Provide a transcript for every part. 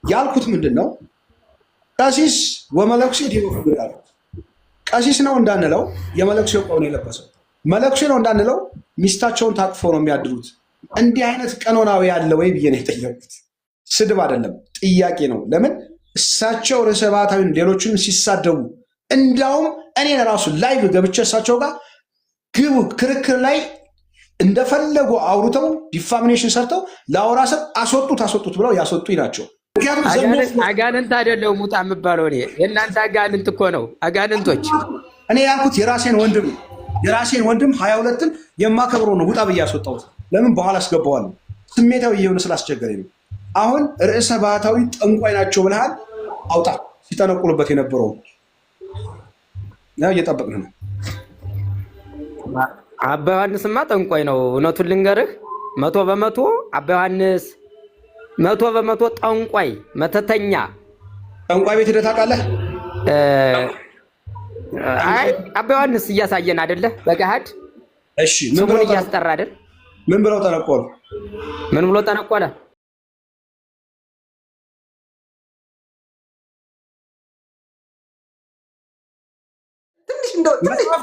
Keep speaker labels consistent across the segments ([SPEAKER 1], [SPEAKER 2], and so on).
[SPEAKER 1] ያልኩት ምንድነው ቀሲስ ወመለኩሴ ዲኖፍር ያሉት ቀሲስ ነው እንዳንለው የመለኩሴ ቆውን የለበሰው መለኩሴ ነው እንዳንለው ሚስታቸውን ታቅፎ ነው የሚያድሩት። እንዲህ አይነት ቀኖናዊ ያለ ወይ ብዬ ነው የጠየቁት። ስድብ አይደለም ጥያቄ ነው። ለምን እሳቸው ርዕሰ ባህታዊን ሌሎችን ሲሳደቡ እንዳውም እኔን ራሱ ላይቭ ገብቼ እሳቸው ጋር ግቡ ክርክር ላይ እንደፈለጉ አውርተው ዲፋሚኔሽን ሰርተው ለአውራ ሰብ አስወጡት ብለው ያስወጡኝ ናቸው።
[SPEAKER 2] አጋንንት አይደለሁም ሙጣ የምባለው እኔ የእናንተ አጋንንት እኮ ነው አጋንንቶች።
[SPEAKER 1] እኔ ያልኩት የራሴን ወንድም 22ን የማከብረው ነው ውጣ ብዬ ያስወጣሁት። ለምን በኋላ አስገባዋለሁ ስሜታዊ እየሆነ ስላስቸገረኝ ነው። አሁን ርዕሰ ባህታዊ ጠንቋይ ናቸው ብለሃል፣ አውጣ ሲጠነቁሉበት የነበረው እየጠበቅን ነው።
[SPEAKER 2] አባ ዮሐንስማ ጠንቋይ ነው። እውነቱን ልንገርህ 100% አባ ዮሐንስ 100% ጠንቋይ መተተኛ።
[SPEAKER 1] ጠንቋይ ቤት ሄደህ ታውቃለህ?
[SPEAKER 2] አይ አባ ዮሐንስ እያሳየን አይደለ በገሃድ።
[SPEAKER 1] እሺ ምን ብሎ
[SPEAKER 2] እያስጠራ አይደል?
[SPEAKER 1] ምን ብለው ጠነቆሉ?
[SPEAKER 2] ምን ብሎ ጠነቆለ?
[SPEAKER 1] መጽሐፍ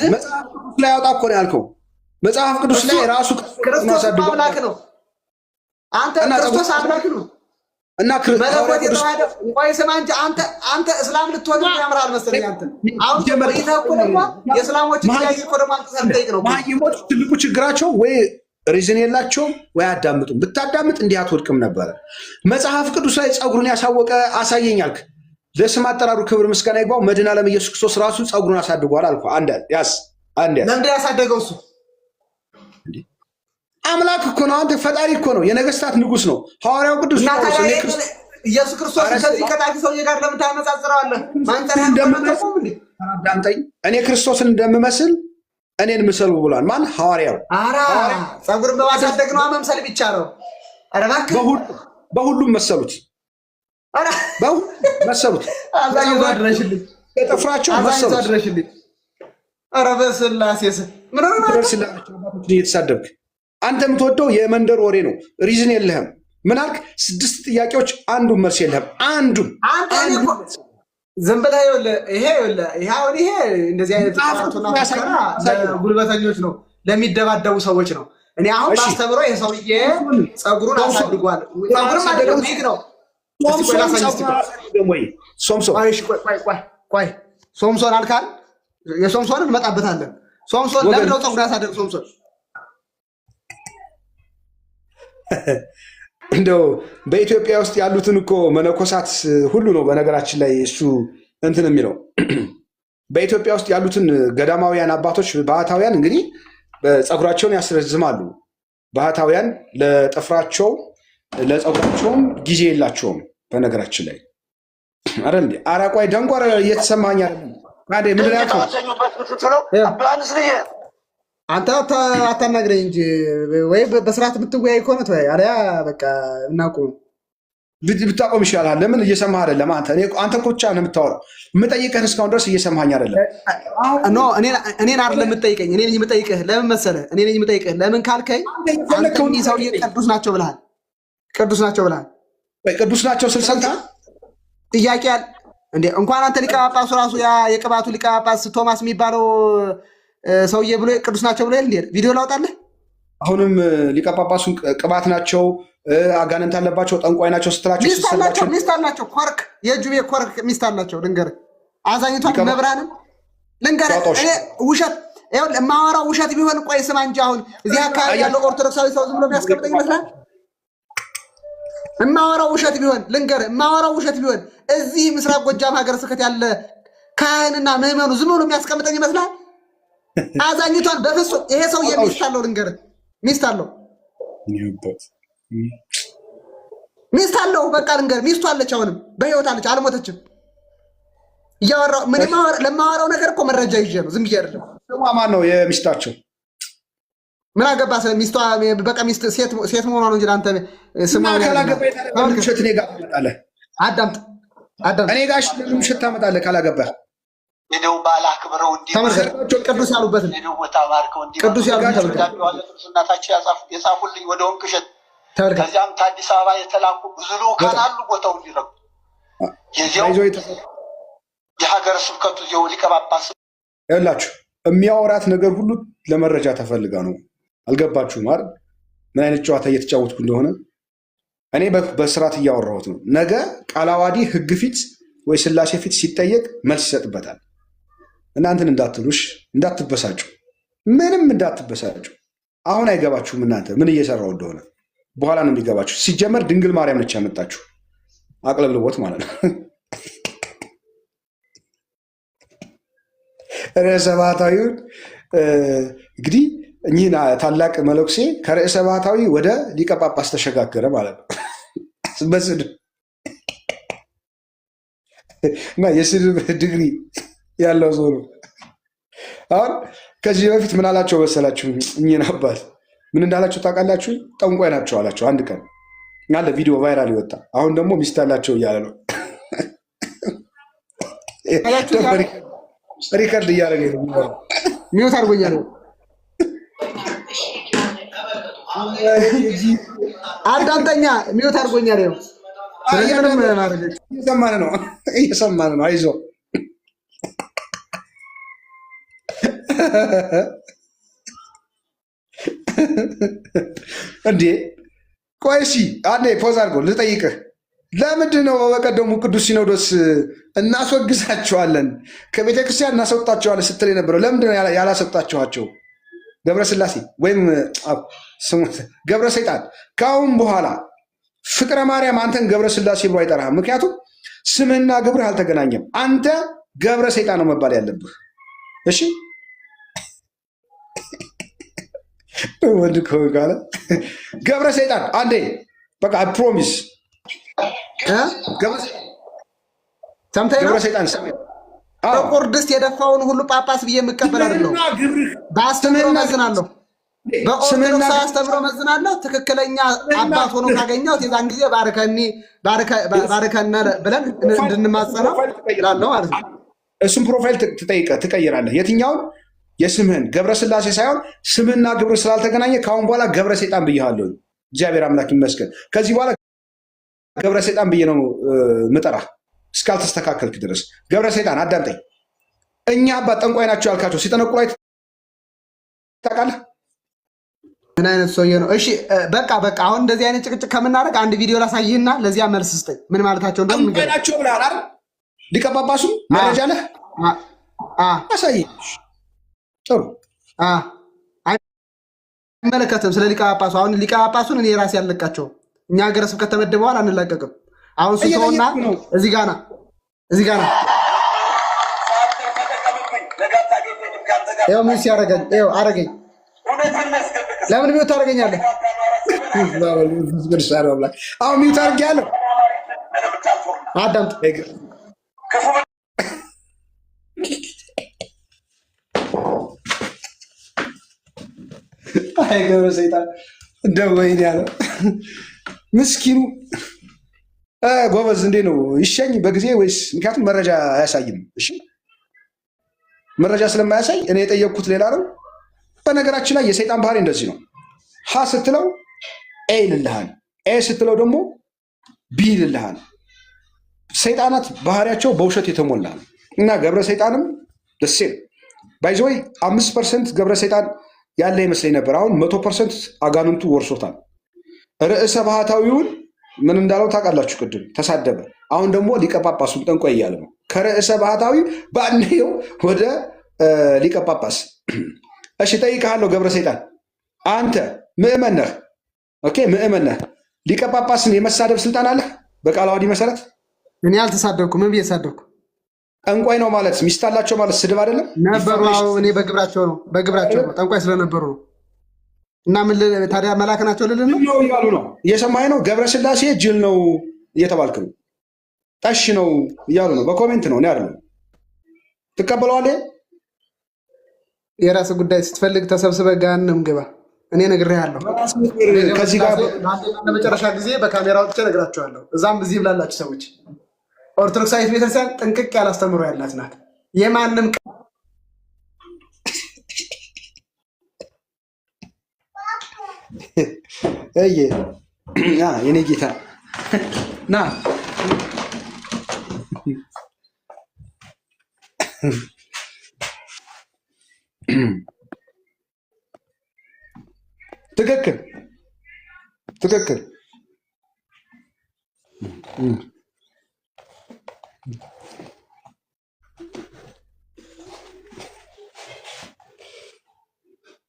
[SPEAKER 1] ቅዱስ ላይ ያወጣ እኮ ነው ያልከው። መጽሐፍ ቅዱስ ላይ ራሱ
[SPEAKER 3] ክርስቶስ አምላክ ነው። አንተ ክርስቶስ አምላክ ነው እና መለኮት የተዋሃደ እንኳን ስማ እንጂ አንተ እስላም ልትሆን ያምራል መሰለኝ። አንተ አሁን ጀመርኩ እኮ ደግሞ የእስላሞች ጥያቄ እኮ ደግሞ አንተ ሰርተይቅ ነው።
[SPEAKER 1] ማይሞች ትልቁ ችግራቸው ወይ ሪዝን የላቸውም ወይ አዳምጡም። ብታዳምጥ እንዲህ አትወድቅም ነበረ። መጽሐፍ ቅዱስ ላይ ፀጉሩን ያሳወቀ አሳየኝ አልክ። ለስም አጠራሩ ክብር ምስጋና ይግባው። መድኃኔ ዓለም ኢየሱስ ክርስቶስ ራሱ ፀጉሩን አሳድጓል አልኩ። አንድ
[SPEAKER 3] ለምን ያሳደገው እሱ
[SPEAKER 1] አምላክ እኮ ነው። አንተ ፈጣሪ እኮ ነው። የነገስታት ንጉስ ነው። ሐዋርያው ቅዱስ
[SPEAKER 3] ኢየሱስ ክርስቶስ ከዚህ ከጣፊ ሰውዬ ጋር ለምን ታነጻጽረዋለህ?
[SPEAKER 1] አዳምጠኝ። እኔ ክርስቶስን እንደምመስል እኔን ምሰሉ ብሏል። ማን? ሐዋርያው።
[SPEAKER 3] ፀጉርን በማሳደግ ነው መምሰል ብቻ ነው።
[SPEAKER 1] በሁሉም መሰሉት። መሰሉት በጥፍራቸው መሰሉት።
[SPEAKER 3] ኧረ በስላሴ ምን
[SPEAKER 1] እየተሳደብክ አንተ የምትወደው የመንደር ወሬ ነው። ሪዝን የለህም። ምን አልክ? 6 ጥያቄዎች አንዱን መልስ የለህም። አንዱን
[SPEAKER 3] ዝም ብለህ ይሄ እንደዚህ አይነት ጉልበተኞች ነው ለሚደባደቡ ሰዎች ነው። እኔ አሁን ባስተምሮ ይሄ ሰውዬ ፀጉሩን አሳድጓል። ፀጉሩን ማደረግ ነው። ሶምሶን አልካል። የሶምሶንን እንመጣበታለን። ሶምሶን ለምን ነው ፀጉሩን ያሳደግ? ሶምሶን
[SPEAKER 1] እንደው በኢትዮጵያ ውስጥ ያሉትን እኮ መነኮሳት ሁሉ ነው በነገራችን ላይ እሱ እንትን የሚለው በኢትዮጵያ ውስጥ ያሉትን ገዳማውያን አባቶች ባህታውያን እንግዲህ ፀጉራቸውን ያስረዝማሉ። ባህታውያን ለጥፍራቸው ለፀጉራቸውም ጊዜ የላቸውም። በነገራችን ላይ አይደል እንዴ? አራቋይ ደንጓር እየተሰማኝ አይደለም። ታዲያ ምንድን ነው ያልከው?
[SPEAKER 3] አንተ አታናግረኝ እንጂ ወይ በስርዓት ብትወያይ ከሆነ ተወያይ። አሪያ በቃ እናቁም።
[SPEAKER 1] ብታቆም ይሻላል። ለምን እየሰማህ አይደለም? አንተ እኮ ብቻ ነው የምታወራው። የምጠይቅህን እስካሁን ድረስ እየሰማኸኝ አይደለም።
[SPEAKER 3] ኖ እኔን አይደለም የምጠይቀኝ። እኔ ነኝ የምጠይቅህ። ለምን መሰለህ? እኔ ነኝ የምጠይቅህ። ለምን ካልከኝ አንተ እኒህ ሰውዬ ቅዱስ ናቸው ብለሃል። ቅዱስ ናቸው ብለሃል።
[SPEAKER 1] ቅዱስ ናቸው ስል ሰምተሃል?
[SPEAKER 3] ጥያቄ አለ እንዴ? እንኳን አንተ ሊቀ ጳጳሱ ራሱ ያ የቅባቱ ሊቀ ጳጳስ ቶማስ የሚባለው ሰውዬ ብሎ ቅዱስ ናቸው ብሎ እንዴ ቪዲዮ ላውጣለህ።
[SPEAKER 1] አሁንም ሊቀ ጳጳሱን ቅባት ናቸው፣ አጋንንት አለባቸው፣ ጠንቋይ ናቸው ስትላቸው
[SPEAKER 3] ሚስት አላቸው። ኮርክ የእጁ ቤት ኮርክ ሚስት አላቸው። ልንገርህ አዛኝቷን መብራንን ልንገርህ። እኔ ውሸት ይኸውልህ የማወራው ውሸት ቢሆን ቆይ ስማ እንጂ አሁን እዚህ አካባቢ ያለው ኦርቶዶክሳዊ ሰው ዝም ብሎ የሚያስቀምጠኝ ይመስላል። የማወራው ውሸት ቢሆን ልንገርህ፣ የማወራው ውሸት ቢሆን እዚህ ምስራቅ ጎጃም ሀገረ ስብከት ያለ ካህንና ምዕመኑ ዝም ብሎ የሚያስቀምጠኝ ይመስላል። አዛኝቷን በፍጹም ይሄ ሰውዬ ሚስት አለው። ልንገርህ ሚስት አለው። በቃ ልንገርህ ሚስቱ አለች። አሁንም በህይወት አለች፣ አልሞተችም። እያወራሁ ለማወራው ነገር እኮ መረጃ ይዤ ነው፣ ዝም ብዬ አይደለም።
[SPEAKER 1] ስሟ ማን ነው የሚስታቸው?
[SPEAKER 3] ምን አገባ ሚስቷ? በቃ ሚስት ሴት መሆኗ ነው እንጂ አንተ ስሟ
[SPEAKER 1] ውሸት እኔ ጋር ታመጣለህ።
[SPEAKER 3] አዳምጥ
[SPEAKER 1] እኔ ጋር ውሸት ታመጣለህ ካላገባህ
[SPEAKER 4] ሄደው ባላክብረው
[SPEAKER 3] ተመልከታቸው። ቅዱስ ያሉበትን ቅዱስ ያሉበትን
[SPEAKER 4] እናታቸው የጻፉልኝ ወደ ወንቅ እሸት ከዚያም ከአዲስ አበባ የተላኩ ብዙ ልኡካን አሉ ቦታው እንዲረጉ የዚያው የሀገረ ስብከቱ ዚው ሊቀ ጳጳስ
[SPEAKER 1] ያላችሁ የሚያወራት ነገር ሁሉ ለመረጃ ተፈልጋ ነው። አልገባችሁም አይደል? ምን አይነት ጨዋታ እየተጫወትኩ እንደሆነ እኔ በስርዓት እያወራሁት ነው። ነገ ቃለ ዓዋዲ ሕግ ፊት ወይ ስላሴ ፊት ሲጠየቅ መልስ ይሰጥበታል። እናንተን እንዳትሉሽ፣ እንዳትበሳጩ፣ ምንም እንዳትበሳጩ። አሁን አይገባችሁም እናንተ ምን እየሰራው እንደሆነ በኋላ ነው የሚገባችሁ። ሲጀመር ድንግል ማርያም ነች ያመጣችሁ። አቅለልቦት ማለት ነው። ርዕሰ ባህታዊውን እንግዲህ እኚህን ታላቅ መነኩሴ ከርዕሰ ባህታዊ ወደ ሊቀ ጳጳስ ተሸጋገረ ማለት ነው። በስድብ እና የስድብ ዲግሪ ያለው ሰው ነው። አሁን ከዚህ በፊት ምን አላቸው መሰላችሁ? እኚህን አባት ምን እንዳላቸው ታውቃላችሁ? ጠንቋይ ናቸው አላቸው። አንድ ቀን ያለ ቪዲዮ ቫይራል ይወጣ። አሁን ደግሞ ሚስት አላቸው እያለ ነው። ሪከርድ እያደረገ ነው።
[SPEAKER 3] ሚውት አድርጎኛል። አዳምጠኛ ሚውት አድርጎኛል።
[SPEAKER 1] እየሰማን ነው። አይዞህ እንዴ ቆይ እሺ፣ አንዴ ፖዝ አድርጎ ልጠይቅህ። ለምንድን ነው በቀደሙ ቅዱስ ሲኖዶስ እናስወግዛቸዋለን ከቤተ ክርስቲያን እናስወጣቸዋለን ስትል የነበረው? ለምንድን ነው ያላስወጣችኋቸው? ገብረ ስላሴ ወይም ገብረ ሰይጣን ከአሁን በኋላ ፍቅረ ማርያም አንተን ገብረ ስላሴ ብሎ አይጠራህም። ምክንያቱም ስምህና ግብርህ አልተገናኘም። አንተ ገብረ ሰይጣን ነው መባል ያለብህ። እሺ ወንድ ከሆነ ካለ ገብረ ሰይጣን አንዴ በቃ ፕሮሚስ ገብረ ሰይጣን
[SPEAKER 3] ጥቁር ድስት የደፋውን ሁሉ ጳጳስ ብዬ የምቀበል አይደለሁ። በአስተምሮ መዝናለሁ፣ በኦርቶዶክስ አስተምሮ መዝናለሁ። ትክክለኛ አባት ሆኖ ካገኘሁት የዛን ጊዜ ባርከነ ብለን እንድንማጸነው እላለሁ ማለት ነው።
[SPEAKER 1] እሱም ፕሮፋይል ትቀይራለህ። የትኛውን የስምህን ገብረ ስላሴ ሳይሆን ስምህና ግብር ስላልተገናኘ ከአሁን በኋላ ገብረ ሰይጣን ብያለሁ። እግዚአብሔር አምላክ ይመስገን። ከዚህ በኋላ ገብረ ሰይጣን ብዬ ነው ምጠራ እስካልተስተካከልክ ድረስ። ገብረ ሰይጣን አዳምጠኝ። እኛ አባት ጠንቋይ ናቸው ያልካቸው ሲጠነቁ ላይ ታውቃለህ?
[SPEAKER 3] ምን አይነት ሰውዬ ነው? እሺ በቃ አሁን እንደዚህ አይነት ጭቅጭቅ ከምናደርግ አንድ ቪዲዮ ላሳይህና ለዚያ መልስ ስጠኝ። ምን ማለታቸው እንደሆነ
[SPEAKER 1] ጠንቋይ ናቸው ብለሃል አይደል? ሊቀ ጳጳሱም መረጃ አለህ? አሳይ። ጥሩ
[SPEAKER 3] አይመለከትም። ስለ ሊቀ ጳጳሱ አሁን ሊቀ ጳጳሱን እኔ ራሴ ያለቃቸው እኛ ሀገረ ስብከት ተመድበዋል፣ አንላቀቅም። አሁን ሱሰውና እዚህ ጋር ና ይኸው ምን ሲያደርገኝ ይኸው አደረገኝ። ለምን ሚውት ታደርገኛለህ?
[SPEAKER 1] አሁን ሚውት አድርጌያለሁ።
[SPEAKER 3] አዳምጥ።
[SPEAKER 1] አይ ገብረ ሰይጣን እንደው ወይኔ ያለው ምስኪኑ ጎበዝ። እንዴ ነው ይሸኝ በጊዜ ወይስ? ምክንያቱም መረጃ አያሳይም። እሺ መረጃ ስለማያሳይ እኔ የጠየቅኩት ሌላ ነው። በነገራችን ላይ የሰይጣን ባህሪ እንደዚህ ነው። ሀ ስትለው ኤ ይልልሃል፣ ኤ ስትለው ደግሞ ቢ ይልልሃል። ሰይጣናት ባህሪያቸው በውሸት የተሞላ ነው እና ገብረ ሰይጣንም ደሴ ባይዘወይ 5% ገብረ ሰይጣን ያለ ይመስለኝ ነበር። አሁን 100% አጋንንቱ ወርሶታል። ርዕሰ ባህታዊውን ምን እንዳለው ታውቃላችሁ? ቅድም ተሳደበ። አሁን ደግሞ ሊቀ ጳጳሱን ጠንቋይ እያለ ነው። ከርዕሰ ባህታዊ በአንዴው ወደ ሊቀ ጳጳስ። እሺ ጠይቀሃለሁ ገብረ ሰይጣን፣ አንተ ምእመን ነህ። ኦኬ ምእመን ነህ። ሊቀ ጳጳስን የመሳደብ ስልጣን አለህ በቃለ ዓዋዲ መሰረት?
[SPEAKER 3] እኔ አልተሳደብኩም። ምን ብዬ ተሳደብኩ?
[SPEAKER 1] ጠንቋይ ነው ማለት ሚስት አላቸው ማለት ስድብ አይደለም
[SPEAKER 3] ነበሩ። እኔ በግብራቸው ነው ጠንቋይ ስለነበሩ ነው። እና ምን ታዲያ መላክ ናቸው ልልን ነው
[SPEAKER 1] እያሉ ነው። እየሰማኸኝ ነው? ገብረ ስላሴ ጅል ነው እየተባልክ ነው፣ ጠሽ ነው እያሉ ነው። በኮሜንት ነው። እኔ አይደለም። ትቀበለዋለህ?
[SPEAKER 3] የራስ ጉዳይ። ስትፈልግ ተሰብስበህ ገሃነም ግባ። እኔ ነግሬሃለሁ።
[SPEAKER 1] ከዚህ ጋር
[SPEAKER 3] ለመጨረሻ ጊዜ በካሜራ ወጥቼ ነግራቸዋለሁ። እዛም እዚህ ብላላችሁ ሰዎች። ኦርቶዶክሳዊት ቤተክርስቲያን ጥንቅቅ ያለ አስተምሮ ያላት ናት። የማንም
[SPEAKER 1] የኔ ጌታ ና ትክክል ትክክል።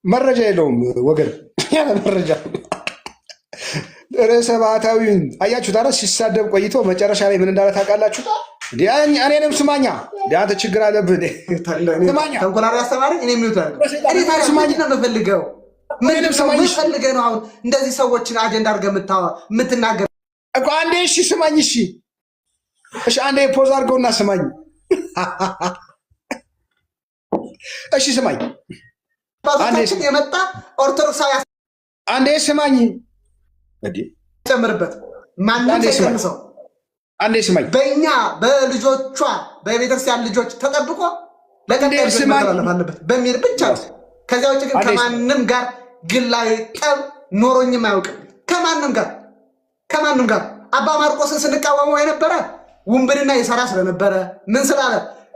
[SPEAKER 1] መረጃ የለውም ወገን፣ ያለ መረጃ ርዕሰ ባህታዊውን አያችሁ። ታዲያ ሲሳደብ ቆይቶ መጨረሻ ላይ ምን እንዳለ ታውቃላችሁ? እኔንም ስማኛ፣ አንተ ችግር አለብህ። ስማኛ
[SPEAKER 3] ተንኮላሪ አስተማሪ እኔ ስማኝ ነው የምፈልገው። ምንም ፈልገህ ነው አሁን እንደዚህ ሰዎችን አጀንዳ አድርገህ የምትናገር
[SPEAKER 1] እኮ? አንዴ እሺ ስማኝ፣ እሺ አንዴ ፖዝ አድርገውና ስማኝ። እሺ ስማኝ፣
[SPEAKER 3] ባታችን የመጣ ኦርቶዶክሳዊ
[SPEAKER 1] አንዴ ስማኝ።
[SPEAKER 3] ጨምርበት ማንም ሰው
[SPEAKER 1] አንዴ ስማኝ።
[SPEAKER 3] በእኛ በልጆቿ በቤተክርስቲያን ልጆች ተጠብቆ ለቀጣይ አለበት በሚል ብቻ ነው። ከዚያ ውጭ ግን ከማንም ጋር ግላዊ ጠብ ኖሮኝም አያውቅም። ከማንም ጋር አባ ማርቆስን ስንቃወመው የነበረ ውንብድና ይሰራ ስለነበረ ምን ስላለ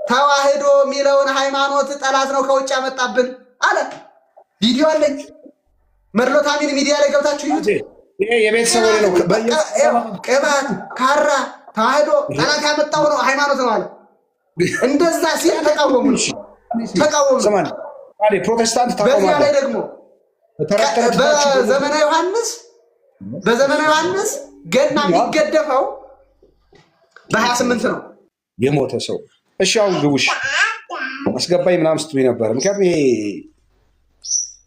[SPEAKER 3] ተዋህዶ የሚለውን ሃይማኖት ጠላት ነው ከውጭ ያመጣብን አለ። ቪዲዮ አለኝ። መርሎታሚን ሚዲያ ላይ ገብታችሁ ይዩት።
[SPEAKER 1] የቤተሰብ ነው።
[SPEAKER 3] ቅባት ካራ ተዋህዶ ጠላት ያመጣው ነው ሃይማኖት ነው አለ። እንደዛ ሲል ተቃወሙ።
[SPEAKER 1] ፕሮቴስታንት
[SPEAKER 3] በዚያ ላይ ደግሞ በዘመነ ዮሐንስ ገና የሚገደፈው በ28 ነው
[SPEAKER 1] የሞተ ሰው። እሺ አሁን ግቡሽ አስገባኝ ምናምን ስትሉኝ ነበር። ምክንያቱም ይሄ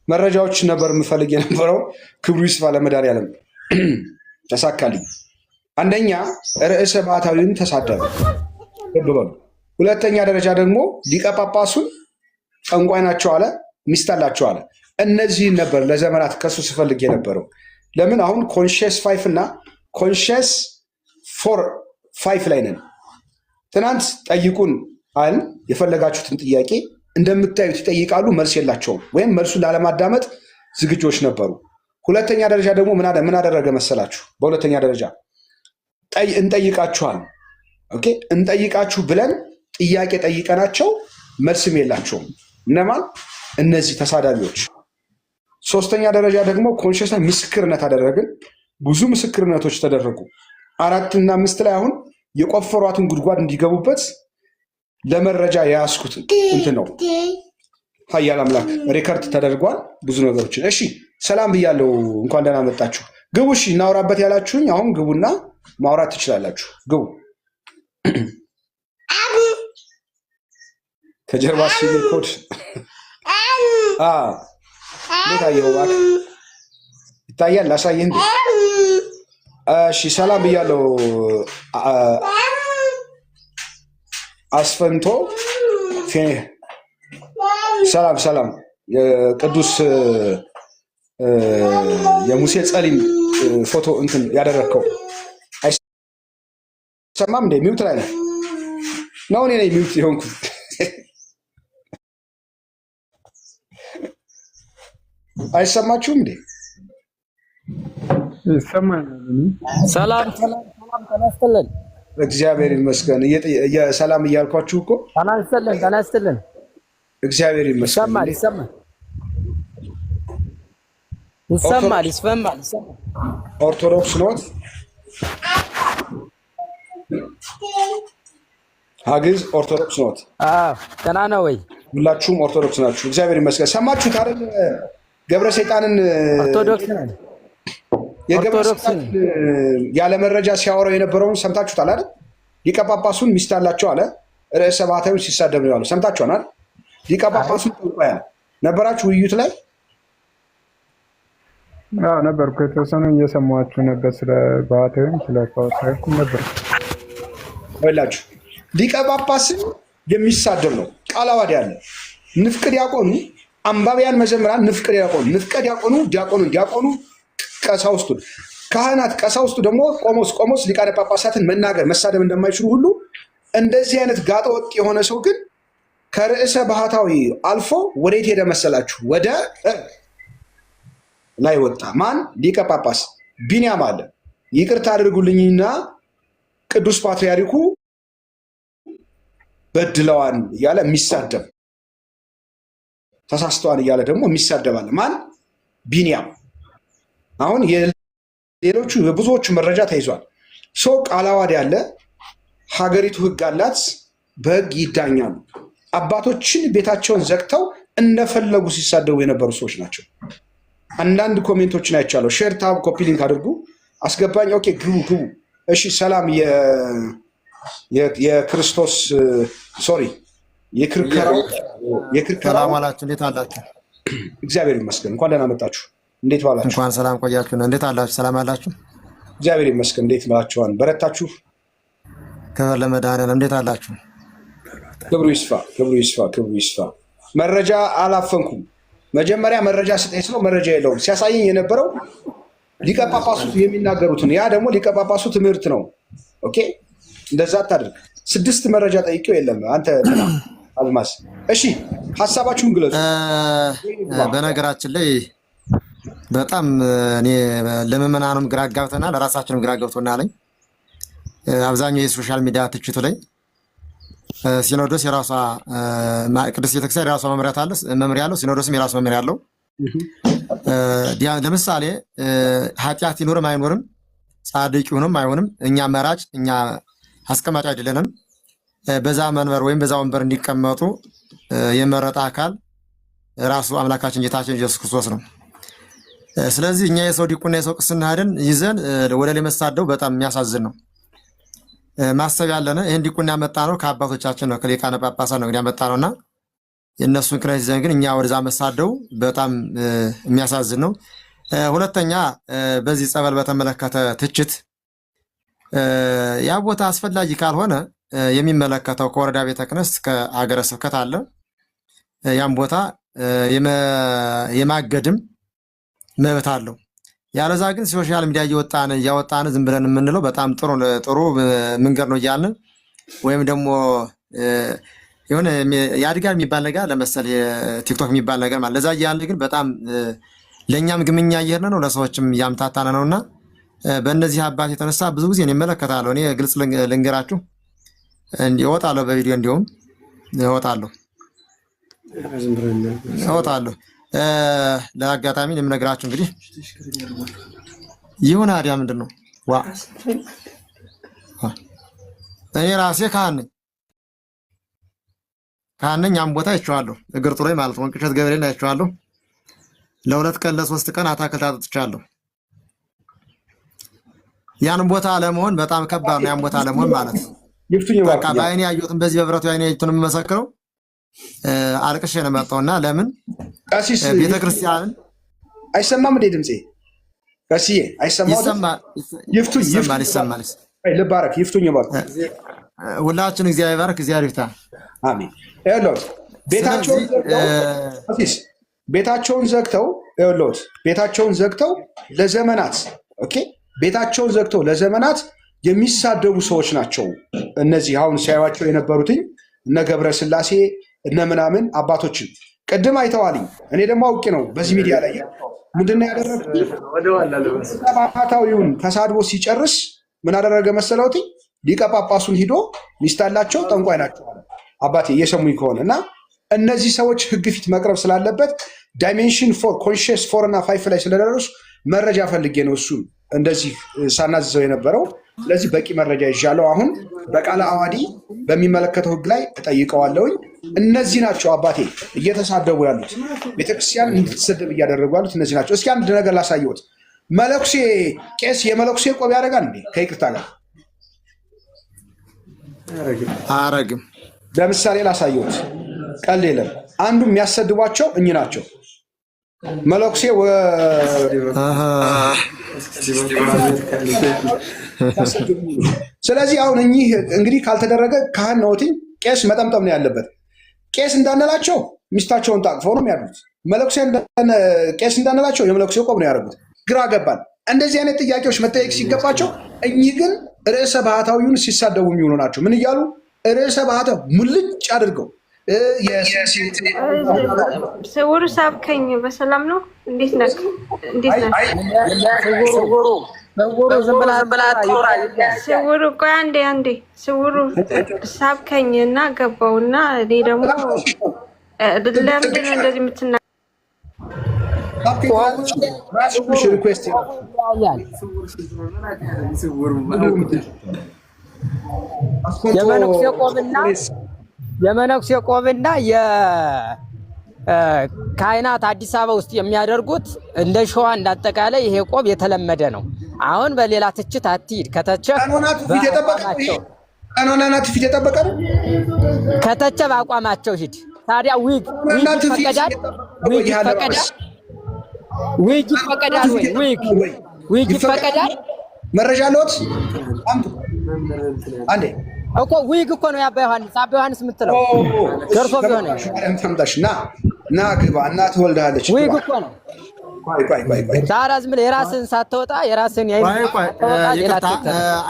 [SPEAKER 1] መረጃዎች ነበር የምፈልግ የነበረው። ክብሩ ይስፋ ለመድኃኒዓለም ተሳካልኝ። አንደኛ ርዕሰ ባህታዊውን ተሳደበ። ሁለተኛ ደረጃ ደግሞ ሊቀ ጳጳሱን ጠንቋይ ናቸው አለ፣ ሚስት አላቸው አለ። እነዚህን ነበር ለዘመናት ከሱ ስፈልግ የነበረው። ለምን አሁን ኮንሽስ 5 እና ኮንሽስ 4 ላይ ነን። ትናንት ጠይቁን አል የፈለጋችሁትን ጥያቄ እንደምታዩት ይጠይቃሉ፣ መልስ የላቸውም፣ ወይም መልሱን ላለማዳመጥ ዝግጆች ነበሩ። ሁለተኛ ደረጃ ደግሞ ምን አደረገ መሰላችሁ? በሁለተኛ ደረጃ እንጠይቃችኋል፣ እንጠይቃችሁ ብለን ጥያቄ ጠይቀናቸው መልስም የላቸውም። እነማን? እነዚህ ተሳዳቢዎች። ሶስተኛ ደረጃ ደግሞ ኮንሽስ ምስክርነት አደረግን። ብዙ ምስክርነቶች ተደረጉ። 4 እና 5 ላይ አሁን የቆፈሯትን ጉድጓድ እንዲገቡበት ለመረጃ የያዝኩት እንትን ነው። ኃያል አምላክ ሪከርድ ተደርጓል ብዙ ነገሮችን። እሺ ሰላም ብያለሁ። እንኳን ደህና መጣችሁ። ግቡ። እሺ እናውራበት ያላችሁኝ አሁን ግቡና ማውራት ትችላላችሁ። ግቡ። ከጀርባ ሲል ኮድ እንዴት አየኸው? እባክህ ይታያል። ላሳይህ እንዴ? እሺ ሰላም ብያለሁ። አስፈንቶ ሰላም የቅዱስ የሙሴ ጸሊም ፎቶ እንትን ያደረግከው አይሰማም እንዴ? ሚውት ላይ ነው። እኔ ነኝ ሚውት የሆንኩት። አይሰማችሁም እንዴ?
[SPEAKER 5] ይሰማል።
[SPEAKER 2] ሰላም ተነስተልን።
[SPEAKER 1] እግዚአብሔር ይመስገን። ሰላም እያልኳችሁ እኮ
[SPEAKER 2] ተነስተልን።
[SPEAKER 1] እግዚአብሔር ይመስገን።
[SPEAKER 2] ይሰማል።
[SPEAKER 1] ኦርቶዶክስ ኖት? ሀግዝ ኦርቶዶክስ ኖት?
[SPEAKER 2] ደህና ነው ወይ?
[SPEAKER 1] ሁላችሁም ኦርቶዶክስ ናችሁ? እግዚአብሔር ይመስገን። ሰማችሁት አይደል? ገብረ ሰይጣንን
[SPEAKER 2] ኦርቶዶክስ ነን።
[SPEAKER 1] የገብረ ሰይጣን ያለ መረጃ ሲያወራው የነበረውን ሰምታችሁታል አይደል? ሊቀ ጳጳሱን ሚስት አላቸው አለ። ርዕሰ ባህታዊውን ሲሳደብ ነው ያለው። ሰምታችኋል? ሊቀ ጳጳሱን ጠንቋይ አለ። ነበራችሁ ውይይት ላይ?
[SPEAKER 5] ነበርኩ። የተወሰኑ እየሰማችሁ ነበር። ስለ ባህታዊም ስለ ጳጳሳዊም ነበር
[SPEAKER 1] ወላችሁ። ሊቀ ጳጳስን የሚሳደብ ነው። ቃለ ዓዋዲ አለ። ንፍቅ ዲያቆኑ፣ አንባቢያን መዘምራን፣ ንፍቅ ዲያቆኑ፣ ዲያቆኑ ቀሳውስቱን፣ ካህናት ቀሳውስቱ ደግሞ ቆሞስ ሊቃነ ጳጳሳትን መናገር መሳደብ እንደማይችሉ ሁሉ እንደዚህ አይነት ጋጠ ወጥ የሆነ ሰው ግን ከርዕሰ ባህታዊ አልፎ ወዴት ሄደ መሰላችሁ? ወደ ላይ ወጣ። ማን? ሊቀ ጳጳስ። ቢንያም አለ። ይቅርታ አድርጉልኝና ቅዱስ ፓትርያርኩ በድለዋን እያለ የሚሳደብ ተሳስተዋን እያለ ደግሞ የሚሳደባል። ማን? ቢንያም። አሁን ሌሎቹ ብዙዎቹ መረጃ ተይዟል። ሰው ቃለ ዓዋዲ ያለ ሀገሪቱ ህግ አላት፣ በህግ ይዳኛሉ። አባቶችን ቤታቸውን ዘግተው እንደፈለጉ ሲሳደቡ የነበሩ ሰዎች ናቸው። አንዳንድ ኮሜንቶችን አይቻለሁ። ሼር ታብ ኮፒ ሊንክ አድርጉ አስገባኝ። ኦኬ ግቡ። እሺ ሰላም የክርስቶስ ሶሪ የክርክራው
[SPEAKER 6] ሰላም አላችሁ። እንዴት አላችሁ?
[SPEAKER 1] እግዚአብሔር ይመስገን። እንኳን ደህና መጣችሁ። እንዴት ዋላችሁ?
[SPEAKER 6] እንኳን ሰላም ቆያችሁ። እንዴት አላችሁ? ሰላም አላችሁ?
[SPEAKER 1] እግዚአብሔር ይመስገን። እንዴት ናችኋል? በረታችሁ?
[SPEAKER 6] ክብር ለመድኃኒዓለም። እንዴት አላችሁ?
[SPEAKER 1] ክብሩ ይስፋ። መረጃ አላፈንኩም። መጀመሪያ መረጃ ስጠኝ ስለው መረጃ የለውም። ሲያሳየኝ የነበረው ሊቀ ጳጳሱ የሚናገሩትን፣ ያ ደግሞ ሊቀ ጳጳሱ ትምህርት ነው። ኦኬ እንደዛ አታድርግ። 6 መረጃ ጠይቄው የለም። አንተ አልማስ እሺ ሀሳባችሁን ግለጹ።
[SPEAKER 6] በነገራችን ላይ በጣም እኔ ለምዕመናኑም ግራ ጋብተናል፣ ለራሳችንም ግራ ገብቶናል። አብዛኛው የሶሻል ሚዲያ ትችቱ ላይ ሲኖዶስ የራሷ ቅዱስ ቤተክርስቲያን የራሷ መምሪያ አለው፣ ሲኖዶስም የራሱ መምሪያ አለው። ለምሳሌ ኃጢአት ይኖርም አይኖርም፣ ጻድቅ ይሁንም አይሆንም፣ እኛ መራጭ እኛ አስቀማጭ አይደለንም። በዛ መንበር ወይም በዛ ወንበር እንዲቀመጡ የመረጠ አካል ራሱ አምላካችን ጌታችን ኢየሱስ ክርስቶስ ነው። ስለዚህ እኛ የሰው ዲቁና የሰው ቅስና ሄደን ይዘን ወደ ላይ መሳደው በጣም የሚያሳዝን ነው። ማሰብ ያለነ ይህን ዲቁና ያመጣ ነው ከአባቶቻችን ነው፣ ከሊቃነ ጳጳሳት ነው ያመጣ ነውና የእነሱን ክህነት ይዘን ግን እኛ ወደዛ መሳደው በጣም የሚያሳዝን ነው። ሁለተኛ በዚህ ጸበል በተመለከተ ትችት ያ ቦታ አስፈላጊ ካልሆነ የሚመለከተው ከወረዳ ቤተ ክህነት ከሀገረ ስብከት አለ። ያም ቦታ የማገድም መብት አለው። ያለዛ ግን ሶሻል ሚዲያ እያወጣን ዝም ብለን የምንለው በጣም ጥሩ መንገድ ነው እያልን ወይም ደግሞ የሆነ ያድጋል የሚባል ነገር ለመሰል የቲክቶክ የሚባል ነገር ማለት ለዛ እያልን ግን በጣም ለእኛም ግምኛ እየሄድን ነው፣ ለሰዎችም እያምታታን ነውና በእነዚህ አባት የተነሳ ብዙ ጊዜ እመለከታለሁ። እኔ ግልጽ ልንገራችሁ እወጣለሁ፣ በቪዲዮ እንዲሁም እወጣለሁ። ለአጋጣሚ የምነግራችሁ እንግዲህ ይሁን አዲያ ምንድን ነው እኔ ራሴ ካህን ነኝ። ያን ቦታ አይቼዋለሁ፣ እግር ጥሎኝ ማለት ነው። ወንቅሸት ገብርኤልን አይቼዋለሁ። ለ2 ቀን ለ3 ቀን አታክልት አጥጥቻለሁ። ያን ቦታ ለመሆን በጣም ከባድ ነው። ያን ቦታ ለመሆን ማለት በቃ በአይኔ ያየሁትን በዚህ በብረቱ አይኔ ያየሁትን የምመሰክረው አልቅሼ ነው የመጣሁና ለምን
[SPEAKER 1] ቀሲስ
[SPEAKER 6] ቤተክርስቲያንን
[SPEAKER 1] አይሰማም እንዴ? ድምጼ ቀሲዬ አይሰማም?
[SPEAKER 6] ይሰማል።
[SPEAKER 1] ልባረክ ይፍቱኝ ባርክ።
[SPEAKER 6] ሁላችን እግዚአብሔር ይባርክ፣ እግዚአብሔር ይፍታ።
[SPEAKER 1] አሜን። ይኸውልህ ቤታቸውን ዘግተው ለዘመናት ቤታቸውን ዘግተው ለዘመናት የሚሳደቡ ሰዎች ናቸው እነዚህ አሁን ሲያዩዋቸው የነበሩትኝ እነ ገብረ ስላሴ እነ ምናምን አባቶችን ቅድም አይተዋልኝ። እኔ ደግሞ አውቄ ነው በዚህ ሚዲያ ላይ ምንድነው ያደረጉት? ጳጳሳዊውን ተሳድቦ ሲጨርስ ምን አደረገ መሰለውት? ሊቀ ጳጳሱን ሂዶ ሚስታላቸው ጠንቋይ ናቸው አባቴ እየሰሙኝ ከሆነ እና እነዚህ ሰዎች ህግ ፊት መቅረብ ስላለበት ዳይሜንሽን 4 ኮንሽስ 4 እና 5 ላይ ስለደረሱ መረጃ ፈልጌ ነው እሱን እንደዚህ ሳናዝዘው የነበረው። ስለዚህ በቂ መረጃ ይዣለሁ። አሁን በቃለ ዓዋዲ በሚመለከተው ህግ ላይ እጠይቀዋለሁኝ። እነዚህ ናቸው አባቴ እየተሳደቡ ያሉት፣ ቤተክርስቲያን እንድትሰደብ እያደረጉ ያሉት እነዚህ ናቸው። እስኪ አንድ ነገር ላሳየዎት። መለኩሴ ቄስ የመለኩሴ ቆብ ያደርጋል እንዴ? ከይቅርታ ጋር
[SPEAKER 6] አረግም።
[SPEAKER 1] ለምሳሌ ላሳየዎት፣ ቀል የለም። አንዱ የሚያሰድቧቸው እኚህ ናቸው። መለኩሴ ስለዚህ አሁን እኚህ እንግዲህ ካልተደረገ ካህን ነውትኝ ቄስ መጠምጠም ነው ያለበት። ቄስ እንዳንላቸው ሚስታቸውን ታቅፈው ነው የሚያሉት። መለኩሴ ቄስ እንዳንላቸው የመለኩሴ ቆብ ነው ያደረጉት። ግራ ገባን። እንደዚህ አይነት ጥያቄዎች መጠየቅ ሲገባቸው እኚህ ግን ርዕሰ ባህታዊውን ሲሳደቡ የሚሆኑ ናቸው። ምን እያሉ ርዕሰ ባህታዊ ሙልጭ አድርገው
[SPEAKER 7] ስውሩ ሳብከኝ በሰላም ነው? እንዴት ነህ? ስውሩ ቆይ አንዴ ስውሩ ሳብከኝ እና ገባውና እኔ ደግሞ ለምንድን ነው እንደዚህ የምትናገረው?
[SPEAKER 2] የመነኩሴ ቆብና የካህናት አዲስ አበባ ውስጥ የሚያደርጉት እንደ ሸዋ እንዳጠቃላይ ይሄ ቆብ የተለመደ ነው። አሁን በሌላ ትችት አትሂድ። ከተቸህ
[SPEAKER 1] ቀኖናት ፊት የጠበቀ ነው።
[SPEAKER 2] ከተቸህ በአቋማቸው ሂድ። ታዲያ ዊግ ይፈቀዳል? ዊግ ይፈቀዳል ወይ? ዊግ ይፈቀዳል?
[SPEAKER 1] መረጃ አለዎት? አንዴ
[SPEAKER 2] እኮ ዊግ እኮ ነው የአባ ዮሐንስ የምትለው ደርሶ ቢሆን
[SPEAKER 1] ተምጣሽ ና ግባ እናት ወልዳለች።
[SPEAKER 2] ዊግ እኮ ነው። ታዲያ ዝም ብለህ የራስህን ሳትወጣ የራስህን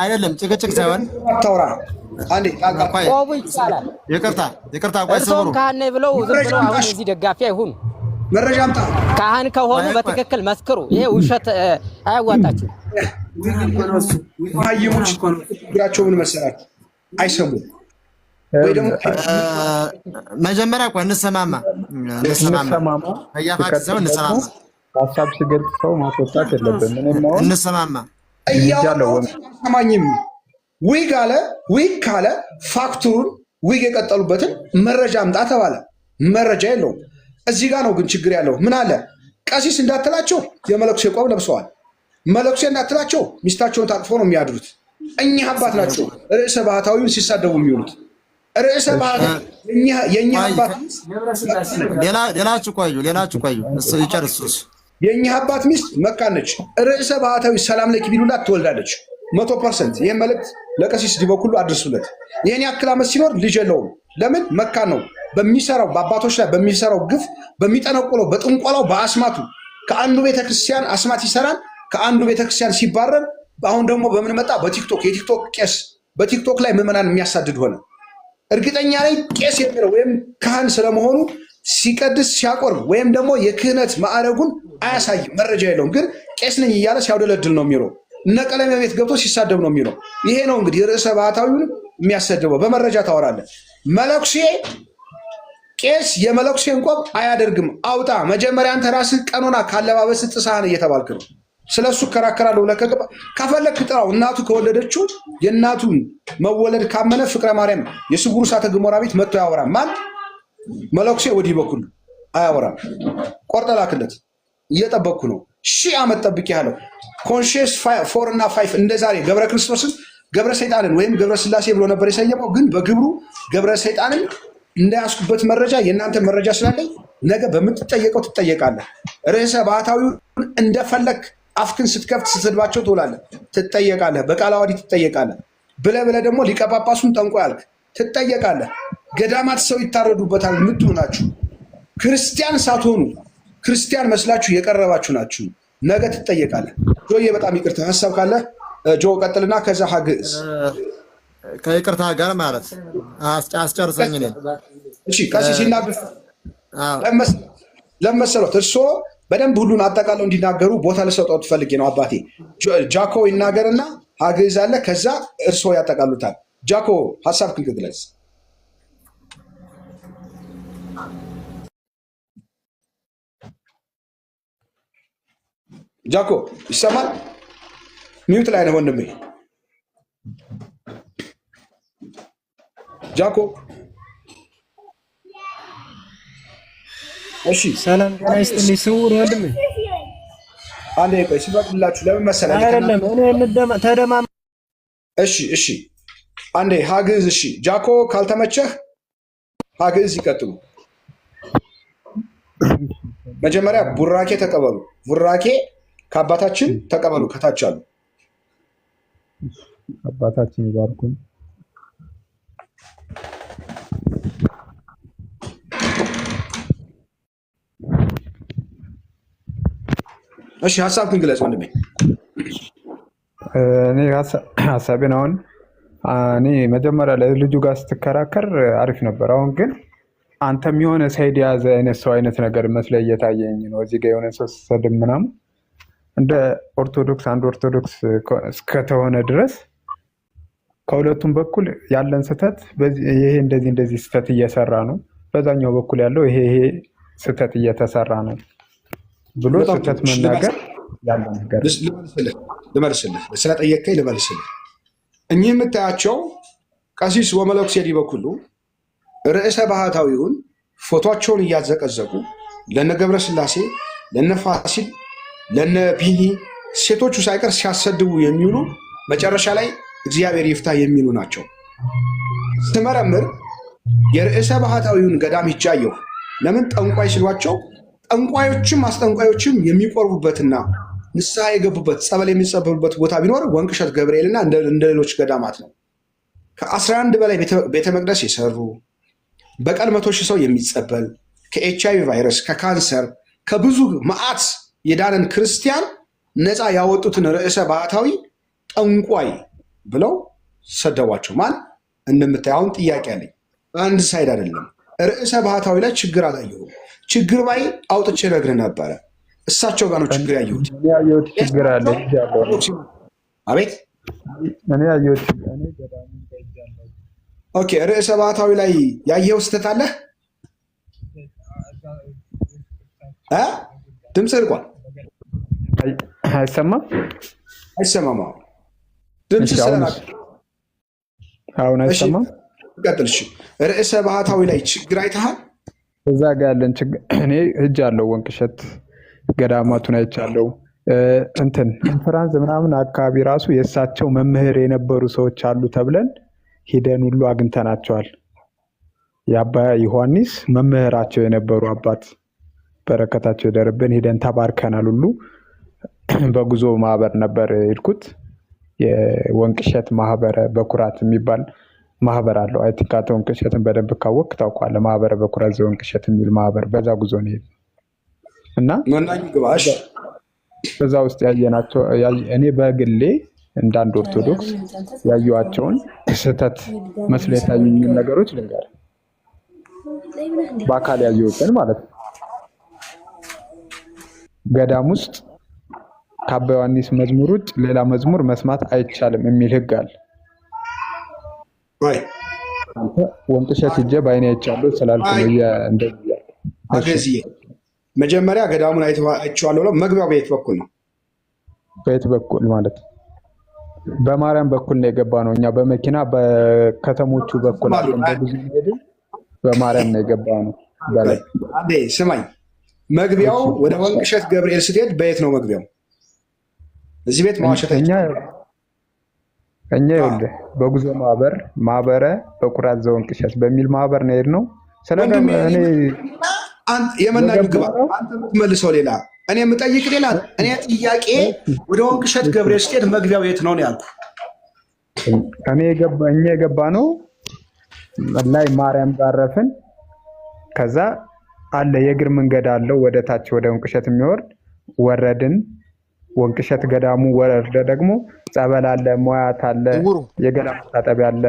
[SPEAKER 6] አይደለም ጭቅጭቅ ሳይሆን
[SPEAKER 1] ታውራ አንዴ
[SPEAKER 2] ቆቡ ይቻላል።
[SPEAKER 6] ይቅርታ ቆይ ስውሩ
[SPEAKER 2] ካህን ነኝ ብለው ዝም ብለው አሁን እዚህ ደጋፊ አይሁኑ።
[SPEAKER 1] መረጃ አምጣ።
[SPEAKER 2] ካህን ከሆኑ በትክክል መስክሩ። ይሄ ውሸት አያዋጣችሁም።
[SPEAKER 1] አይሙች ግራቸው ምን መሰላችሁ? አይሰሙም ወይ ደግሞ
[SPEAKER 6] መጀመሪያ ቆይ እንሰማማ በያፋችሁ ሰው እንሰማማ።
[SPEAKER 5] ሀሳብ ሲገልጽ ሰው ማስወጣት የለብንም። እኔም አሁን
[SPEAKER 6] እንሰማማ
[SPEAKER 1] ሰማኝም ዊግ ካለ ፋክቱን ዊግ የቀጠሉበትን መረጃ አምጣ ተባለ። መረጃ የለውም። እዚህ ጋር ነው ግን ችግር ያለው። ምን አለ? ቀሲስ እንዳትላቸው የመለኩሴ ቆብ ለብሰዋል። መለኩሴ እንዳትላቸው ሚስታቸውን ታቅፎ ነው የሚያድሩት። እኛ አባት ናቸው ርዕሰ ባህታዊውን ሲሳደቡ የሚውሉት። ርዕሰ ባህታዊ የኛ አባት
[SPEAKER 6] ሌላችሁ ቆዩ እሱ ይጨርሱ።
[SPEAKER 1] የኛ አባት ሚስት መካን ነች። ርዕሰ ባህታዊ ሰላም ለኪ ቢሉላት ትወልዳለች 100%። ይሄን መልእክት ለቀሲስ ዲበኩሉ አድርሱለት። ይሄን ያክል ዓመት ሲኖር ልጅ የለውም። ለምን? መካን ነው። በሚሰራው በአባቶች ላይ በሚሰራው ግፍ፣ በሚጠነቁለው፣ በጥንቆላው፣ በአስማቱ ከአንዱ ቤተክርስቲያን አስማት ይሰራል። ከአንዱ ቤተክርስቲያን ሲባረር አሁን ደግሞ በምን መጣ? በቲክቶክ የቲክቶክ ቄስ በቲክቶክ ላይ ምዕመናን የሚያሳድድ ሆነ። እርግጠኛ ላይ ቄስ የሚለው ወይም ካህን ስለመሆኑ ሲቀድስ ሲያቆርብ ወይም ደግሞ የክህነት ማዕረጉን አያሳይም። መረጃ የለውም። ግን ቄስ ነኝ እያለ ሲያውደለድል ነው የሚለው። እነ ቀለሜ ቤት ገብቶ ሲሳደብ ነው የሚለው። ይሄ ነው እንግዲህ ርዕሰ ባህታዊውን የሚያሰድበው። በመረጃ ታወራለህ። መለኩሴ ቄስ የመለኩሴን ቆብ አያደርግም። አውጣ መጀመሪያ አንተ ራስህ ቀኖና ካለባበስ ጥሳህን እየተባልክ ነው። ስለሱ እከራከራለሁ ብለህ ከፈለክ ጥራው። እናቱ ከወለደችው የእናቱን መወለድ ካመነ ፍቅረ ማርያም የስጉሩ እሳተ ገሞራ ቤት መጥቶ ያወራም። ማን? መለኩሴ ወዲህ በኩል አያወራም። ቆርጠህ ላክለት። እየጠበቅኩ ነው። 1000 ዓመት ጠብቅ ያለው ኮንሽስ 4 እና 5 እንደ ዛሬ ገብረ ክርስቶስን ገብረ ሰይጣንን ወይም ገብረ ስላሴ ብሎ ነበር የሰየመው። ግን በግብሩ ገብረ ሰይጣንን እንዳያስኩበት መረጃ የእናንተ መረጃ ስላለኝ ነገ በምትጠየቀው ትጠየቃለህ። ርዕሰ ባህታዊውን እንደፈለክ አፍክን ስትከፍት ስትስድባቸው ትውላለህ፣ ትጠየቃለህ። በቃለ ዓዋዲ ትጠየቃለህ። ብለህ ደግሞ ሊቀ ጳጳሱን ጠንቆ ያልክ ትጠየቃለህ። ገዳማት ሰው ይታረዱበታል የምትሉ ናችሁ። ክርስቲያን ሳትሆኑ ክርስቲያን መስላችሁ የቀረባችሁ ናችሁ። ነገ ትጠየቃለህ። ጆዬ በጣም ይቅርታ። ሀሳብ ካለ ጆ ቀጥልና ከዛ ሀግዝ
[SPEAKER 6] ከይቅርታ ጋር ማለት አስጨርሰኝ።
[SPEAKER 1] እሺ ቀሲስ ሲናገር ለመሰሎት እርስዎ በደንብ ሁሉን አጠቃለው እንዲናገሩ ቦታ ልሰጠው ትፈልጌ ነው። አባቴ ጃኮ ይናገርና ሀግዝ አለ። ከዛ እርስዎ ያጠቃሉታል። ጃኮ ሀሳብ ግለጽ። ጃኮ ይሰማል? ሚውት ላይ ነው ወንድሜ ጃኮ። እሺ
[SPEAKER 8] ሰላም ጤና ይስጥልኝ። ስውር ወንድሜ
[SPEAKER 1] አንዴ ቆይ ሲፈቅድላችሁ ለምን መሰለህ?
[SPEAKER 8] አይደለም እኔ ተደማም።
[SPEAKER 1] እሺ አንዴ ሀግዝ። እሺ ጃኮ ካልተመቸህ ሀግዝ ይቀጥሉ። መጀመሪያ ቡራኬ ተቀበሉ። ቡራኬ ከአባታችን ተቀበሉ። ከታች አሉ።
[SPEAKER 5] አባታችን ይባርኩን።
[SPEAKER 1] እሺ ሀሳብ ግን ግለጽ ወንድሜ።
[SPEAKER 5] እኔ ሀሳቤን አሁን እኔ መጀመሪያ ለልጁ ጋር ስትከራከር አሪፍ ነበር። አሁን ግን አንተም የሆነ ሳይድ የያዘ አይነት ሰው አይነት ነገር መስለህ እየታየኝ ነው። እዚህ ጋር የሆነ ሰው ሲሰድብ ምናምን እንደ ኦርቶዶክስ አንድ ኦርቶዶክስ እስከተሆነ ድረስ ከሁለቱም በኩል ያለን ስህተት ይሄ እንደዚህ ስህተት እየሰራ ነው፣ በዛኛው በኩል ያለው ይሄ ስህተት እየተሰራ ነው ብሎ ስህተት መናገር ያለ ነገር
[SPEAKER 1] ልመልስልህ ስለጠየቀኝ ልመልስልህ። እኚህ የምታያቸው ቀሲስ ወመለኩሴ ዲበኩሉ ርዕሰ ባህታዊውን ፎቶቸውን እያዘቀዘቁ ለነ ገብረ ስላሴ ለነ ፋሲል ለነ ቢኒ ሴቶቹ ሳይቀር ሲያሰድቡ የሚውሉ መጨረሻ ላይ እግዚአብሔር ይፍታ የሚሉ ናቸው። ስመረምር የርዕሰ ባህታዊውን ገዳም ይቻየው ለምን ጠንቋይ ሲሏቸው ጠንቋዮችም አስጠንቋዮችም የሚቆርቡበትና ንስሐ የገቡበት ጸበል የሚጸበሉበት ቦታ ቢኖር ወንቅሸት ገብርኤልና እንደ ሌሎች ገዳማት ነው። ከ11 በላይ ቤተ መቅደስ የሰሩ በቀን 100,000 ሰው የሚጸበል ከኤችአይቪ ቫይረስ ከካንሰር ከብዙ መዓት የዳነን ክርስቲያን ነፃ ያወጡትን ርዕሰ ባህታዊ ጠንቋይ ብለው ሰደቧቸው። ማን እንደምታየውን ጥያቄ አለኝ። አንድ ሳይድ አይደለም። ርዕሰ ባህታዊ ላይ ችግር አላየሁም። ችግር ባይ አውጥቼ ነግርህ ነበረ። እሳቸው ጋር ነው ችግር ያየሁት።
[SPEAKER 5] ያየሁት ችግር አለ።
[SPEAKER 1] አቤት
[SPEAKER 5] እኔ ያየሁት
[SPEAKER 1] ኦኬ። ርዕሰ ባህታዊ ላይ ያየኸው ስህተት አለ? ድምፅ ልቋል።
[SPEAKER 5] አይሰማም?
[SPEAKER 1] አይሰማም። ድምፅ
[SPEAKER 5] አሁን አይሰማም?
[SPEAKER 1] ቀጥል። ርዕሰ ባህታዊ ላይ ችግር አይተሃል?
[SPEAKER 5] እዛ ጋር ያለን ችግር እኔ እጅ አለው ወንቅሸት ገዳማቱን አይቻለው። እንትን ኮንፈረንስ ምናምን አካባቢ ራሱ የእሳቸው መምህር የነበሩ ሰዎች አሉ ተብለን ሂደን ሁሉ አግኝተናቸዋል። የአባ ዮሐንስ መምህራቸው የነበሩ አባት በረከታቸው ይደርብን ሂደን ተባርከናል ሁሉ። በጉዞ ማህበር ነበር የሄድኩት። የወንቅሸት ማህበረ በኩራት የሚባል ማህበር አለው። አይ ቲንክ አቶ ወንቅሸትን በደንብ ካወቅ ታውቀዋለህ። ማህበረ በኩራት ዘወንቅሸት የሚል ማህበር በዛ ጉዞ ነው የሄድነው እና በዛ ውስጥ ያየናቸው እኔ በግሌ እንዳንድ ኦርቶዶክስ ያዩዋቸውን ስህተት መስሎ የታዩኝ ነገሮች ልንገርህ። በአካል ያየሁትን ማለት ነው። ገዳም ውስጥ ከአባ ዮሐንስ መዝሙር ውጭ ሌላ መዝሙር መስማት አይቻልም የሚል ህግ አለ። አንተ ወንቅሸት ሂጄ በዓይኔ አይቻለሁ ስላልኩ ነው እንደዚህ
[SPEAKER 1] አገዝዬ መጀመሪያ ገዳሙን አይቼዋለሁ ብለው መግቢያው በየት በኩል ነው?
[SPEAKER 5] በየት በኩል ማለት በማርያም በኩል ነው የገባ ነው። እኛ በመኪና በከተሞቹ በኩል በብዙ ሄድን በማርያም ነው የገባ ነው።
[SPEAKER 1] አንዴ ስማኝ፣ መግቢያው ወደ ወንቅሸት ገብርኤል ስትሄድ በየት ነው መግቢያው? እዚህ ቤት ማዋሸት
[SPEAKER 5] እኛ ይኸውልህ በጉዞ ማህበረ በኩራት ዘወንቅሸት በሚል ማህበር ነው የሄድነው። ስለዚህ እኔ
[SPEAKER 1] የመናኙ ግባ አንተ የምትመልሰው ሌላ፣ እኔ የምጠይቅ ሌላ። እኔ ጥያቄ ወደ ወንቅሸት ገብርኤል ስትሄድ መግቢያው የት ነው ያልኩ።
[SPEAKER 5] እኛ የገባ ነው ላይ ማርያም ጋረፍን። ከዛ አለ የእግር መንገድ አለው ወደ ታች ወደ ወንቅሸት የሚወርድ ወረድን። ወንቅሸት ገዳሙ ወረደ ደግሞ ጸበል አለ፣ ሞያት አለ፣ የገላ መታጠቢያ አለ።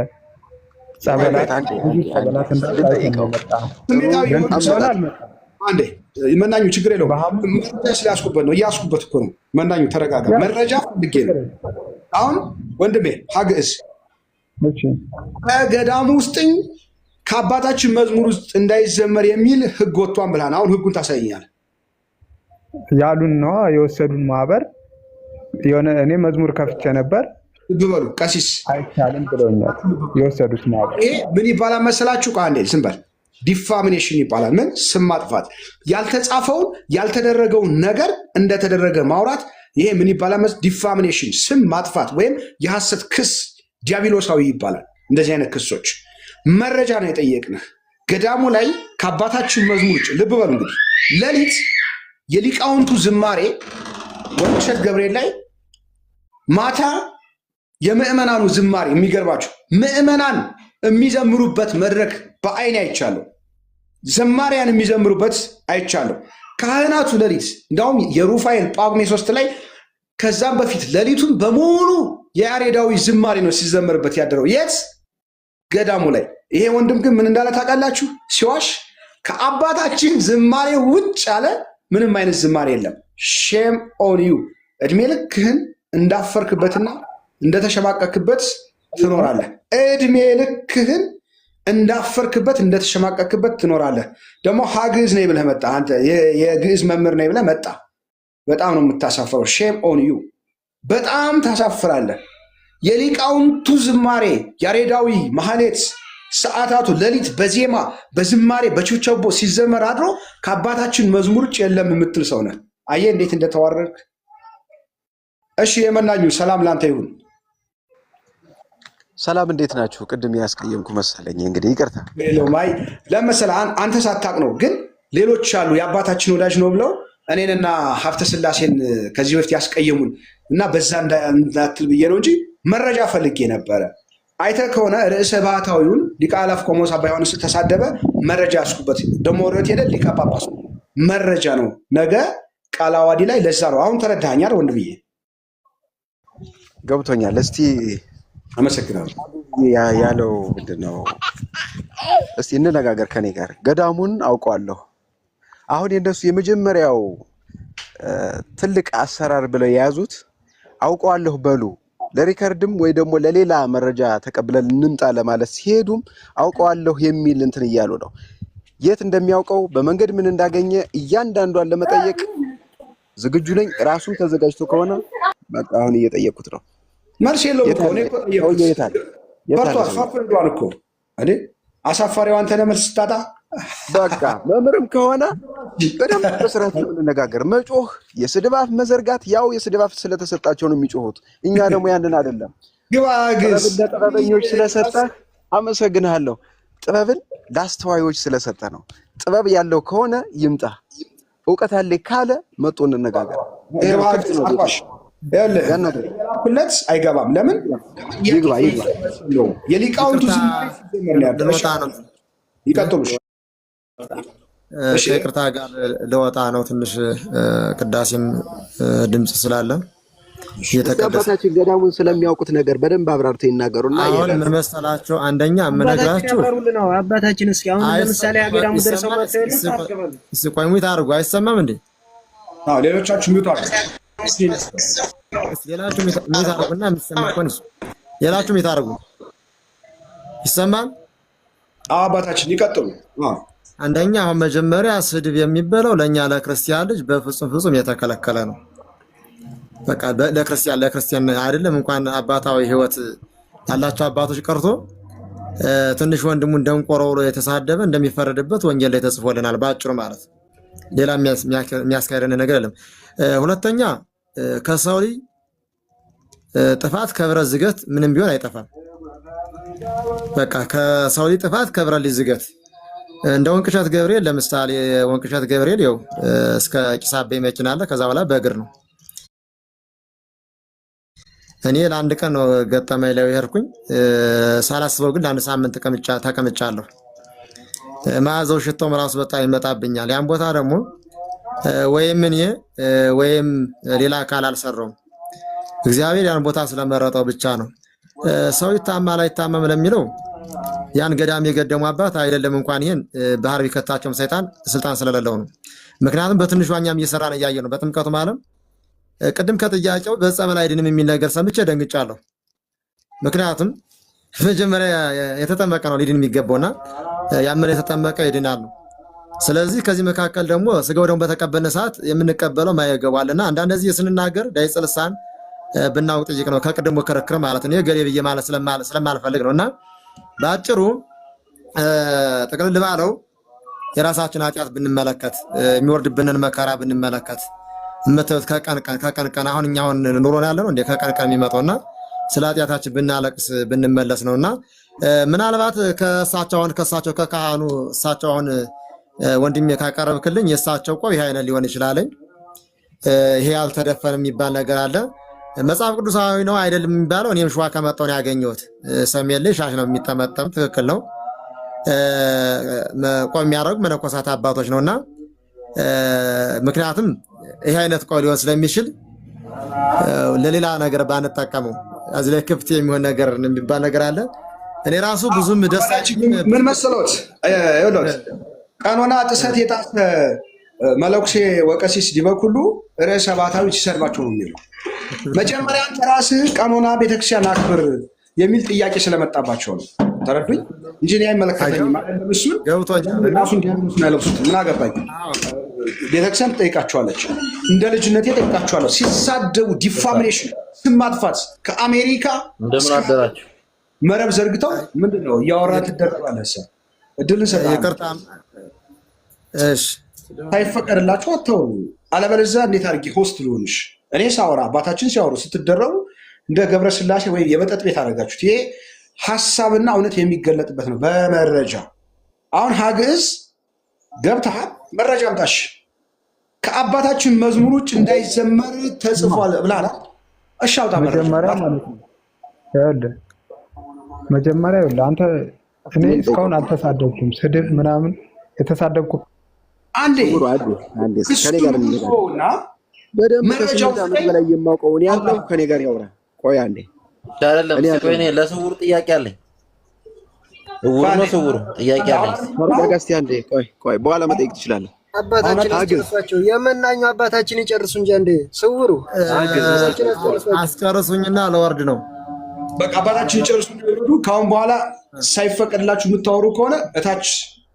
[SPEAKER 5] ጸበላት
[SPEAKER 1] አንዴ መናኙ ችግር የለውም። መረጃ ስላስኩበት ነው እያስኩበት እኮ ነው። መናኙ ተረጋጋ። መረጃ ፈልጌ ነው። አሁን ወንድሜ ሀግዕዝ ከገዳሙ ውስጥኝ ከአባታችን መዝሙር ውስጥ እንዳይዘመር የሚል ህግ ወጥቷን ብላን። አሁን ህጉን ታሳይኛል
[SPEAKER 5] ያሉን ነው የወሰዱን ማህበር የሆነ እኔ መዝሙር ከፍቼ ነበር
[SPEAKER 1] ብበሉ ቀሲስ
[SPEAKER 5] አይቻልም ብለውኛል። የወሰዱት ማህበር
[SPEAKER 1] ይሄ ምን ይባላል መሰላችሁ? አንዴ ዝም በል ዲፋሚኔሽን ይባላል። ምን ስም ማጥፋት፣ ያልተጻፈውን ያልተደረገውን ነገር እንደተደረገ ማውራት። ይሄ ምን ይባላል? ዲፋሚኔሽን፣ ስም ማጥፋት ወይም የሐሰት ክስ ዲያብሎሳዊ ይባላል። እንደዚህ አይነት ክሶች መረጃ ነው የጠየቅንህ። ገዳሙ ላይ ከአባታችን መዝሙር ውጭ ልብ በሉ እንግዲህ ሌሊት የሊቃውንቱ ዝማሬ ወንቅሸት ገብርኤል ላይ፣ ማታ የምዕመናኑ ዝማሬ። የሚገርባቸው ምዕመናን የሚዘምሩበት መድረክ በአይኔ አይቻለሁ። ዘማሪያን የሚዘምሩበት አይቻለሁ። ካህናቱ ሌሊት እንዲሁም የሩፋኤል ጳጉሜ 3 ላይ ከዛም በፊት ሌሊቱን በሙሉ የያሬዳዊ ዝማሬ ነው ሲዘመርበት ያደረው። የት? ገዳሙ ላይ። ይሄ ወንድም ግን ምን እንዳለ ታውቃላችሁ? ሲዋሽ ከአባታችን ዝማሬ ውጭ ያለ ምንም አይነት ዝማሬ የለም። ሼም ኦን ዩ። እድሜ ልክህን እንዳፈርክበትና እንደተሸማቀክበት ትኖራለህ። እድሜ ልክህን እንዳፈርክበት እንደተሸማቀክበት ትኖራለህ። ደግሞ ሀግዕዝ ነኝ ብለህ መጣ። አንተ የግዕዝ መምህር ነኝ ብለህ መጣ። በጣም ነው የምታሳፍረው። ሼም ኦን ዩ። በጣም ታሳፍራለህ። የሊቃውንቱ ዝማሬ ያሬዳዊ ማህሌት ሰዓታቱ ሌሊት በዜማ በዝማሬ በችብቸቦ ሲዘመር አድሮ ከአባታችን መዝሙር ውጭ የለም የምትል ሰው ነህ። አየህ እንዴት እንደተዋረድክ። እሺ የመናኙ ሰላም ላንተ ይሁን።
[SPEAKER 9] ሰላም እንዴት ናችሁ? ቅድም ያስቀየምኩ መሰለኝ። እንግዲህ ይቅርታ።
[SPEAKER 1] ማይ ለመሰለ አንተ ሳታቅ ነው፣ ግን ሌሎች አሉ የአባታችን ወዳጅ ነው ብለው እኔንና ሀብተ ስላሴን ከዚህ በፊት ያስቀየሙን እና በዛ እንዳትል ብዬ ነው እንጂ መረጃ ፈልጌ ነበረ። አይተህ ከሆነ ርዕሰ ባህታዊውን ሊቀ አእላፍ ቆሞስ አባ ዮሐንስ ተሳደበ፣ መረጃ ያስኩበት ደግሞ ወሬት ሄደ ሊቀ ጳጳሱ መረጃ ነው። ነገ ቃለ ዓዋዲ ላይ ለዛ ነው። አሁን ተረዳኸኛል ወንድምዬ?
[SPEAKER 9] ገብቶኛል። እስቲ
[SPEAKER 1] አመሰግናለሁ።
[SPEAKER 9] ያለው ምንድን ነው? እስቲ እንነጋገር ከኔ ጋር። ገዳሙን አውቀዋለሁ። አሁን የነሱ የመጀመሪያው ትልቅ አሰራር ብለው የያዙት አውቀዋለሁ በሉ ለሪከርድም ወይ ደግሞ ለሌላ መረጃ ተቀብለን እንምጣ ለማለት ሲሄዱም አውቀዋለሁ የሚል እንትን እያሉ ነው። የት እንደሚያውቀው በመንገድ ምን እንዳገኘ እያንዳንዷን ለመጠየቅ ዝግጁ ነኝ። ራሱን ተዘጋጅቶ ከሆነ በቃ አሁን እየጠየቅኩት ነው።
[SPEAKER 1] መልስ የለውም እኮ እኔ እኮ ጠየቅኩት። ፈርቷል እኮ እኔ አሳፋሪው አንተ ነህ መልስ ስታጣ።
[SPEAKER 9] በቃ መምህርም ከሆነ በደንብ በስርዓት የምንነጋገር። መጮህ፣ የስድብ አፍ መዘርጋት፣ ያው የስድብ አፍ ስለተሰጣቸው ነው የሚጮሁት። እኛ ደግሞ ያንን አይደለም።
[SPEAKER 1] ግባግስ
[SPEAKER 9] ለጥበበኞች ስለሰጠህ አመሰግንሃለሁ። ጥበብን ለአስተዋዮች ስለሰጠ ነው። ጥበብ ያለው ከሆነ ይምጣ፣ እውቀት ያለኝ ካለ መጥቶ እንነጋገር።
[SPEAKER 1] ሁለት አይገባም። ለምን
[SPEAKER 9] ይግባ
[SPEAKER 1] የሊቃውንቱ ይቀጥሉ።
[SPEAKER 6] ከይቅርታ ጋር ለወጣ ነው ትንሽ ቅዳሴም ድምፅ ስላለ
[SPEAKER 9] አባታችን ገዳሙን ስለሚያውቁት ነገር በደንብ አብራርተው ይናገሩና
[SPEAKER 6] አሁን ምን መሰላችሁ፣ አንደኛ የምነግራችሁ
[SPEAKER 8] አባታችን እስኪ አሁን ለምሳሌ ገዳሙ ደርሰው
[SPEAKER 6] ቆይ ሙት አድርጉ። አይሰማም እንዴ?
[SPEAKER 1] አዎ ሌሎቻችሁ ሙት አድርጉ።
[SPEAKER 6] ሌላችሁ ሙት አድርጉና የምትሰማ ከሆነ ሌላችሁ ሙት አድርጉ። ይሰማል?
[SPEAKER 1] አባታችን ይቀጥሉ።
[SPEAKER 6] አንደኛ አሁን መጀመሪያ ስድብ የሚባለው ለኛ ለክርስቲያን ልጅ በፍጹም የተከለከለ ነው። በቃ ለክርስቲያን አይደለም እንኳን አባታዊ ሕይወት ያላቸው አባቶች ቀርቶ ትንሽ ወንድሙን ደንቆሮ ብሎ የተሳደበ እንደሚፈረድበት ወንጌል ላይ ተጽፎልናል። ባጭሩ ማለት ሌላ የሚያስካሄደን ነገር የለም። ሁለተኛ ከሰው ልጅ ጥፋት ከብረት ዝገት ምንም ቢሆን አይጠፋም። በቃ ከሰው ልጅ ጥፋት ከብረት ልጅ ዝገት እንደ ወንቅሸት ገብርኤል ለምሳሌ ወንቅሸት ገብርኤል ይኸው እስከ ጭስ አባይ መኪና አለ። ከዛ በኋላ በእግር ነው። እኔ ለአንድ ቀን ነው ገጠመኝ ላይ ሄድኩኝ። ሳላስበው ግን ለአንድ ሳምንት ተቀምጫለሁ። መዓዛው ሽታውም ራሱ በጣም ይመጣብኛል። ያን ቦታ ደግሞ ወይም እኔ ወይም ሌላ አካል አልሰራውም። እግዚአብሔር ያን ቦታ ስለመረጠው ብቻ ነው። ሰው ይታማል አይታመም ለሚለው ያን ገዳም የገደሙ አባት አይደለም እንኳን ይሄን ባህር ቢከታቸውም ሰይጣን ስልጣን ስለሌለው ነው። ምክንያቱም በትንሹ እኛም እየሰራን እያየ ነው። በጥምቀቱ ማለት ቅድም ከጥያቄው በጸበል አይድንም የሚል ነገር ሰምቼ ደንግጫለሁ። ምክንያቱም መጀመሪያ የተጠመቀ ነው ሊድን የሚገባውና ያመነ የተጠመቀ ይድናል። ስለዚህ ከዚህ መካከል ደግሞ ስጋው ደግሞ በተቀበልነ ሰዓት የምንቀበለው ማይገባልና አንዳንድ ጊዜ ስንናገር ዳይጽ ልሳን ብናውቅ ጥይቅ ነው። ከቅድሞ ክርክር ማለት ነው ገሌ ብዬ ማለት ስለማልፈልግ ነውና ባጭሩ ጥቅልል ባለው የራሳችን ኃጢአት ብንመለከት የሚወርድብንን መከራ ብንመለከት መተት ከቀን ቀን አሁን እኛ አሁን ኑሮ ያለ ነው እንደ ከቀን ቀን የሚመጣውና ስለ ኃጢአታችን ብናለቅስ ብንመለስ ነውና ምናልባት ከሳቸው ከካህኑ እሳቸው አሁን ወንድሜ ካቀረብክልኝ የእሳቸው ቆብ ይሄ አይነት ሊሆን ይችላልኝ። ይሄ ያልተደፈረ የሚባል ነገር አለ። መጽሐፍ ቅዱሳዊ ነው አይደለም የሚባለው እኔም ሸዋ ከመጣሁ ነው ያገኘሁት። ሰሜን ላይ ሻሽ ነው የሚጠመጠም፣ ትክክል ነው። ቆብ የሚያደርጉ መነኮሳት አባቶች ነውና ምክንያቱም ይሄ አይነት ቆብ ሊሆን ስለሚችል ለሌላ ነገር ባንጠቀመው እዚህ ላይ ክፍት የሚሆን ነገር የሚባል ነገር አለ። እኔ ራሱ ብዙም ደስ
[SPEAKER 1] ምን መሰሎት ቀኖና ጥሰት የጣሰ መለኩሴ ወቀሲስ ዲበኩሉ ርዕሰ ባሕታዊ ሲሰድባቸው ነው የሚለው። መጀመሪያ አንተ ራስህ ቀኖና ቤተክርስቲያን አክብር የሚል ጥያቄ ስለመጣባቸው ነው። ተረዱኝ እንጂ እኔ አይመለከተኝም። እሱን ራሱን ዲያብሎስ ነው ያለብሱት። ምን አገባኝ? ቤተክርስቲያን ትጠይቃቸዋለች፣ እንደ ልጅነቴ ጠይቃቸዋለሁ። ሲሳደቡ ዲፋሚኔሽን፣ ስም ማጥፋት ከአሜሪካ
[SPEAKER 10] እንደምን አደራችሁ
[SPEAKER 1] መረብ ዘርግተው ምንድን ነው እያወራ ትደረባለህ። እድል እንሰጣለን። ሳይፈቀድላችሁ አታውሩ። አለበለዚያ እንዴት አድርጌ ሆስት ልሆንሽ? እኔ ሳወራ አባታችን ሲያወሩ ስትደረቡ እንደ ገብረስላሴ ወይም የመጠጥ ቤት አደረጋችሁት። ይሄ ሀሳብና እውነት የሚገለጥበት ነው በመረጃ። አሁን ሀግዕዝ ገብተሃል፣ መረጃ አምጣሽ። ከአባታችን መዝሙር ውጭ እንዳይዘመር ተጽፏል ብላላ። እሺ አውጣ መረጃ።
[SPEAKER 5] መጀመሪያ አንተ እኔ እስካሁን አልተሳደብኩም። ስድብ ምናምን የተሳደብኩ
[SPEAKER 1] አንዴ
[SPEAKER 9] ከኔ ጋር መረጃው በላይ የማውቀው እኔ ያለው ከኔ ጋር ያወራ። ቆይ አንዴ
[SPEAKER 10] አይደለም እኔ ለስውር ጥያቄ አለኝ። እውር ነው ስውር ጥያቄ አለኝ።
[SPEAKER 9] ማጋስቲ አንዴ ቆይ በኋላ መጠየቅ ትችላለህ።
[SPEAKER 8] አባታችን አስጨርሷቸው፣ የመናኙ አባታችን ይጨርሱ እንጂ አንዴ ስውሩ
[SPEAKER 6] አስጨርሱኝና ለወርድ ነው።
[SPEAKER 1] በቃ አባታችን ይጨርሱ ይወርዱ። ካሁን በኋላ ሳይፈቀድላችሁ የምታወሩ ከሆነ እታች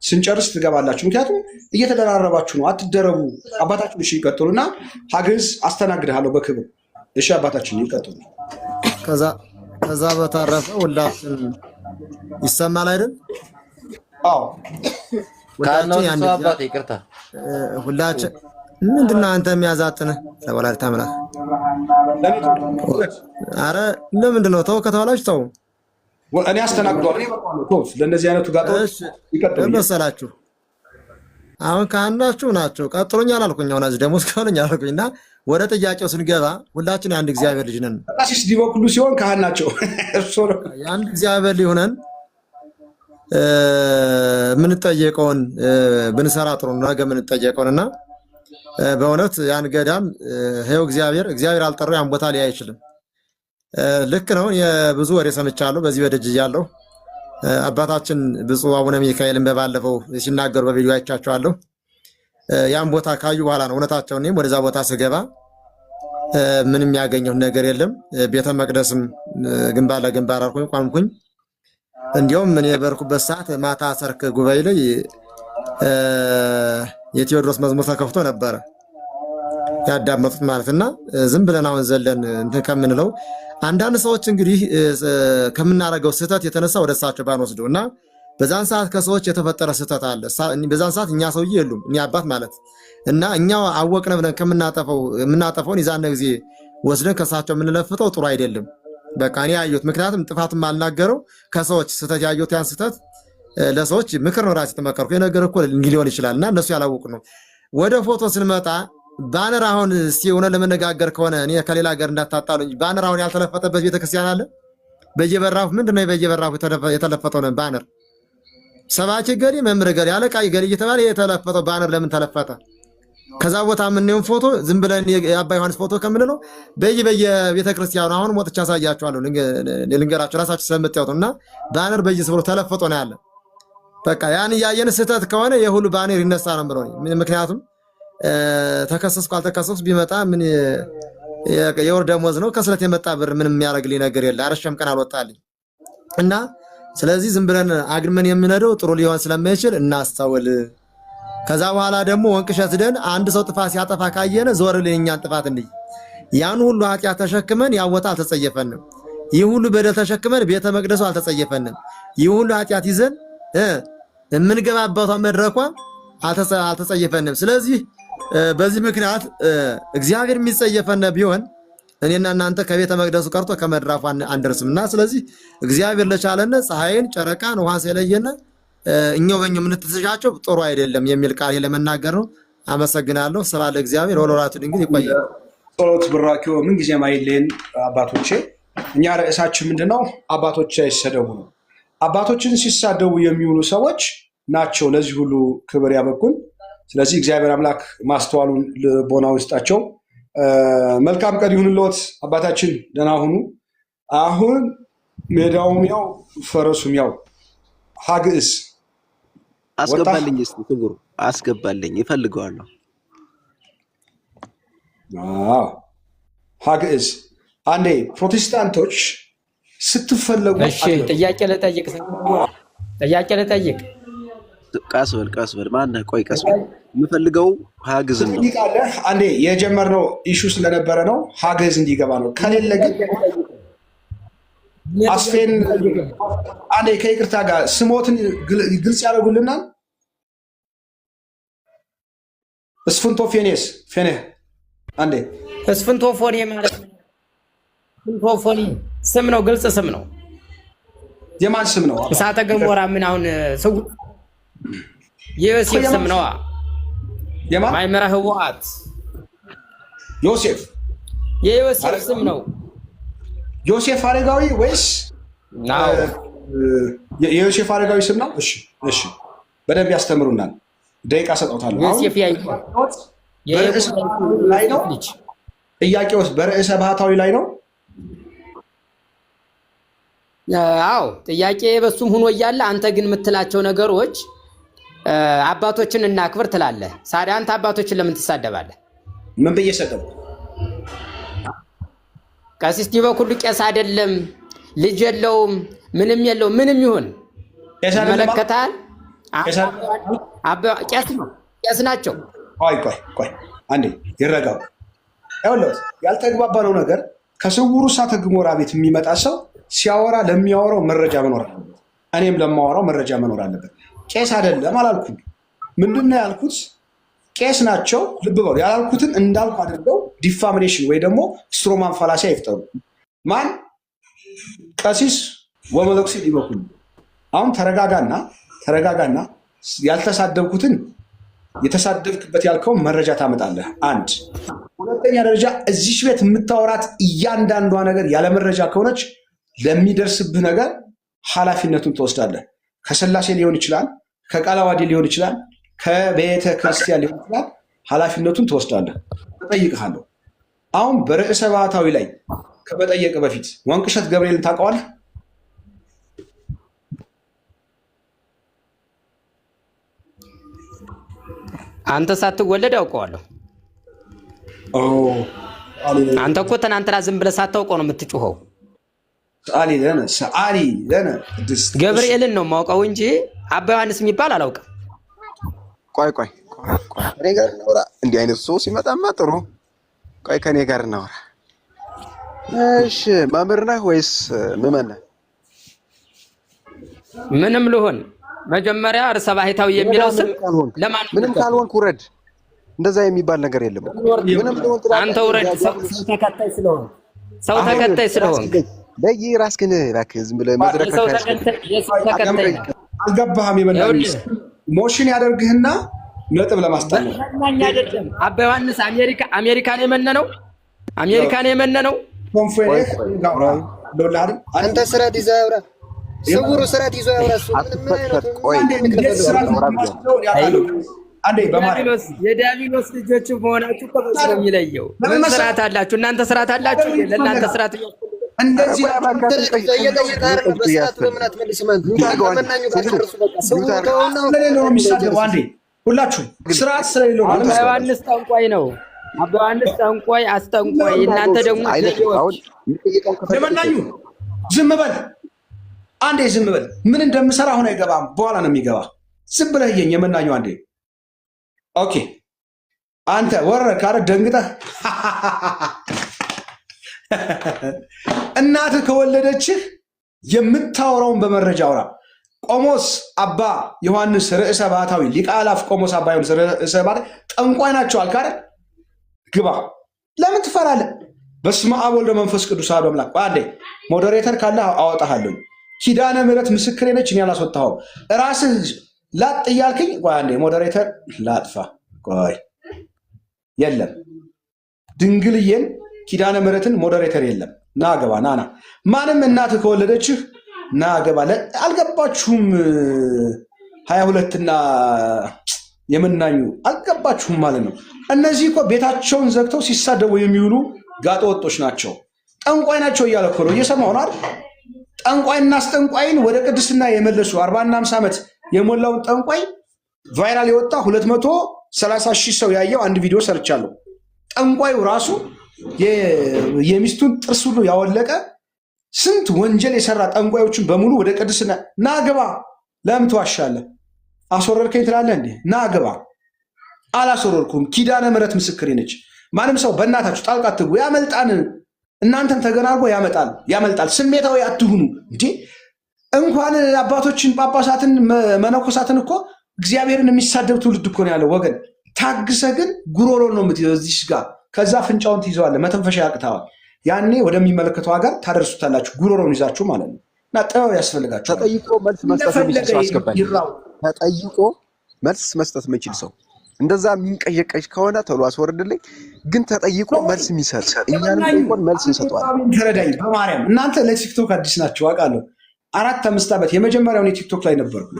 [SPEAKER 1] ስንጨርስ ትገባላችሁ። ምክንያቱም እየተደራረባችሁ ነው። አትደረቡ። አባታችን እሺ ይቀጥሉና ሀግዕዝ አስተናግድሃለሁ በክብር። እሺ አባታችን ይቀጥሉ።
[SPEAKER 6] ከዛ በተረፈ ሁላችን ይሰማል አይደል?
[SPEAKER 1] አዎ
[SPEAKER 10] ሁላችን አባቴ ይቅርታ።
[SPEAKER 6] ሁላችን ምንድነው አንተ የሚያዛጥንህ ለወላዲተ አምላክ? አረ ለምንድን ነው? ተው ከተባላችሁ ተው።
[SPEAKER 1] እኔ አስተናግዷል። እኔ በቃ ነው ለእነዚህ አይነቱ ጋጦች ይቀጥሉ
[SPEAKER 6] መሰላችሁ። አሁን ካህናችሁ ናቸው። ቀጥሎኛል አልኩኝ። አሁን እዚህ ደግሞ እስካሁን አልኩኝና ወደ ጥያቄው ስንገባ ሁላችን የአንድ እግዚአብሔር ልጅ ነን።
[SPEAKER 1] ቀሲስ ዲበኩሉ ሲሆን ካህን ናቸው። እርሶ ነው
[SPEAKER 6] የአንድ እግዚአብሔር ልጅ ሆነን የምንጠየቀውን ብንሰራ ጥሩ ነው። ነገ የምንጠየቀውንና በእውነት ያን ገዳም ይኸው እግዚአብሔር አልጠራው ያን ቦታ ሊያይ አይችልም። ልክ ነው። የብዙ ወሬ ሰምቻለሁ በዚህ በደጅ ያለው አባታችን ብፁዕ አቡነ ሚካኤልን በባለፈው ሲናገሩ በቪዲዮ አይቻቸዋለሁ። ያን ቦታ ካዩ በኋላ ነው እውነታቸው። እኔም ወደዛ ቦታ ስገባ ምንም ያገኘው ነገር የለም። ቤተ መቅደስም ግንባር ለግንባር አልኩኝ ቆምኩኝ። እንዲያውም ምን የበርኩበት ሰዓት ማታ ሰርክ ጉባኤ ላይ የቴዎድሮስ መዝሙር ተከፍቶ ነበረ ያዳመጡት ማለትና ዝም ብለን አሁን ዘለን እንትን ከምንለው አንዳንድ ሰዎች እንግዲህ ከምናረገው ስህተት የተነሳ ወደ እሳቸው ባንወስደው እና በዛን ሰዓት ከሰዎች የተፈጠረ ስህተት አለ። በዛን ሰዓት እኛ ሰውዬ የሉም እኛ አባት ማለት እና እኛው አወቅነ ብለን የምናጠፈውን የዛን ጊዜ ወስደን ከሳቸው የምንለፍተው ጥሩ አይደለም። በቃ እኔ ያየሁት ምክንያቱም ጥፋትም አልናገረው ከሰዎች ስህተት ያየሁት ያን ስህተት ለሰዎች ምክር ነው ራሴ ተመከርኩ። የነገር እኮ ሊሆን ይችላል እና እነሱ ያላወቁ ነው። ወደ ፎቶ ስንመጣ ባነር አሁን እስቲ ሆነ ለመነጋገር ከሆነ እኔ ከሌላ ሀገር እንዳታጣሉኝ ባነር አሁን ያልተለፈተበት ቤተክርስቲያን አለ? በየበራፉ ምንድነው በየበራፉ የተለፈተው ነው ባነር? ሰባኪ ገሪ መምህር ገሪ አለቃ ገሪ እየተባለ የተለፈተው ባነር ለምን ተለፈተ? ከዛ ቦታ የምንየውን ፎቶ ዝም ብለን የአባ ዮሐንስ ፎቶ ከምንለው በየቤተክርስቲያኑ አሁን ሞጥቻ ሳያቸዋለሁ ልንገራቸው ራሳችሁ ስለምታዩትና ባነር በየስፍሩ ተለፈቶ ነው ያለ። በቃ ያን ያየን ስህተት ከሆነ የሁሉ ባነር ይነሳ ነው ብለው ምክንያቱም ተከሰስኩ አልተከሰስኩ ቢመጣ ምን የወር ደሞዝ ነው ከስለት የመጣ ብር ምንም የሚያደርግልኝ ነገር የለ። አረሸም ቀን አልወጣልኝ እና ስለዚህ ዝም ብለን አግርመን የምንሄደው ጥሩ ሊሆን ስለማይችል እናስተውል። ከዛ በኋላ ደግሞ ወንቅሸት ደን አንድ ሰው ጥፋት ሲያጠፋ ካየነ ዞር ለኛን ጥፋት እንይ ያን ሁሉ ኃጢአት ተሸክመን ያወጣ አልተጸየፈንም። ይህ ሁሉ በደል ተሸክመን ቤተ መቅደሱ አልተጸየፈንም። ይህ ሁሉ ኃጢአት ይዘን የምንገባበት መድረኳ አልተጸየፈንም። ስለዚህ በዚህ ምክንያት እግዚአብሔር የሚጸየፈን ቢሆን እኔና እናንተ ከቤተ መቅደሱ ቀርቶ ከመድራፉ አንደርስምና ስለዚህ እግዚአብሔር ለቻለነ ፀሐይን ጨረቃን ውሃ ስለየነ እኛው በእኛው የምንተሻቸው ጥሩ አይደለም የሚል ቃል ለመናገር ነው። አመሰግናለሁ። ስብሐት ለእግዚአብሔር ወለወላዲቱ ድንግል። ይቆያል።
[SPEAKER 1] ጸሎት ብራኪው ምን ጊዜ ማይሌን አባቶቼ። እኛ ርዕሳችን ምንድነው? አባቶች አይሰደቡ ነው። አባቶችን ሲሳደቡ የሚውሉ ሰዎች ናቸው ለዚህ ሁሉ ክብር ያበቁን። ስለዚህ እግዚአብሔር አምላክ ማስተዋሉን ልቦናው ይስጣቸው። መልካም ቀን ይሁንልዎት አባታችን። ደህና ሁኑ። አሁን ሜዳውም ያው ፈረሱም ያው ሀግዕዝ
[SPEAKER 9] አስገባልኝ እስቲ ትጉሩ አስገባልኝ ይፈልገዋለሁ።
[SPEAKER 1] ሀግዕዝ አንዴ ፕሮቴስታንቶች ስትፈለጉ
[SPEAKER 2] እሺ ጥያቄ ልጠይቅ
[SPEAKER 9] ቀስ በል ማነህ? ቆይ ቀስ በል የምፈልገው ሀግዕዝ ነው።
[SPEAKER 1] አንዴ የጀመርነው ኢሹ ስለነበረ ነው ሀግዕዝ እንዲገባ ነው። ከሌለ ግን አስፌን አንዴ ከይቅርታ ጋር ስሞትን ግልጽ ያደርጉልናል። እስፍንቶፌኔስ ፌኔ አንዴ
[SPEAKER 2] እስፍንቶፎኔ ማለት እስፍንቶፎኔ ስም ነው፣ ግልጽ ስም ነው።
[SPEAKER 1] የማን ስም ነው?
[SPEAKER 2] እሳተ ገሞራ ምን አሁን ሰው የዮሴፍ ስም ነው።
[SPEAKER 1] የማን
[SPEAKER 2] ማይመራ ህወሓት
[SPEAKER 1] ዮሴፍ
[SPEAKER 2] የዮሴፍ ስም ነው።
[SPEAKER 1] ዮሴፍ አረጋዊ ወይስ የዮሴፍ አረጋዊ ስም ነው? እሺ በደንብ ያስተምሩናል። ደቂቃ ሰጠውታለሁ።
[SPEAKER 2] ዮሴፍ
[SPEAKER 1] ላይ ነው ጥያቄው፣ በርዕሰ ባህታዊ ላይ ነው።
[SPEAKER 2] አዎ ጥያቄ በሱም ሆኖ እያለ አንተ ግን የምትላቸው ነገሮች አባቶችን እናክብር ትላለህ። ሳዲያ አንተ አባቶችን ለምን ትሳደባለህ?
[SPEAKER 1] ምን ብዬ ሰደብኩ?
[SPEAKER 2] ቀሲስ ዲበኩሉ ቄስ አይደለም፣ ልጅ የለውም፣ ምንም የለውም። ምንም ይሁን ይመለከታል። ቄስ ናቸው።
[SPEAKER 1] ቆይ አንዴ ይረጋው። ያውለት ያልተግባባነው ነገር ከስውሩ እሳተ ገሞራ ቤት የሚመጣ ሰው ሲያወራ ለሚያወራው መረጃ መኖር አለበት። እኔም ለማወራው መረጃ መኖር አለበት። ቄስ አይደለም አላልኩም። ምንድነው ያልኩት? ቄስ ናቸው። ልብ በሉ። ያላልኩትን እንዳልኩ አድርገው ዲፋሚኔሽን ወይ ደግሞ ስትሮማን ፋላሲያ ይፍጠሩ። ማን? ቀሲስ ወመለኩሴ ዲበኩሉ። አሁን ተረጋጋና ያልተሳደብኩትን የተሳደብክበት ያልከውን መረጃ ታመጣለህ። አንድ ሁለተኛ ደረጃ እዚሽ ቤት የምታወራት እያንዳንዷ ነገር ያለ መረጃ ከሆነች ለሚደርስብህ ነገር ኃላፊነቱን ትወስዳለህ። ከስላሴ ሊሆን ይችላል፣ ከቃላዋዲ ሊሆን ይችላል፣ ከቤተ ክርስቲያን ሊሆን ይችላል። ኃላፊነቱን ትወስዳለህ። እጠይቅሃለሁ። አሁን በርዕሰ ባህታዊ ላይ ከመጠየቅ በፊት ወንቅሸት ገብርኤልን ታውቀዋለህ?
[SPEAKER 2] አንተ ሳትወለድ አውቀዋለሁ። አንተ እኮ ትናንትና ዝም ብለህ ሳታውቀው ነው የምትጮኸው።
[SPEAKER 1] ሰዓሊ ለነ
[SPEAKER 2] ገብርኤልን ነው የማውቀው እንጂ አባ ዮሐንስ የሚባል አላውቅም።
[SPEAKER 9] ቆይ ከኔ ጋር እናውራ። እንዲህ አይነት ሰው ሲመጣማ ጥሩ። ቆይ ከኔ ጋር እናውራ። እሺ መምህር ነህ ወይስ ምዕመን ነህ?
[SPEAKER 2] ምንም ልሆን መጀመሪያ ርዕሰ ባህታዊ የሚለው ስም ለማን?
[SPEAKER 9] ምንም ካልሆንክ ውረድ። እንደዛ የሚባል ነገር የለም። ምንም ልሆን
[SPEAKER 2] አንተ ውረድ። ሰው ተከታይ ስለሆንክ
[SPEAKER 9] ለይ ራስህን እባክህ ዝም ብለህ መድረክ
[SPEAKER 1] አልገባህም። የመናኝ ሞሽን ያደርግህና ነጥብ ለማስጣል ነው።
[SPEAKER 2] አባ ዮሐንስ አሜሪካን የመነነው
[SPEAKER 8] አንተ ስራት ይዘህ አውራ። ስውሩ ስራት ይዞ ያውራ። እሱ
[SPEAKER 2] የዲያብሎስ ልጆች መሆናችሁ እኮ በዚህ ነው የሚለየው። ምን ስራት አላችሁ እናንተ? ስራት አላችሁ? ለእናንተ ስራት
[SPEAKER 1] እንደዚህ ሁላችሁ ስርዓት ስለሌለው
[SPEAKER 2] አባ ዮሐንስ ጠንቋይ ነው። አባ ዮሐንስ ጠንቋይ አስጠንቋይ። እናንተ ደግሞ
[SPEAKER 1] የመናኙ ዝም በል አንዴ፣ ዝም በል። ምን እንደምሰራ አሁን አይገባም፣ በኋላ ነው የሚገባ። ዝም ብለህ እየኝ የመናኙ አንዴ። ኦኬ አንተ ወረድክ ካረ ደንግጠህ እናትህ ከወለደችህ የምታወራውን በመረጃ አውራ። ቆሞስ አባ ዮሐንስ ርዕሰ ባህታዊ ሊቀ አእላፍ ቆሞስ አባ ዮሐንስ ርዕሰ ባህታዊ ጠንቋይ ናቸው አልክ አይደል? ግባ። ለምን ትፈራለህ? በስመ አብ ወልድ መንፈስ ቅዱስ አሐዱ አምላክ። አንዴ ሞዴሬተር ካለ አወጣሃለሁ። ኪዳነ ምሕረት ምስክሬ ነች፣ እኔ አላስወጣሁም። ራስህ ላጥ እያልክኝ። ቆይ አንዴ ሞዴሬተር ላጥፋ። ቆይ የለም ድንግልዬን ኪዳነ ምሕረትን ሞዴሬተር የለም። ና ገባ። ና ማንም እናትህ ከወለደችህ ና ገባ። አልገባችሁም? 22ና የመናኙ አልገባችሁም ማለት ነው። እነዚህ እኮ ቤታቸውን ዘግተው ሲሳደቡ የሚውሉ ጋጠ ወጦች ናቸው። ጠንቋይ ናቸው እያለ እኮ ነው። እየሰማሁ ነው አይደል? ጠንቋይና አስጠንቋይን ወደ ቅድስና የመለሱ 40 እና 50 ዓመት የሞላውን ጠንቋይ ቫይራል የወጣ 230,000 ሰው ያየው አንድ ቪዲዮ ሰርቻለሁ። ጠንቋዩ ራሱ የሚስቱን ጥርስ ሁሉ ያወለቀ ስንት ወንጀል የሰራ ጠንቋዮችን በሙሉ ወደ ቅድስና ናግባ ለምን ትዋሻለህ? አስወረድከኝ ትላለህ እንዴ? ናግባ አላስወረድኩም። ኪዳነ ምሕረት ምስክሬ ነች። ማንም ሰው በእናታችሁ ጣልቃ አትግቡ። ያመልጣን። እናንተን ተገናርጎ ያመልጣል። ስሜታዊ አትሁኑ እንዴ! እንኳን አባቶችን ጳጳሳትን መነኮሳትን እኮ እግዚአብሔርን የሚሳደብ ትውልድ እኮ ነው ያለው ወገን። ታግሰ ግን ጉሮሮ ነው የምትይዘው እዚህ ጋር፣ ከዛ ፍንጫውን ትይዘዋለህ፣ መተንፈሻ ያቅተዋል። ያኔ ወደሚመለከተው ሀገር ታደርሱታላችሁ፣ ጉሮሮን ይዛችሁ ማለት ነው። እና ጥበብ ያስፈልጋችኋል።
[SPEAKER 9] ተጠይቆ መልስ መስጠት የሚችል ሰው አስገባኝ። ተጠይቆ መልስ መስጠት የሚችል ሰው እንደዛ የሚንቀየቀሽ ከሆነ ቶሎ አስወርድልኝ። ግን ተጠይቆ መልስ የሚሰጥ እኛንም ጠይቆን መልስ እንሰጠዋለን።
[SPEAKER 1] ተረዳኝ በማርያም። እናንተ ለቲክቶክ አዲስ ናቸው አውቃለሁ። 4-5 ዓመት የመጀመሪያውን የቲክቶክ ላይ ነበርኩ።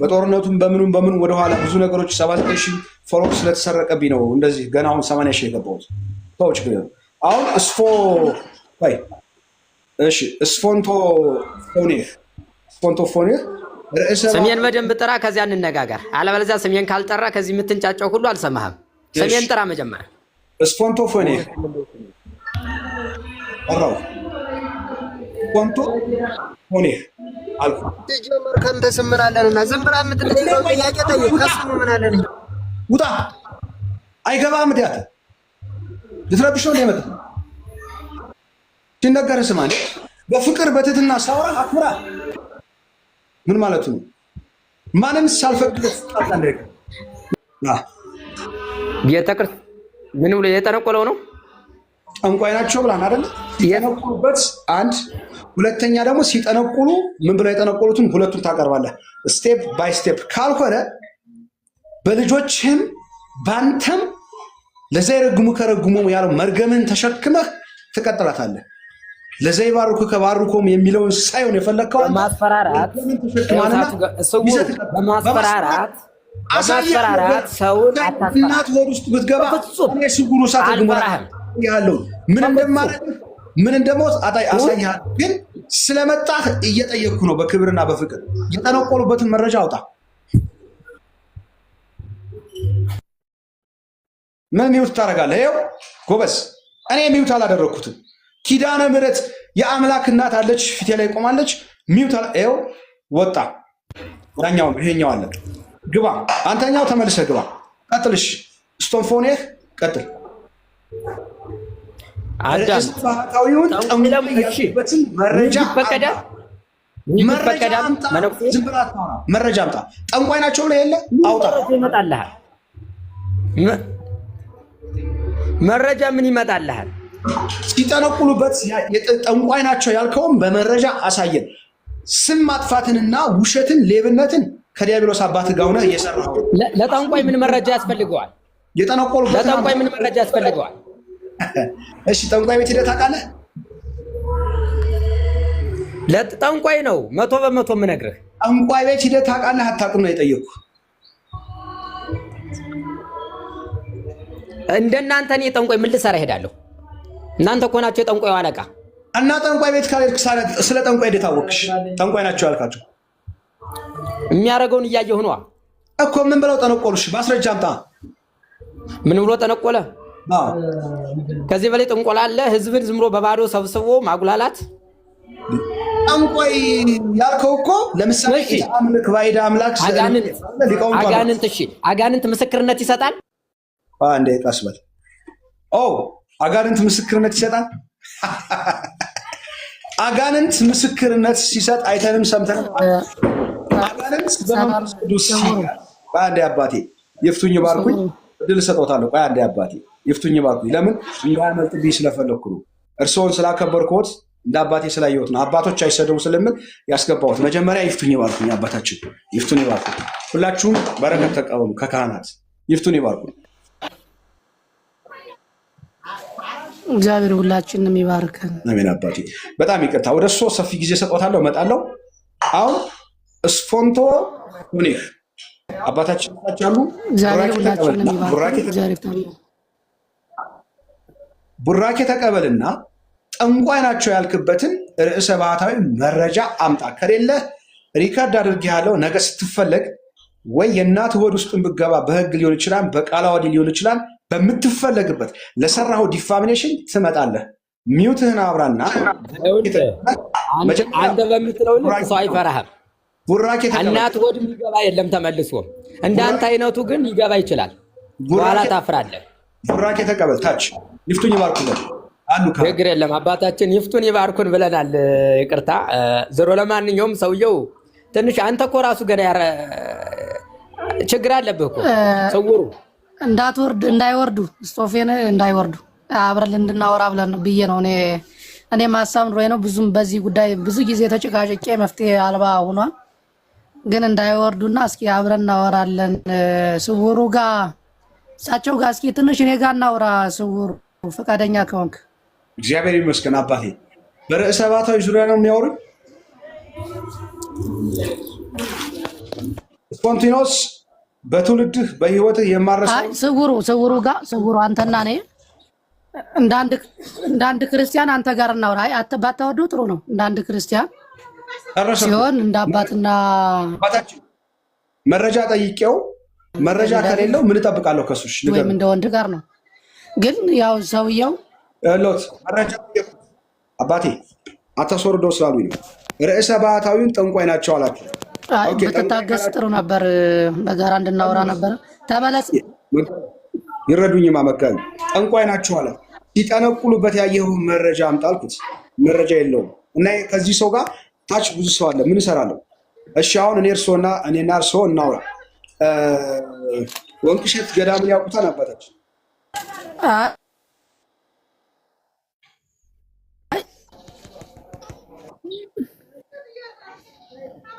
[SPEAKER 1] በጦርነቱም በምኑም ወደኋላ ብዙ ነገሮች 7,000 ፎሎወር ስለተሰረቀብኝ ነው እንደዚህ ገና አሁን 80,000 የገባሁት። ሰዎች ግን አሁን ስፎንቶ ፎኔር
[SPEAKER 2] ስሜን በደንብ ጥራ፣ ከዚያ እንነጋገር። አለበለዚያ ስሜን ካልጠራ ከዚህ የምትንጫጫው ሁሉ አልሰማህም። ስሜን ጥራ መጀመሪያ።
[SPEAKER 1] ስፎንቶ ፎኔር አልኩ።
[SPEAKER 8] ጀመር ከንተ ስምን አለንና ዝም ብላ የምትጠይቀው ጥያቄ ጠይቅ። ከስሙ ምን አለን?
[SPEAKER 1] ውጣ። አይገባም። ዲያተ ልትረብሸው ነው የመጣው። ሲነገር ስማ። በፍቅር በትህትና ሳውራ አክብራ። ምን ማለቱ ነው? ማንም ሳልፈቅድ
[SPEAKER 2] ቤተክርስቲያን ምን ብሎ የጠነቆለው ነው?
[SPEAKER 1] ጠንቋይ ናቸው ብላን አይደለ? የጠነቆሉበት አንድ፣ ሁለተኛ ደግሞ ሲጠነቁሉ ምን ብለው የጠነቆሉትን ሁለቱን ታቀርባለህ። ስቴፕ ባይ ስቴፕ ካልሆነ በልጆችህም ባንተም ለዛ ይረግሙ ከረግሙ ያለው መርገምን ተሸክመህ ትቀጥላታለህ። ለዛ ይባርኩ ከባርኮም የሚለውን ሳይሆን የፈለግከው
[SPEAKER 2] ማስፈራራት ሰውን
[SPEAKER 1] እናት ወር ውስጥ ብትገባ ስጉሩ ያለው ምን እንደሞት አሳይሃል። ግን ስለመጣህ እየጠየቅኩ ነው በክብርና በፍቅር። የጠነቆሉበትን መረጃ አውጣ። ምን ሚውት ታደርጋለህ? ይኸው ጎበዝ፣ እኔ ሚውት አላደረግኩትም። ኪዳነ ምሕረት የአምላክ እናት አለች፣ ፊቴ ላይ ቆማለች። ሚውት ይኸው ወጣ። ያኛው ይሄኛው አለ። ግባ፣ አንተኛው ተመልሰህ ግባ። ቀጥልሽ። ስቶንፎኔህ ቀጥል። ባህታዊውን ጠሙበትን መረጃ አምጣ። ጠንቋይ ናቸው ብለህ የለ አውጣ።
[SPEAKER 2] ይመጣልሃል። መረጃ ምን ይመጣልሃል?
[SPEAKER 1] ሲጠነቁሉበት ጠንቋይ ናቸው ያልከውም በመረጃ አሳየን። ስም ማጥፋትንና ውሸትን፣ ሌብነትን ከዲያብሎስ አባት ጋር ሆነህ እየሰራህ
[SPEAKER 2] ለጠንቋይ ምን መረጃ ያስፈልገዋል?
[SPEAKER 1] የጠነቆሉበት
[SPEAKER 2] ለጠንቋይ ምን መረጃ ያስፈልገዋል?
[SPEAKER 1] እሺ ጠንቋይ ቤት ሄደህ ታውቃለህ?
[SPEAKER 2] ለጠንቋይ ነው 100% የምነግርህ።
[SPEAKER 1] ጠንቋይ ቤት ሄደህ ታውቃለህ አታውቅም ነው የጠየኩህ።
[SPEAKER 2] እንደናንተ እኔ ጠንቋይ ምን ልሰራ እሄዳለሁ? እናንተ እኮ ናቸው የጠንቋዩ አለቃ።
[SPEAKER 1] እና ጠንቋይ ቤት ካልሄድክ ስለ ጠንቋይ እንዴት አወቅሽ? ጠንቋይ ናቸው ያልካቸው
[SPEAKER 2] የሚያደርገውን እያየሁ ነዋ
[SPEAKER 1] እኮ። ምን ብለው ጠነቆሉሽ? ማስረጃ አምጣ።
[SPEAKER 2] ምን ብሎ ጠነቆለ? ከዚህ በላይ ጥንቆላ አለ? ህዝብን ዝም ብሎ በባዶ ሰብስቦ ማጉላላት።
[SPEAKER 1] ጠንቋይ ያልከው እኮ ለምሳሌ አምላክ ባይዳ አምላክ
[SPEAKER 2] አጋንንት። እሺ አጋንንት ምስክርነት ይሰጣል?
[SPEAKER 1] አንዴ ቀስ በል። አጋንንት ምስክርነት ይሰጣል? አጋንንት ምስክርነት ሲሰጥ አይተንም ሰምተንም። አጋንንት በመንፈስ ቅዱስ በአንዴ አባቴ ይፍቱኝ ባርኩኝ እድል ሰጥቶታለሁ። አንዴ አባቴ ይፍቱኝ ባርኩኝ። ለምን እንዳያመልጥብኝ ስለፈለኩ ነው። እርስዎን ስላከበርኩት እንደ አባቴ ስላየሁት ነው። አባቶች አይሰደቡ ስለምን ያስገባሁት። መጀመሪያ ይፍቱኝ ባርኩኝ። አባታችን ይፍቱኝ ባርኩኝ። ሁላችሁም በረከት ተቀበሉ ከካህናት። ይፍቱኝ ባርኩኝ።
[SPEAKER 11] እግዚአብሔር ሁላችንም ይባርከን።
[SPEAKER 1] አሜን። አባቴ በጣም ይቅርታ። ወደ እሱ ሰፊ ጊዜ ሰጥቶታለሁ፣ እመጣለሁ። አሁን ስፎንቶ ሆኔህ አባታችን አሉ። ቡራኬ ተቀበልና ጠንቋይ ናቸው ያልክበትን ርዕሰ ባህታዊ መረጃ አምጣ። ከሌለ ሪከርድ አድርጌሃለሁ። ነገ ስትፈለግ ወይ የእናት ሆድ ውስጥ ብገባ በህግ ሊሆን ይችላል፣ በቃለ ዓዋዲ ሊሆን ይችላል። በምትፈለግበት ለሰራኸው ዲፋሚኔሽን ትመጣለህ። ሚውትህን አብራና
[SPEAKER 2] አንተ በምትለው ልክ ሰው አይፈራህም። እናት ሆድ የሚገባ የለም ተመልሶ። እንዳንተ አይነቱ ግን ሊገባ ይችላል። በኋላ ታፍራለህ።
[SPEAKER 1] ቡራኬ ተቀበል። ታች ይፍቱን ይባርኩልን አሉ።
[SPEAKER 2] ችግር የለም አባታችን ይፍቱን ይባርኩን ብለናል። ይቅርታ ዞሮ ለማንኛውም ሰውየው ትንሽ አንተ እኮ ራሱ ገና ችግር አለብህ እኮ ስውሩ
[SPEAKER 11] እንዳይወርዱ ስጦፌን እንዳይወርዱ አብረን እንድናወራ ብለን ብዬ ነው እኔ ማሳብ ኑሮዬ ነው። ብዙም በዚህ ጉዳይ ብዙ ጊዜ ተጨቃጭቄ መፍትሄ አልባ ሆኗል። ግን እንዳይወርዱና እስኪ አብረን እናወራለን። ስውሩ ጋር እሳቸው ጋር እስኪ ትንሽ እኔ ጋር እናውራ። ስውሩ ፈቃደኛ ከሆንክ።
[SPEAKER 1] እግዚአብሔር ይመስገን አባቴ። በርዕሰ ባታዊ ዙሪያ ነው የሚያወሩኝ። ስፖንቲኖስ በትውልድህ በህይወትህ የማረሳው
[SPEAKER 11] ስውሩ አንተና እኔ እንዳንድ ክርስቲያን አንተ ጋር እናውራ። ባታወደው ጥሩ ነው። እንዳንድ ክርስቲያን ሲሆን እንደ አባትና
[SPEAKER 1] አባታችን መረጃ ጠይቄው መረጃ ከሌለው ምን እጠብቃለሁ ከሱሽ?
[SPEAKER 11] ወይም እንደ ወንድ ጋር ነው። ግን ያው ሰውየው
[SPEAKER 1] ሎት መረጃ አባቴ አታስወርደው ስላሉኝ ነው። ርዕሰ ባታዊውን ጠንቋይ ናቸው አላቸው።
[SPEAKER 11] ብትታገስ ጥሩ ነበር። በጋራ እንድናወራ ነበር። ተመለስ።
[SPEAKER 1] ይረዱኝማ መካከል ጠንቋይ ናቸው አለ። ሲጠነቁሉበት ያየው መረጃ አምጣልኩት። መረጃ የለውም እና ከዚህ ሰው ጋር ታች ብዙ ሰው አለ። ምን እሰራለሁ? እሺ አሁን እኔና እርስዎ እናውራ። ወንቅሸት ገዳምን ያውቁታል አባታችን?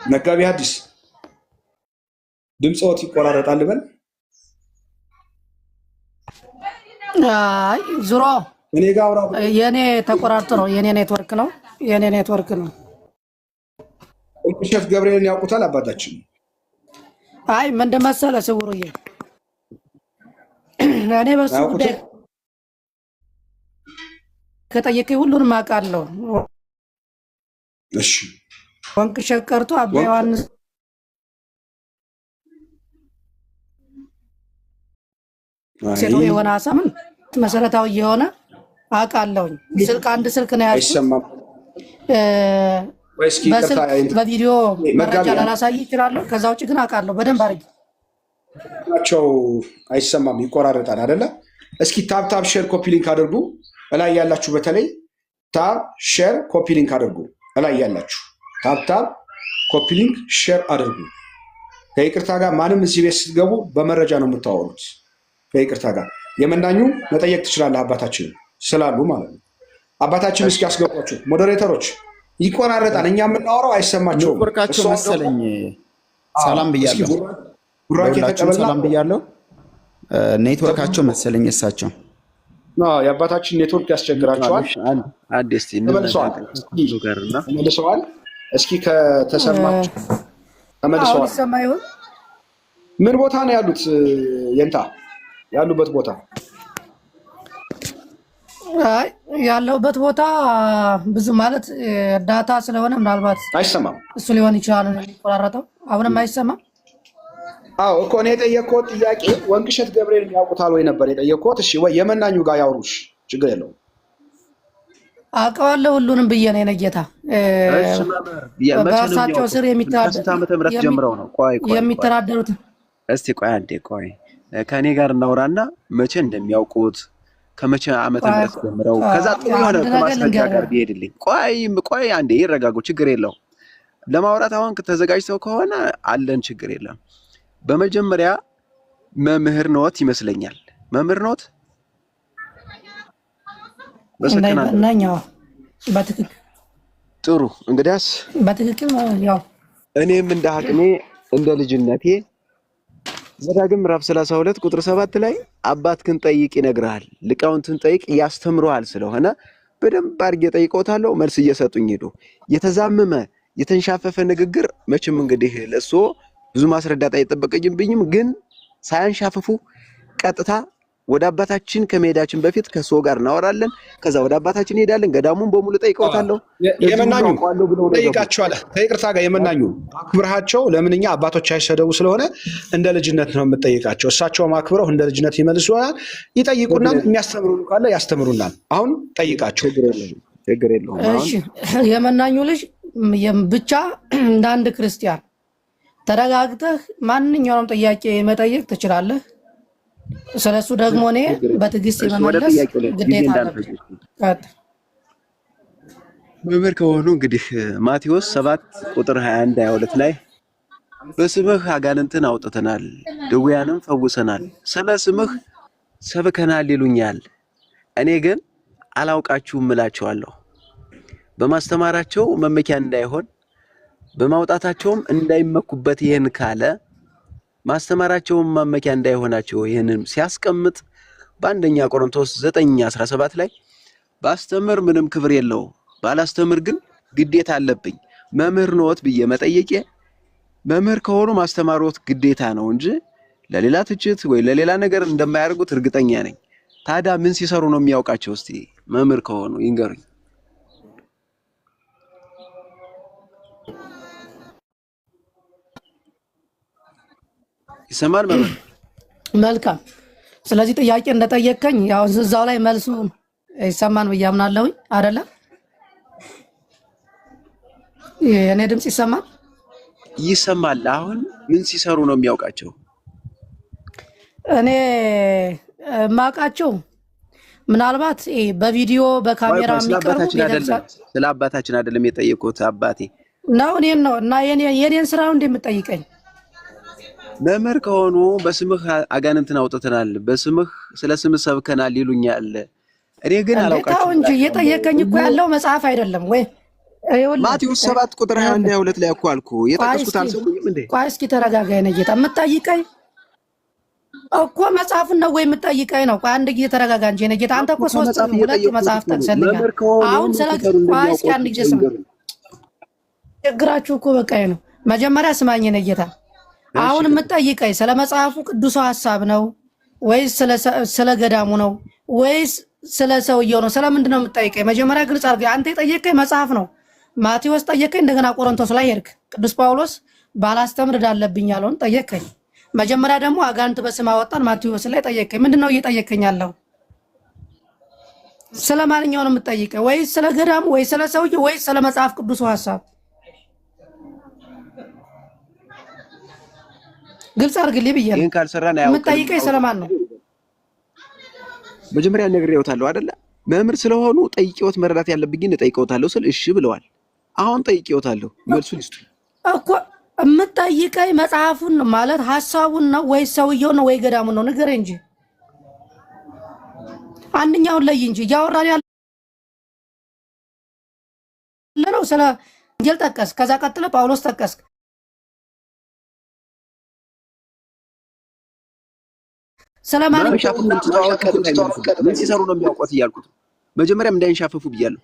[SPEAKER 1] መጋቢ ሐዲስ ድምፅዎት ይቆራረጣል በል።
[SPEAKER 11] አይ ዙሮ
[SPEAKER 1] እኔ ጋር አውራ።
[SPEAKER 11] የኔ ተቆራርጦ ነው። የኔ ኔትወርክ ነው።
[SPEAKER 1] ወንቅሸት ገብርኤልን ያውቁታል አባታችን?
[SPEAKER 11] አይ ምንድን መሰለህ ስውሩዬ፣ እኔ በሱ ጉዳይ ከጠየቀኝ ሁሉንም አውቃለሁ።
[SPEAKER 1] እሺ
[SPEAKER 11] ወንቅሸት ቀርቶ አባ ዮሐንስ ሴቶ የሆነ ሀሳብን መሰረታዊ የሆነ አውቃለሁኝ። አንድ ስልክ ነው ያልኩት። በቪዲዮ መረጃ ላላሳይ ይችላለሁ። ከዛ ውጭ ግን አውቃለሁ በደንብ አድርጌ።
[SPEAKER 1] አይሰማም፣ ይቆራረጣል አይደለ? እስኪ ታብ ሼር ኮፒ ሊንክ አድርጉ። እላይ ያላችሁ በተለይ ታብ ሼር ኮፒ ሊንክ አድርጉ። እላይ ያላችሁ ታብ ኮፒ ሊንክ ሼር አድርጉ። ከይቅርታ ጋር ማንም እዚህ ቤት ስትገቡ በመረጃ ነው የምታወሩት። ከይቅርታ ጋር የመናኙ መጠየቅ ትችላለህ አባታችን ስላሉ ማለት ነው። አባታችን እስኪ ያስገቧቸው ሞዴሬተሮች። ይቆራረጣል፣ እኛ የምናወራው አይሰማቸውም።
[SPEAKER 12] ኔትወርካቸው መሰለኝ። ሰላም ብያለሁ፣ ሁላችሁም ሰላም ብያለሁ። ኔትወርካቸው መሰለኝ እሳቸው።
[SPEAKER 1] የአባታችን ኔትወርክ ያስቸግራቸዋል። ተመልሰዋል። እስኪ ከተሰማቸው ተመልሰዋል። ምን ቦታ ነው ያሉት? የንታ ያሉበት ቦታ
[SPEAKER 11] ያለውበት ቦታ ብዙ ማለት ዳታ ስለሆነ ምናልባት
[SPEAKER 1] አይሰማም።
[SPEAKER 11] እሱ ሊሆን ይችላል የሚቆራረጠው። አሁንም አይሰማም።
[SPEAKER 1] አዎ እኮ እኔ የጠየቅኩት ጥያቄ ወንቅሸት ገብርኤል ያውቁታል ወይ ነበር የጠየቅኩት። እሺ ወይ የመናኙ ጋር ያወሩሽ ችግር የለውም።
[SPEAKER 11] አውቀዋለሁ ሁሉንም ብዬ ነው የነጌታ በራሳቸው ስር የሚተዳደሩት።
[SPEAKER 9] እስቲ ቆይ አንዴ ቆይ ከእኔ ጋር እናውራና መቼ እንደሚያውቁት ከመቼ ዓመተ ምህረት ጀምረው ከዛ ጥሩ የሆነ ከማስረጃ ጋር ቢሄድልኝ። ቆይ አንዴ ይረጋጉ፣ ችግር የለው። ለማውራት አሁን ተዘጋጅተው ከሆነ አለን፣ ችግር የለም። በመጀመሪያ መምህር ኖት ይመስለኛል። መምህር ኖት?
[SPEAKER 11] በትክክል
[SPEAKER 9] ጥሩ። እንግዲያስ
[SPEAKER 11] በትክክል ያው
[SPEAKER 9] እኔም እንደ አቅሜ እንደ ልጅነቴ ዘዳግም ምዕራፍ 32 ቁጥር 7 ላይ አባትህን ጠይቅ ይነግርሃል፣ ሊቃውንትን ጠይቅ ያስተምረዋል ስለሆነ በደንብ አድርጌ ጠይቀውታለሁ። መልስ እየሰጡኝ ሄዱ። የተዛመመ የተንሻፈፈ ንግግር መቼም እንግዲህ ለእርስዎ ብዙ ማስረዳት አይጠበቅብኝም፣ ግን ሳያንሻፈፉ ቀጥታ ወደ አባታችን ከመሄዳችን በፊት ከሰው ጋር እናወራለን። ከዛ ወደ አባታችን እንሄዳለን። ገዳሙን በሙሉ ጠይቀውታለሁ።
[SPEAKER 1] የመናኙ ጠይቃቸዋለህ። ከይቅርታ ጋር የመናኙ አክብርሃቸው። ለምንኛ አባቶች አይሰደቡ ስለሆነ እንደ ልጅነት ነው የምጠይቃቸው። እሳቸውም አክብረው እንደ ልጅነት ይመልሱናል፣ ይጠይቁናል። የሚያስተምሩን ካለ ያስተምሩናል። አሁን ጠይቃቸው።
[SPEAKER 9] ችግር የለውም።
[SPEAKER 11] እሺ የመናኙ ልጅ ብቻ እንደ አንድ ክርስቲያን ተረጋግተህ ማንኛውንም ጥያቄ መጠየቅ ትችላለህ። ስለሱ ደግሞ እኔ በትዕግስት የመመለስ ግዴታ አለብኝ።
[SPEAKER 9] መምህር ከሆኑ እንግዲህ ማቴዎስ 7 ቁጥር 21 22 ላይ በስምህ አጋንንትን አውጥተናል፣ ድውያንም ፈውሰናል፣ ስለ ስምህ ሰብከናል ይሉኛል፣ እኔ ግን አላውቃችሁም እላቸዋለሁ። በማስተማራቸው መመኪያ እንዳይሆን በማውጣታቸውም እንዳይመኩበት ይህን ካለ ማስተማራቸውም መመኪያ እንዳይሆናቸው ይህንን ሲያስቀምጥ በአንደኛ ቆሮንቶስ 9:17 ላይ ባስተምር ምንም ክብር የለው፣ ባላስተምር ግን ግዴታ አለብኝ። መምህር ነዎት ብዬ መጠየቄ መምህር ከሆኑ ማስተማሮት ግዴታ ነው እንጂ ለሌላ ትችት ወይ ለሌላ ነገር እንደማያደርጉት እርግጠኛ ነኝ። ታዲያ ምን ሲሰሩ ነው የሚያውቃቸው? እስቲ መምህር ከሆኑ ይንገሩኝ። ይሰማል መምህር?
[SPEAKER 11] መልካም። ስለዚህ ጥያቄ እንደጠየቀኝ ያው እዛው ላይ መልሱ ይሰማን ብዬ አምናለሁ አይደለ? የኔ ድምጽ ይሰማል?
[SPEAKER 9] ይሰማል። አሁን ምን ሲሰሩ ነው የሚያውቃቸው?
[SPEAKER 11] እኔ ማውቃቸው ምናልባት በቪዲዮ በካሜራ የሚቀርቡ
[SPEAKER 9] ስለ አባታችን አይደለም የጠየቁት። አባቴ
[SPEAKER 11] ነው እኔን ነው እና የኔን ስራ ነው እንደምጠይቀኝ።
[SPEAKER 9] መምህር ከሆኑ በስምህ አጋንንትን አውጥተናል፣ በስምህ ስለ ስምህ ሰብከናል ይሉኛል፣ እኔ ግን አላውቃቸውም
[SPEAKER 11] እንጂ እየጠየቀኝ እኮ ያለው መጽሐፍ አይደለም ወይ?
[SPEAKER 9] ማቴዎስ 7 ቁጥር 21 22 ላይ እኮ አልኩ። የጠቀስኩት አልሰሙኝም እንዴ?
[SPEAKER 11] ቆይ እስኪ ተረጋጋ። የኔ ጌታ የምጠይቀኝ እኮ መጽሐፉን ነው ወይ የምጠይቀኝ ነው? ቆይ አንድ ጊዜ ተረጋጋ እንጂ የኔ ጌታ። አንተ እኮ 2 መጽሐፍ ጠቅሰልኛል። አሁን ቆይ እስኪ አንድ ጊዜ ስማ። ችግራችሁ እኮ በቃ ነው። መጀመሪያ ስማኝ የኔ ጌታ። አሁን የምጠይቀኝ ስለ መጽሐፉ ቅዱስ ሐሳብ ነው ወይስ ስለ ገዳሙ ነው ወይስ ስለ ሰውየው ነው? ስለምንድን ነው የምጠይቀኝ? መጀመሪያ ግልጽ አድርገህ። አንተ የጠየቀኝ መጽሐፍ ነው። ማቴዎስ ጠየቀኝ፣ እንደገና ቆሮንቶስ ላይ ሄድክ። ቅዱስ ጳውሎስ ባላስተምር ዳለብኝ ያለውን ጠየቀኝ። መጀመሪያ ደግሞ አጋንንት በስም አወጣን ማቴዎስ ላይ ጠየቀኝ። ምንድነው እየጠየቀኝ ያለው? ስለማንኛው ነው የምጠይቀኝ? ወይስ ስለ ገዳሙ ወይስ ስለ ሰውየው ወይስ ስለ መጽሐፍ ቅዱስ ሐሳብ? ግልጽ አድርግልኝ ብዬሽ ነው። የምጠይቀኝ ስለማን ነው?
[SPEAKER 9] መጀመሪያ ነግሬዎታለሁ አይደለ? መምህር ስለሆኑ ጠይቄዎት መረዳት ያለብኝን እጠይቀዎታለሁ ስል እሺ ብለዋል። አሁን ጠይቄዎታለሁ፣ መልሱን ይስጡ
[SPEAKER 11] እኮ። የምጠይቀኝ መጽሐፉን ማለት ሐሳቡን ነው ወይስ ሰውየው ነው ወይ ገዳሙን ነው? ንገረኝ እንጂ አንደኛውን ለይ እንጂ። እያወራን ያለ ነው ስለ ወንጌል ጠቀስ፣ ከዛ ቀጥለ ጳውሎስ ጠቀስ። ስለማን
[SPEAKER 9] ምን ሲሰሩ ነው የሚያውቁት እያልኩት መጀመሪያም እንዳይንሻፈፉ ብያለሁ።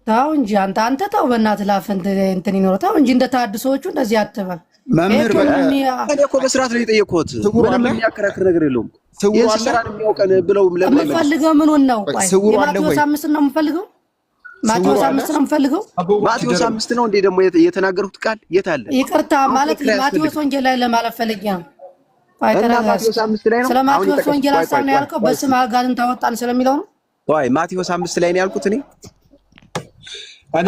[SPEAKER 11] ታው እንጂ አንተ ታው በእናትህ ላፍ እንትን ይኖር ታው እንጂ እንደ ታድሶቹ እንደዚህ አትበል
[SPEAKER 12] መምህር።
[SPEAKER 9] እኔ እኮ በስርዓት ነው የጠየቅኩት። ምንም የሚያከራክር ነገር የለውም። የስራን የሚያውቀን ብለው ለምን
[SPEAKER 11] የምፈልገው ምኑን ነው? ቆይ ማቴዎስ 5 ነው የምፈልገው። ማቴዎስ 5 ነው የምፈልገው።
[SPEAKER 9] ማቴዎስ 5 ነው እንዴ? ደግሞ የተናገሩት ቃል የት አለ?
[SPEAKER 11] ይቅርታ ማለት ማቴዎስ ወንጌል ላይ ለማለት ፈልጌ ነው።
[SPEAKER 9] ማቴዎስ 5 ላይ ነው።
[SPEAKER 11] ስለ ማቴዎስ ወንጌል ሐሳብ ነው ያልከው? በስም አጋንንት አወጣን ስለሚለው ነው?
[SPEAKER 9] ቆይ ማቴዎስ 5 ላይ ነው ያልኩት እኔ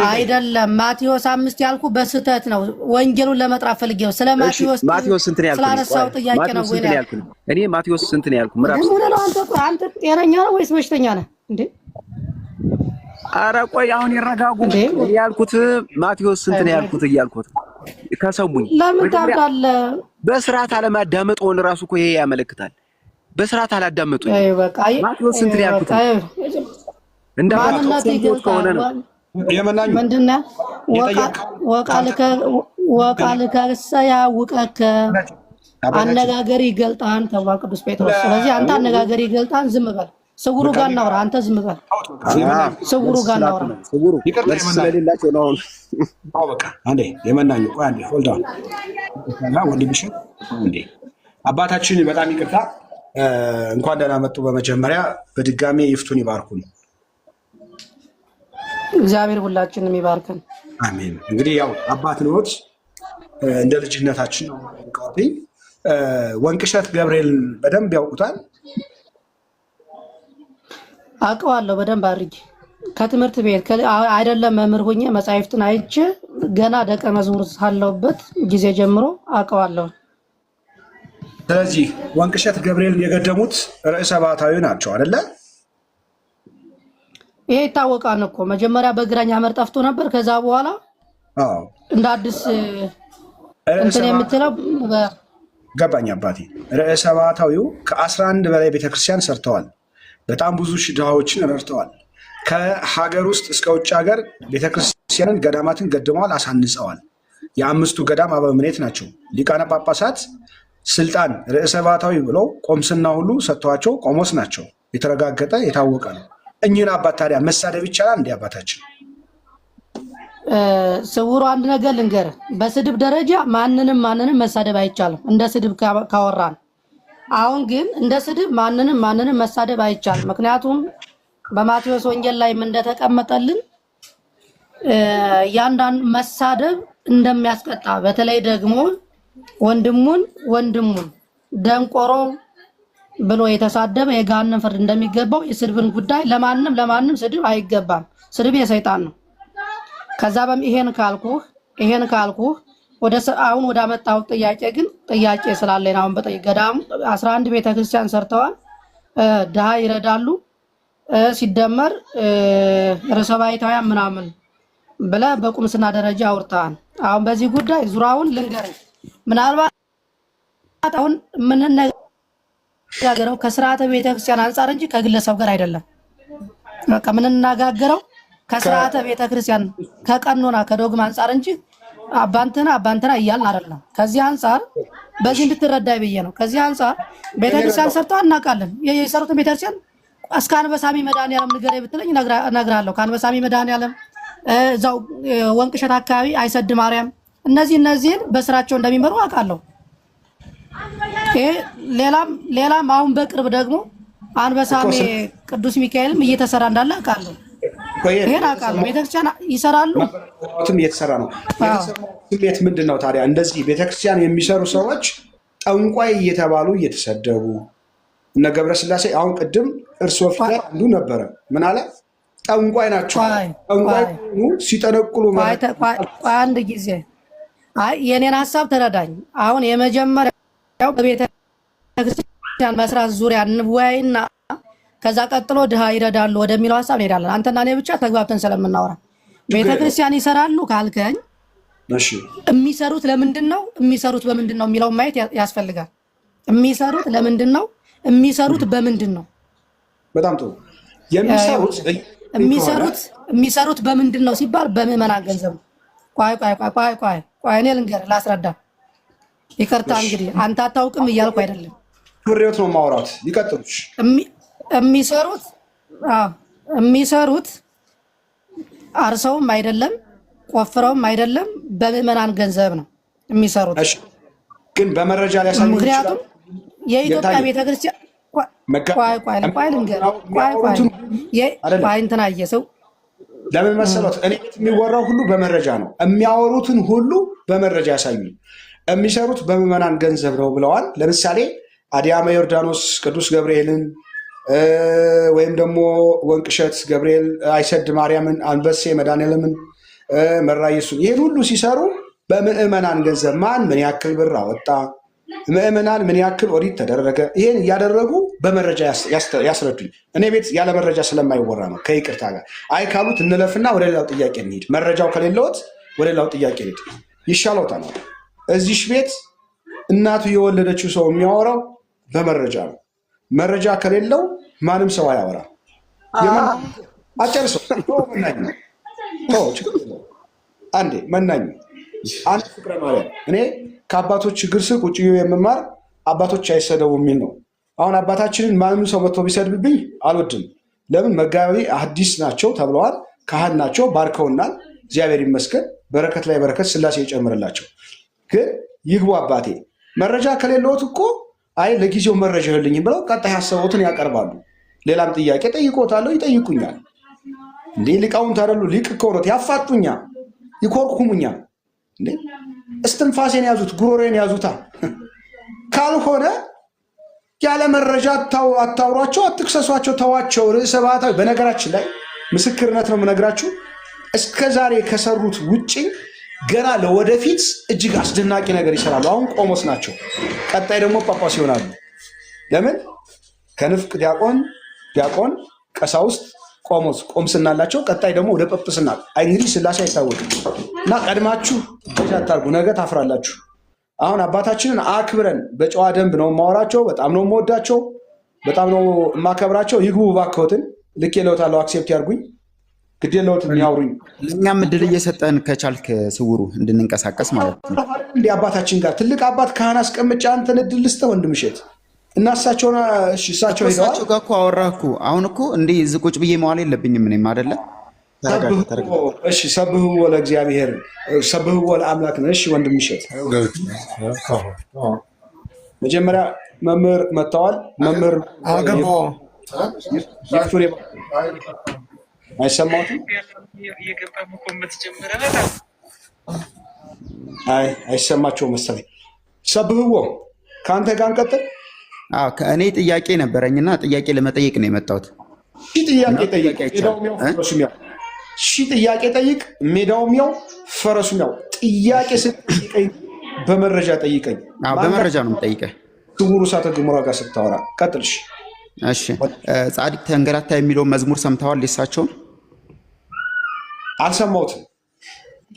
[SPEAKER 11] አይደለም። ማቴዎስ 5 ያልኩ በስህተት ነው። ወንጌሉን ለመጥራት ፈልጌ ነው። ስለ
[SPEAKER 9] ማቴዎስ ስንት ነው ያልኩት?
[SPEAKER 11] ስላነሳው ጥያቄ ነው ወይ
[SPEAKER 9] ያልኩት እኔ ማቴዎስ ስንት ነው ያልኩት? ምዕራፍ
[SPEAKER 11] አንተ ጤነኛ ነው ወይስ በሽተኛ ነህ እንዴ?
[SPEAKER 9] ኧረ ቆይ አሁን ይረጋጉ። ያልኩት ማቴዎስ ስንት ነው ያልኩት እያልኩት ከሰሙኝ።
[SPEAKER 11] ለምን ታውቃለህ?
[SPEAKER 9] በስርዓት አለማዳመጥ ሆነ ራሱ እኮ ይሄ ያመለክታል። በስርዓት አላዳመጡኝ። ማቴዎስ ስንት ነው ያልኩት? እንደማለት ከሆነ ነው
[SPEAKER 1] የመናኙ
[SPEAKER 11] ምንድነው? ወቃልከ ያውቀከ አነጋገር ይገልጣን ተብሏል ቅዱስ ጴጥሮስ። ስለዚህ አንተ አነጋገር ይገልጣን ዝም በል። ስውሩ ጋር እናውራ። አንተ ዝም በል። ስውሩ ጋር እናውራ።
[SPEAKER 9] ስለሌላቸው ነው።
[SPEAKER 1] በቃ አንዴ የመናኙ ቆይ አንዴ ሆልድ ኦን ወንድምሽ አንዴ አባታችን በጣም ይቅርታ፣ እንኳን ደህና መጡ። በመጀመሪያ በድጋሜ ይፍቱን ይባርኩን።
[SPEAKER 11] እግዚአብሔር ሁላችንም ይባርከን።
[SPEAKER 1] አሜን። እንግዲህ ያው አባት ነዎት፣ እንደ ልጅነታችን ነው። ወንቅሸት ገብርኤል በደንብ ያውቁታል?
[SPEAKER 11] አውቀዋለሁ በደንብ አድርጌ ከትምህርት ቤት አይደለም መምህር ሆኜ መጻሕፍትን አይቼ ገና ደቀ መዝሙር ሳለሁበት ጊዜ ጀምሮ አውቀዋለሁ።
[SPEAKER 1] ስለዚህ ወንቅሸት ገብርኤል የገደሙት ርዕሰ ባህታዊ ናቸው አይደለ?
[SPEAKER 11] ይሄ ይታወቃል እኮ መጀመሪያ በግራኝ ሐመር ጠፍቶ ነበር። ከዛ በኋላ እንደ አዲስ እንትን የምትለው
[SPEAKER 1] ገባኝ አባቴ። ርዕሰ ባህታዊው ከ11 በላይ ቤተክርስቲያን ሰርተዋል። በጣም ብዙ ድሃዎችን ረድተዋል። ከሀገር ውስጥ እስከ ውጭ ሀገር ቤተክርስቲያንን፣ ገዳማትን ገድመዋል፣ አሳንጸዋል። የአምስቱ ገዳም አበምኔት ናቸው። ሊቃነ ጳጳሳት ስልጣን ርዕሰ ባህታዊ ብለው ቆምስና ሁሉ ሰጥተዋቸው ቆሞስ ናቸው። የተረጋገጠ የታወቀ ነው። እኚህን አባት ታዲያ መሳደብ ይቻላል? እንዲህ አባታችን
[SPEAKER 11] ስውሩ አንድ ነገር ልንገር፣ በስድብ ደረጃ ማንንም መሳደብ አይቻልም፣ እንደ ስድብ ካወራን። አሁን ግን እንደ ስድብ ማንንም መሳደብ አይቻልም። ምክንያቱም በማቴዎስ ወንጌል ላይ እንደተቀመጠልን ያንዳንዱ መሳደብ እንደሚያስቀጣ፣ በተለይ ደግሞ ወንድሙን ደንቆሮ ብሎ የተሳደበ የገሃነም ፍርድ እንደሚገባው የስድብን ጉዳይ ለማንም ስድብ አይገባም። ስድብ የሰይጣን ነው። ከዛ ይሄን ካልኩህ አሁን ወደ አመጣው ጥያቄ ግን ጥያቄ ስላለኝ አሁን በጠይ ገዳም 11 ቤተክርስቲያን ሰርተዋል፣ ድሃ ይረዳሉ፣ ሲደመር ርዕሰ ባህታውያን ምናምን ብለህ በቁምስና ደረጃ አውርተሃል። አሁን በዚህ ጉዳይ ዙሪያውን ልንገርህ። ምናልባት አሁን የምንነጋገረው ከስርዓተ ቤተክርስቲያን አንጻር እንጂ ከግለሰብ ጋር አይደለም። በቃ የምንነጋገረው ከስርዓተ ቤተክርስቲያን ከቀኖና ከዶግማ አንጻር እንጂ አባንተና እያልን አይደለም። ከዚህ አንጻር በዚህ እንድትረዳ ብዬ ነው። ከዚህ አንጻር ቤተክርስቲያን ሰርተው እናውቃለን። የሰሩትን ቤተክርስቲያን እስከ አንበሳሚ መድኃኒዓለም ንገረኝ ብትለኝ እነግርሃለሁ። ከአንበሳሚ መድኃኒዓለም እዛው ወንቅሸት አካባቢ አይሰድ ማርያም፣ እነዚህን በስራቸው እንደሚመሩ አውቃለሁ። ሌላም አሁን በቅርብ ደግሞ አንበሳሜ ቅዱስ ሚካኤልም እየተሰራ እንዳለ አውቃለሁ። ይሄን አውቃለሁ። ቤተክርስቲያን ይሰራሉ፣
[SPEAKER 1] እየተሰራ ነው። ስሜት ምንድን ነው ታዲያ? እንደዚህ ቤተክርስቲያን የሚሰሩ ሰዎች ጠንቋይ እየተባሉ እየተሰደቡ እነ ገብረስላሴ አሁን ቅድም እርሶ ፊት ላይ አንዱ ነበረ። ምን አለ? ጠንቋይ ናቸው። ጠንቋይ ሲጠነቁሉ
[SPEAKER 11] አንድ ጊዜ የኔን ሀሳብ ተረዳኝ። አሁን የመጀመሪያው በቤተክርስቲያን መስራት ዙሪያ እንወያይና ከዛ ቀጥሎ ድሃ ይረዳሉ ወደሚለው ሀሳብ እንሄዳለን። አንተና እኔ ብቻ ተግባብተን ስለምናወራ ቤተክርስቲያን ይሰራሉ ካልከኝ የሚሰሩት ለምንድን ነው? የሚሰሩት በምንድን ነው የሚለው ማየት ያስፈልጋል። የሚሰሩት ለምንድን ነው? የሚሰሩት በምንድን ነው?
[SPEAKER 1] በጣም ጥሩ።
[SPEAKER 11] የሚሰሩት በምንድን ነው ሲባል በምዕመናን ገንዘብ ነው። ቆይ እኔ ልንገርህ፣ ላስረዳ። ይቅርታ እንግዲህ አንተ አታውቅም እያልኩ አይደለም፣
[SPEAKER 1] ፍሬዎት ነው ማውራት። ይቀጥሉሽ።
[SPEAKER 11] የሚሰሩት አርሰውም አይደለም ቆፍረውም አይደለም፣ በምዕመናን ገንዘብ ነው የሚሰሩት።
[SPEAKER 1] ግን በመረጃ ሊያሳዩ ይችላል።
[SPEAKER 11] ምክንያቱም የኢትዮጵያ ቤተክርስቲያን
[SPEAKER 1] ለምን መሰሎት? እኔ የሚወራው ሁሉ በመረጃ ነው። የሚያወሩትን ሁሉ በመረጃ ያሳዩ። የሚሰሩት በምዕመናን ገንዘብ ነው ብለዋል። ለምሳሌ አዲያመ ዮርዳኖስ ቅዱስ ገብርኤልን ወይም ደግሞ ወንቅሸት ገብርኤል፣ አይሰድ ማርያምን፣ አንበሴ መድኃኒዓለምን፣ መራ ኢየሱስን ይህን ሁሉ ሲሰሩ በምዕመናን ገንዘብ ማን ምን ያክል ብር አወጣ፣ ምዕመናን ምን ያክል ኦዲት ተደረገ፣ ይሄን እያደረጉ በመረጃ ያስረዱኝ። እኔ ቤት ያለ መረጃ ስለማይወራ ነው። ከይቅርታ ጋር አይ ካሉት እንለፍና ወደ ሌላው ጥያቄ እንሂድ። መረጃው ከሌለዎት ወደ ሌላው ጥያቄ እንሂድ። ይሻለዎታል። እዚሽ ቤት እናቱ የወለደችው ሰው የሚያወራው በመረጃ ነው። መረጃ ከሌለው ማንም ሰው አያወራ። አጨርሰው መናኝ ነው። አንዴ መናኝ አንድ ፍቅረ ማርያም እኔ ከአባቶች ችግር ስር ቁጭ የምማር አባቶች አይሰደቡ የሚል ነው። አሁን አባታችንን ማንም ሰው መጥቶ ቢሰድብብኝ አልወድም። ለምን? መጋቢ ሐዲስ ናቸው ተብለዋል። ካህን ናቸው፣ ባርከውናል። እግዚአብሔር ይመስገን። በረከት ላይ በረከት ስላሴ ይጨምርላቸው። ግን ይግቡ አባቴ። መረጃ ከሌለዎት እኮ አይ ለጊዜው መረጃ የለኝም ብለው ቀጣይ ሀሳቦትን ያቀርባሉ። ሌላም ጥያቄ ጠይቆታለሁ፣ ይጠይቁኛል። እንዴ ሊቃውንት አይደሉ? ሊቅ ከሆኑት ያፋጡኛ፣ ይኮርኩሙኛ። እንዴ እስትንፋሴን ያዙት፣ ጉሮሬን ያዙታ። ካልሆነ ያለ መረጃ አታውሯቸው፣ አትክሰሷቸው፣ ተዋቸው። ርዕሰ ባህታዊ በነገራችን ላይ ምስክርነት ነው የምነግራችሁ፣ እስከ ዛሬ ከሰሩት ውጭ ገና ለወደፊት እጅግ አስደናቂ ነገር ይሰራሉ። አሁን ቆሞስ ናቸው፣ ቀጣይ ደግሞ ጳጳስ ይሆናሉ። ለምን? ከንፍቅ ዲያቆን፣ ቀሳውስት፣ ቆሞስ ቆምስና አላቸው። ቀጣይ ደግሞ ወደ ጵጵስና። እንግዲህ ስላሴ አይታወቅም እና ቀድማችሁ አታርጉ፣ ነገ ታፍራላችሁ። አሁን አባታችንን አክብረን በጨዋ ደንብ ነው የማወራቸው። በጣም ነው የምወዳቸው፣ በጣም ነው የማከብራቸው። ይግቡ እባክዎትን፣ ልክ የለውታለሁ፣ አክሴፕት ያርጉኝ፣ ግድ የለውትም ያውሩኝ።
[SPEAKER 12] ለእኛም እድል እየሰጠን ከቻልክ ስውሩ እንድንንቀሳቀስ ማለት ነው።
[SPEAKER 1] እንዲህ አባታችን ጋር ትልቅ አባት ካህን አስቀምጫ አንተን እድል ልስጥህ ወንድም እሸት እና እሳቸውን እሳቸው ሄደዋል።
[SPEAKER 12] እሳቸው ጋር እኮ አወራህ እኮ። አሁን እኮ እንዲህ እዚህ ቁጭ ብዬ መዋል የለብኝም እኔም አይደለ።
[SPEAKER 1] እሺ ሰብህዎ ለእግዚአብሔር፣ ሰብህዎ ለአምላክ ነው። እሺ ወንድም እሸት መጀመሪያ መምህር መጥተዋል። መምህር አይሰማትም? አይሰማቸው መሰለኝ። ሰብህዎ ከአንተ ጋር እንቀጥል።
[SPEAKER 12] ከእኔ ጥያቄ ነበረኝና ጥያቄ ለመጠየቅ ነው የመጣሁት።
[SPEAKER 1] ጥያቄ ጠይቅ፣ ሜዳውም ያው ፈረሱም ያው። ጥያቄ ስትጠይቀኝ በመረጃ ጠይቀኝ።
[SPEAKER 12] በመረጃ ነው የምጠይቀህ።
[SPEAKER 1] ስውሩ እሳተ ገሞራ ጋር ስታወራ ቀጥልሽ።
[SPEAKER 12] እሺ ጻድቅ ተንገላታ የሚለውን መዝሙር ሰምተዋል? የሳቸውን
[SPEAKER 1] አልሰማሁትም።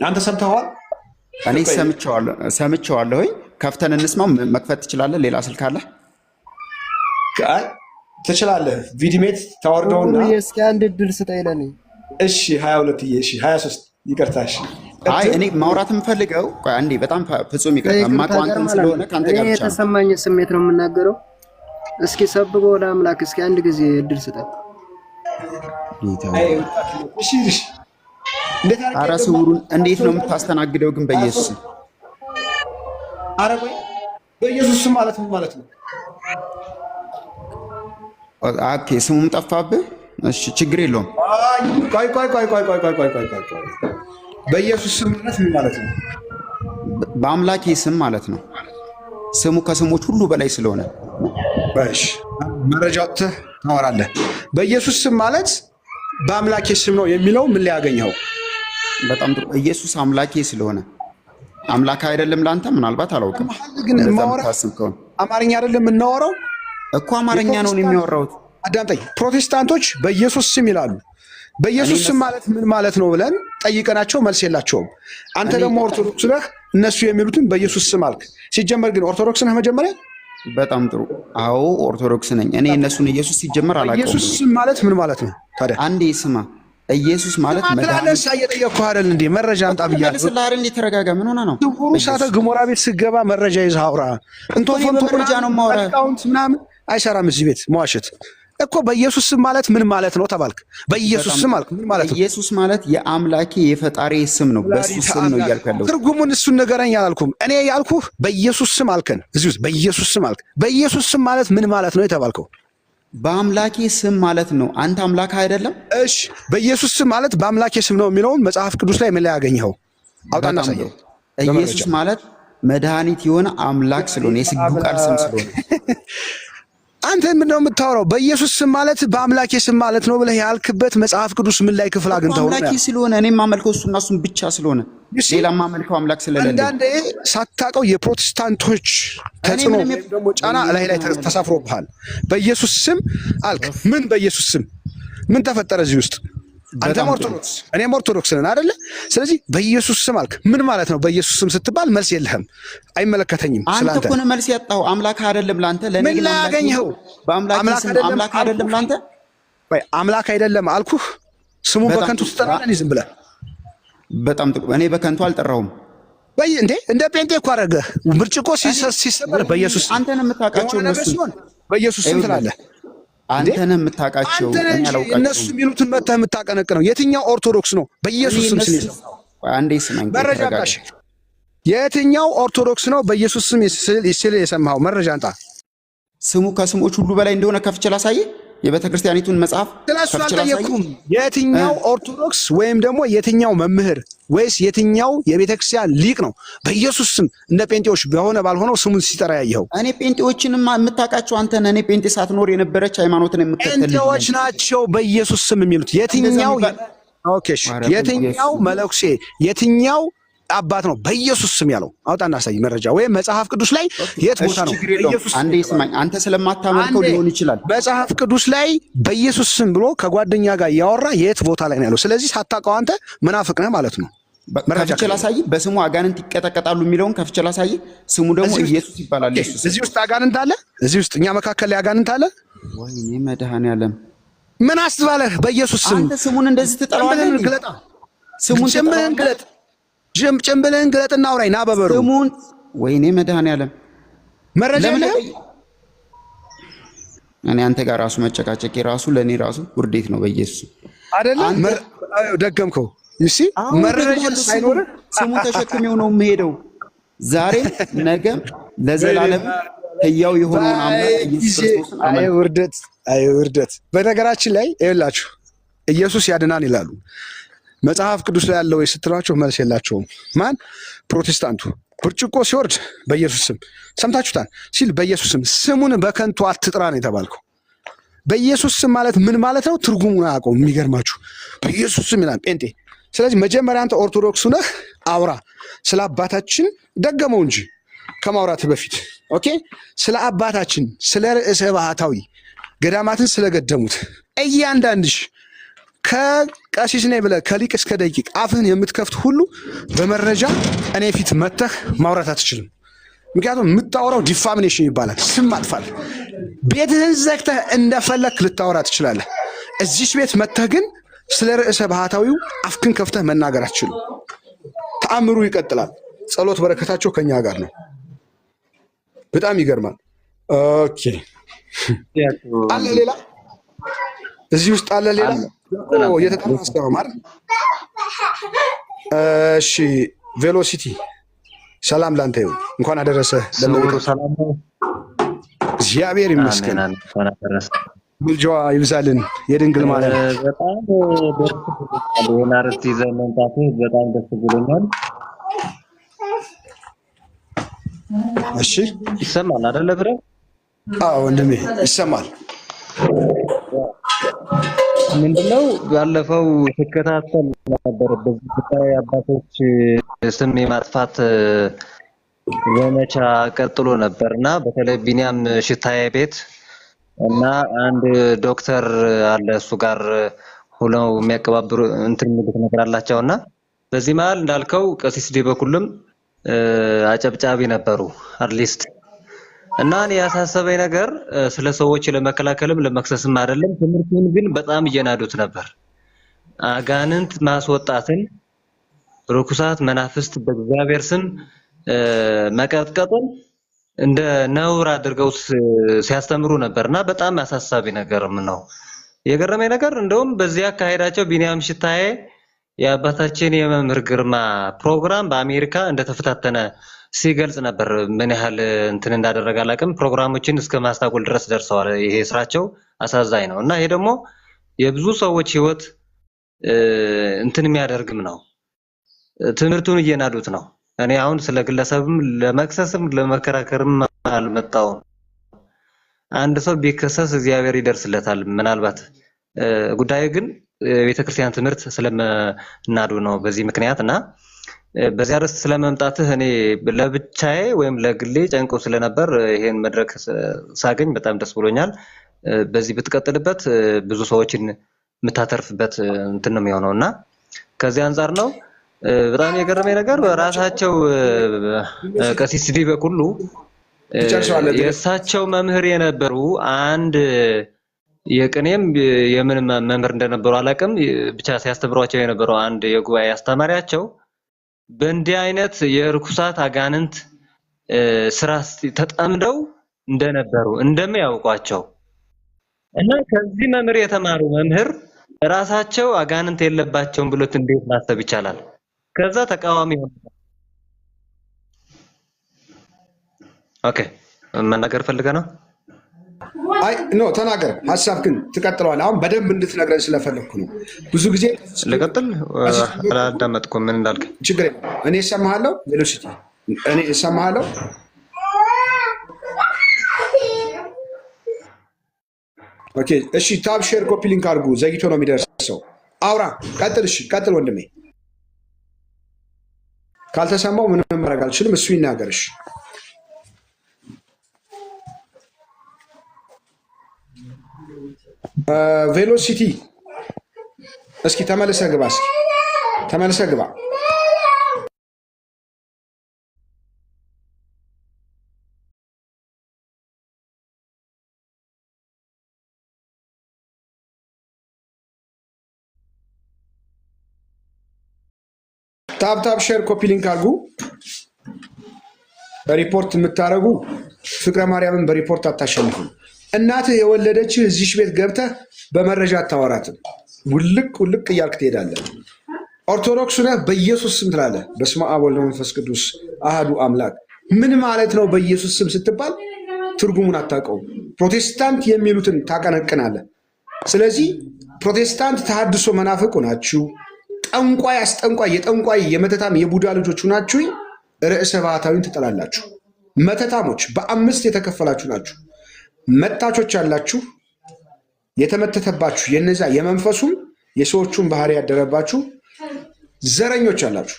[SPEAKER 1] አንተ ሰምተዋል?
[SPEAKER 12] እኔ ሰምቼዋለሁ። ከፍተን እንስማው። መክፈት ትችላለህ? ሌላ ስልክ አለ?
[SPEAKER 1] ትችላለህ። ቪዲሜት ታወርደውና
[SPEAKER 8] እስኪ አንድ እድል ስጠኝ ለኔ።
[SPEAKER 1] እሺ 22 እሺ 23 ይቅርታሽ።
[SPEAKER 12] አይ እኔ ማውራት የምፈልገው አንዴ በጣም ፍጹም ይቅርታ የማውቀው አንተን ስለሆነ ከአንተ ጋር ብቻ
[SPEAKER 8] የተሰማኝ ስሜት ነው የምናገረው። እስኪ ሰብህዎ ለአምላክ እስኪ አንድ ጊዜ እድል ስጠኝ።
[SPEAKER 12] ኧረ ስውሩን እንዴት ነው የምታስተናግደው ግን? በኢየሱስ
[SPEAKER 1] ኧረ ቆይ በኢየሱስ ማለት ምን ማለት ነው?
[SPEAKER 12] ኦኬ ስሙም ጠፋብህ። እሺ ችግር የለውም።
[SPEAKER 1] ቆይ በኢየሱስ ስም ማለት ምን ማለት ነው?
[SPEAKER 12] በአምላኬ ስም ማለት ነው። ስሙ ከስሞች ሁሉ በላይ ስለሆነ
[SPEAKER 1] እሺ መረጃ ወጥተህ ታወራለህ። በኢየሱስ ስም ማለት በአምላኬ ስም ነው የሚለው ምን ላይ ያገኘኸው?
[SPEAKER 12] በጣም ጥሩ። ኢየሱስ አምላኬ ስለሆነ አምላክ አይደለም ለአንተ? ምናልባት አላውቅም፣ ግን
[SPEAKER 1] አማርኛ አይደለም የምናወራው
[SPEAKER 12] እኮ አማርኛ ነው የሚያወራውት።
[SPEAKER 1] አዳምጠኝ። ፕሮቴስታንቶች በኢየሱስ ስም ይላሉ። በኢየሱስ ስም ማለት ምን ማለት ነው ብለን ጠይቀናቸው መልስ የላቸውም። አንተ ደግሞ ኦርቶዶክስ ነህ፣ እነሱ የሚሉትን በኢየሱስ ስም አልክ። ሲጀመር ግን ኦርቶዶክስ ነህ መጀመሪያ?
[SPEAKER 12] በጣም ጥሩ። አዎ ኦርቶዶክስ ነኝ እኔ። እነሱን ኢየሱስ ሲጀመር አላውቀውም።
[SPEAKER 1] ኢየሱስ ስም ማለት ምን ማለት ነው ታዲያ?
[SPEAKER 12] አንዴ ስማ፣ ኢየሱስ ማለት
[SPEAKER 1] መድኃኒት እየጠየቅኩህ አይደል እንዴ? መረጃ አምጣ ብያለሁ።
[SPEAKER 12] ስለአረ እንዴ ተረጋጋ። ምን ሆነ ነው?
[SPEAKER 1] እሳተ ገሞራ ቤት ስገባ መረጃ ይዘህ አውራ።
[SPEAKER 12] መረጃ ነው የማወራህ።
[SPEAKER 1] አካውንት ምናምን አይሰራም እዚህ ቤት መዋሸት እኮ። በኢየሱስ ስም ማለት ምን ማለት ነው ተባልክ? በኢየሱስ ስም አልክ። ምን ማለት ነው?
[SPEAKER 12] ኢየሱስ ማለት የአምላኬ የፈጣሪ ስም ነው። በሱ ስም ነው እያልኩ ያለው።
[SPEAKER 1] ትርጉሙን እሱን ንገረኝ አላልኩም እኔ ያልኩህ በኢየሱስ ስም አልከን። እዚህ ውስጥ በኢየሱስ ስም አልክ። በኢየሱስ ስም ማለት ምን ማለት ነው የተባልከው?
[SPEAKER 12] በአምላኬ ስም ማለት ነው። አንተ አምላክ አይደለም?
[SPEAKER 1] እሺ በኢየሱስ ስም ማለት በአምላኬ ስም ነው የሚለውን መጽሐፍ ቅዱስ ላይ ምን ላይ ያገኘኸው? አውጣና ሳየው።
[SPEAKER 12] ኢየሱስ ማለት መድኃኒት የሆነ አምላክ ስለሆነ የስግዱ ቃል ስም ስለሆነ
[SPEAKER 1] አንተ ምንድን ነው የምታወራው? በኢየሱስ ስም ማለት በአምላኬ ስም ማለት ነው ብለህ ያልክበት መጽሐፍ ቅዱስ ምን ላይ ክፍል አግኝተኸው?
[SPEAKER 12] አምላኬ ስለሆነ እኔም ማመልከው እሱና እሱን ብቻ ስለሆነ ሌላ ማመልከው አምላክ ስለሌለ።
[SPEAKER 1] አንዳንዴ ሳታውቀው የፕሮቴስታንቶች ተጽዕኖ ወይም ደግሞ ጫና ላይ ተሳፍሮብሃል። በኢየሱስ ስም አልክ። ምን በኢየሱስ ስም ምን ተፈጠረ እዚህ ውስጥ? አንተም ኦርቶዶክስ እኔም ኦርቶዶክስ ነን አይደለ? ስለዚህ በኢየሱስ ስም አልክ። ምን ማለት ነው በኢየሱስ ስም ስትባል? መልስ የለህም፣ አይመለከተኝም።
[SPEAKER 12] አንተ እኮ ነህ መልስ ያጣኸው። አምላክ አይደለም ላንተ፣ ለኔ
[SPEAKER 1] ምን ላይ ያገኘኸው?
[SPEAKER 12] በአምላክ ስም አምላክ አይደለም ላንተ።
[SPEAKER 1] ወይ አምላክ አይደለም አልኩህ። ስሙ በከንቱ ትጠራለህ ዝም ብለህ።
[SPEAKER 12] በጣም ጥሩ። እኔ በከንቱ አልጠራሁም።
[SPEAKER 1] ወይ እንዴ እንደ ጴንጤ እኮ አደረገህ። ብርጭቆ ሲሰበር በኢየሱስ
[SPEAKER 12] አንተ ነህ የምታውቃቸው እነሱ።
[SPEAKER 1] በኢየሱስ ስም ትላለህ።
[SPEAKER 12] አንተ ነህ የምታውቃቸው፣ እኔ አላውቃቸውም።
[SPEAKER 1] እነሱ የሚሉትን መተህ የምታቀነቅነው የትኛው ኦርቶዶክስ ነው? በኢየሱስ ስም ሲል
[SPEAKER 12] አንዴ ስማኝ።
[SPEAKER 1] መረጃ አምጣ። የትኛው ኦርቶዶክስ ነው በኢየሱስ ስም ሲል የሰማኸው? መረጃ አምጣ።
[SPEAKER 12] ስሙ ከስሞች ሁሉ በላይ እንደሆነ ከፍቼ ላሳይህ? የቤተ ክርስቲያኒቱን መጽሐፍ
[SPEAKER 1] ስለሱ
[SPEAKER 12] ከፍቼ ላሳይህ?
[SPEAKER 1] አልጠየኩም። የትኛው ኦርቶዶክስ ወይም ደግሞ የትኛው መምህር ወይስ የትኛው የቤተ ክርስቲያን ሊቅ ነው በኢየሱስ ስም እንደ ጴንጤዎች በሆነ ባልሆነው ስሙን ሲጠራ ያየኸው?
[SPEAKER 12] እኔ ጴንጤዎችንም የምታውቃቸው አንተ ነህ። እኔ ጴንጤ ሳትኖር የነበረች ሃይማኖትን የምከተል ልጅ
[SPEAKER 1] ጴንጤዎች
[SPEAKER 12] ነኝ።
[SPEAKER 1] ናቸው በኢየሱስ ስም የሚሉት። የትኛው ኦኬ፣ የትኛው መለኩሴ የትኛው አባት ነው በኢየሱስ ስም ያለው? አውጣና አሳይ መረጃ፣ ወይም መጽሐፍ ቅዱስ ላይ የት ቦታ ነው በኢየሱስ?
[SPEAKER 12] አንዴ ስማኝ፣ አንተ ስለማታመልከው ሊሆን ይችላል።
[SPEAKER 1] መጽሐፍ ቅዱስ ላይ በኢየሱስ ስም ብሎ ከጓደኛ ጋር ያወራ የት ቦታ ላይ ነው ያለው? ስለዚህ ሳታውቀው አንተ መናፍቅ ነህ ማለት ነው።
[SPEAKER 12] ከፍቼ ላሳይ። በስሙ አጋንንት ይቀጠቀጣሉ የሚለውን ከፍቼ ላሳይ። ስሙ ደግሞ ኢየሱስ ይባላል። ኢየሱስ
[SPEAKER 1] እዚህ ውስጥ አጋንንት አለ? እዚህ ውስጥ እኛ መካከል ላይ አጋንንት አለ?
[SPEAKER 12] ወይኔ መድኃኔዓለም
[SPEAKER 1] ምን አስባለህ? በኢየሱስ ስም
[SPEAKER 12] አንተ ስሙን እንደዚህ ትጠራዋለህ?
[SPEAKER 1] ግለጣ፣
[SPEAKER 12] ስሙን
[SPEAKER 1] ጭምብልህን ግለጥ፣ ጭምብልህን ግለጥና አውራኝ ና በበሩ።
[SPEAKER 12] ስሙን ወይኔ መድኃኔዓለም
[SPEAKER 1] መረጃ የለህም?
[SPEAKER 12] እኔ አንተ ጋር ራሱ መጨቃጨቄ ራሱ ለእኔ ራሱ ውርዴት ነው። በኢየሱስ
[SPEAKER 1] አይደለም ደገምከው። ይሲ መረጃ ሳይኖር
[SPEAKER 12] ስሙን ተሸክሜው ነው የምሄደው። ዛሬም ነገም ለዘላለም ሕያው የሆነውን አምላክ ኢየሱስ ክርስቶስን
[SPEAKER 1] አይ ውርደት፣ አይ ውርደት። በነገራችን ላይ ይኸውላችሁ ኢየሱስ ያድናን ይላሉ። መጽሐፍ ቅዱስ ላይ ያለው ስትሏቸው መልስ የላቸውም። ማን? ፕሮቴስታንቱ ብርጭቆ ሲወርድ በኢየሱስ ስም ሰምታችሁታል ሲል በኢየሱስ ስም። ስሙን በከንቱ አትጥራ ነው የተባልከው። በኢየሱስ ስም ማለት ምን ማለት ነው? ትርጉሙን አያውቀውም። የሚገርማችሁ በኢየሱስ ስም ይላል ጴንጤ። ስለዚህ መጀመሪያ አንተ ኦርቶዶክሱ ነህ፣ አውራ ስለ አባታችን። ደገመው እንጂ ከማውራት በፊት ኦኬ። ስለ አባታችን ስለ ርዕሰ ባህታዊ ገዳማትን ስለገደሙት እያንዳንድሽ ከቀሲስ ነኝ ብለህ ከሊቅ እስከ ደቂቅ አፍህን የምትከፍት ሁሉ በመረጃ እኔ ፊት መተህ ማውራት አትችልም። ምክንያቱም የምታወራው ዲፋሚኔሽን ይባላል፣ ስም ማጥፋት። ቤትህን ዘግተህ እንደፈለክ ልታወራ ትችላለህ። እዚች ቤት መተህ ግን ስለ ርዕሰ ባህታዊው አፍክን ከፍተህ መናገር አትችልም። ተአምሩ ይቀጥላል። ጸሎት በረከታቸው ከኛ ጋር ነው። በጣም ይገርማል። ኦኬ አለ ሌላ እዚህ ውስጥ አለ ሌላ እየተጠማስከው ማለት። እሺ ቬሎሲቲ ሰላም ላንተ ይሁን፣ እንኳን አደረሰ። እግዚአብሔር ይመስገን። ምልጃዋ ይብዛልን የድንግል ማርያም።
[SPEAKER 13] በጣም ደስ ብሎኛል። አርዕስት ይዘህ መምጣትህ በጣም ደስ ብሎኛል።
[SPEAKER 1] እሺ
[SPEAKER 13] ይሰማል አይደለ ብረ?
[SPEAKER 1] አዎ ወንድሜ ይሰማል።
[SPEAKER 13] ምንድነው ባለፈው ተከታተል ነበር በዚህ ጉዳይ አባቶች ስም የማጥፋት ዘመቻ ቀጥሎ ነበርና በተለይ ቢኒያም ሽታዬ ቤት እና አንድ ዶክተር አለ እሱ ጋር ሆነው የሚያቀባብሩ እንትን የሚሉት ነገር አላቸውና በዚህ መሀል እንዳልከው ቀሲስ ዲበኩልም አጨብጫቢ ነበሩ አትሊስት። እና እኔ ያሳሰበኝ ነገር ስለ ሰዎች ለመከላከልም ለመክሰስም አይደለም፣ ትምህርቱን ግን በጣም እየናዱት ነበር። አጋንንት ማስወጣትን፣ ርኩሳት መናፍስት በእግዚአብሔር ስም መቀጥቀጥን እንደ ነውር አድርገው ሲያስተምሩ ነበርና በጣም አሳሳቢ ነገርም ነው። የገረመኝ ነገር እንደውም በዚያ አካሄዳቸው ቢኒያም ሽታዬ የአባታችን የመምህር ግርማ ፕሮግራም በአሜሪካ እንደተፈታተነ ሲገልጽ ነበር። ምን ያህል እንትን እንዳደረገ አላውቅም። ፕሮግራሞችን እስከ ማስታጎል ድረስ ደርሰዋል። ይሄ ስራቸው አሳዛኝ ነው እና ይሄ ደግሞ የብዙ ሰዎች ህይወት እንትን የሚያደርግም ነው። ትምህርቱን እየናዱት ነው። እኔ አሁን ስለ ግለሰብም ለመክሰስም ለመከራከርም አልመጣሁም። አንድ ሰው ቢከሰስ እግዚአብሔር ይደርስለታል። ምናልባት ጉዳዩ ግን ቤተክርስቲያን ትምህርት ስለመናዱ ነው በዚህ ምክንያት እና በዚያ ርዕስ ስለመምጣትህ እኔ ለብቻዬ ወይም ለግሌ ጨንቆ ስለነበር ይሄን መድረክ ሳገኝ በጣም ደስ ብሎኛል። በዚህ ብትቀጥልበት ብዙ ሰዎችን የምታተርፍበት እንትን ነው የሚሆነው እና ከዚህ አንፃር ነው በጣም የገረመኝ ነገር ራሳቸው ቀሲስ ዲበኩሉ የእሳቸው መምህር የነበሩ አንድ የቅኔም የምን መምህር እንደነበሩ አላውቅም፣ ብቻ ሲያስተምሯቸው የነበረው አንድ የጉባኤ አስተማሪያቸው በእንዲህ አይነት የርኩሳት አጋንንት ስራ ተጠምደው እንደነበሩ እንደሚያውቋቸው እና ከዚህ መምህር የተማሩ መምህር ራሳቸው አጋንንት የለባቸውም ብሎት እንዴት ማሰብ ይቻላል? ከዛ ተቃዋሚ ሆነ። ኦኬ መናገር ፈልገ ነው።
[SPEAKER 1] አይ ኖ ተናገር፣ ሀሳብ ግን ትቀጥለዋለህ። አሁን በደንብ እንድትነግረን ስለፈለግኩ ነው። ብዙ ጊዜ
[SPEAKER 13] ልቀጥል? አላዳመጥኩም ምን እንዳልክ።
[SPEAKER 1] ችግር የለም እኔ እሰማሃለሁ። ቬሎሲቲ እኔ እሰማሃለሁ። ኦኬ እሺ፣ ታብ ሼር ኮፒ ሊንክ አድርጉ። ዘግይቶ ነው የሚደርሰው። አውራ ቀጥል። እሺ ቀጥል ወንድሜ። ካልተሰማው ምንም ማድረግ አልችልም። እሱ ይናገርሽ። ቬሎሲቲ እስኪ ተመልሰህ ግባ። እስኪ ተመልሰህ ግባ። ታብታብ ሼር ኮፒ ሊንክ አድርጉ። ሪፖርት የምታደርጉ ፍቅረ ማርያምን በሪፖርት አታሸንፉም። እናትህ የወለደችህ እዚሽ ቤት ገብተህ በመረጃ አታወራትም። ውልቅ ውልቅ እያልክ ትሄዳለህ። ኦርቶዶክሱ ነህ በኢየሱስ ስም ትላለህ። በስመ አብ ወወልድ ወመንፈስ ቅዱስ አሃዱ አምላክ። ምን ማለት ነው በኢየሱስ ስም ስትባል? ትርጉሙን አታውቀውም። ፕሮቴስታንት የሚሉትን ታቀነቅናለህ። ስለዚህ ፕሮቴስታንት ተሐድሶ መናፍቁ ናችሁ። ጠንቋይ አስጠንቋይ፣ የጠንቋይ የመተታም የቡዳ ልጆቹ ናችሁ። ርዕሰ ባህታዊን ትጠላላችሁ። መተታሞች በ5 የተከፈላችሁ ናችሁ። መታቾች አላችሁ፣ የተመተተባችሁ የነዛ የመንፈሱም የሰዎቹን ባህሪ ያደረባችሁ። ዘረኞች አላችሁ፣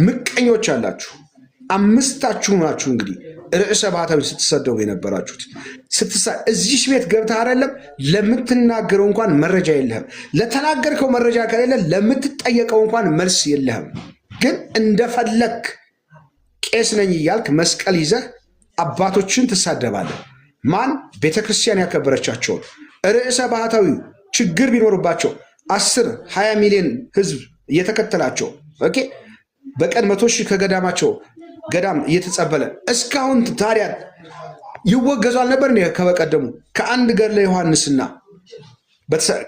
[SPEAKER 1] ምቀኞች አላችሁ። 5ታችሁ ናችሁ እንግዲህ ርዕሰ ባህታዊ ስትሰደቡ የነበራችሁት። እዚህ ቤት ገብተህ አይደለም ለምትናገረው እንኳን መረጃ የለህም። ለተናገርከው መረጃ ከሌለ ለምትጠየቀው እንኳን መልስ የለህም። ግን እንደፈለክ ቄስ ነኝ እያልክ መስቀል ይዘህ አባቶችን ትሳደባለህ። ማን? ቤተክርስቲያን ያከበረቻቸውን ርዕሰ ባህታዊ ችግር ቢኖርባቸው 10-20 ሚሊዮን ህዝብ እየተከተላቸው ኦኬ፣ በቀን 100,000 ከገዳማቸው ገዳም እየተጸበለ እስካሁን ታዲያ ይወገዙ አልነበር? ከበቀደሙ ከአንድ ገድለ ዮሐንስና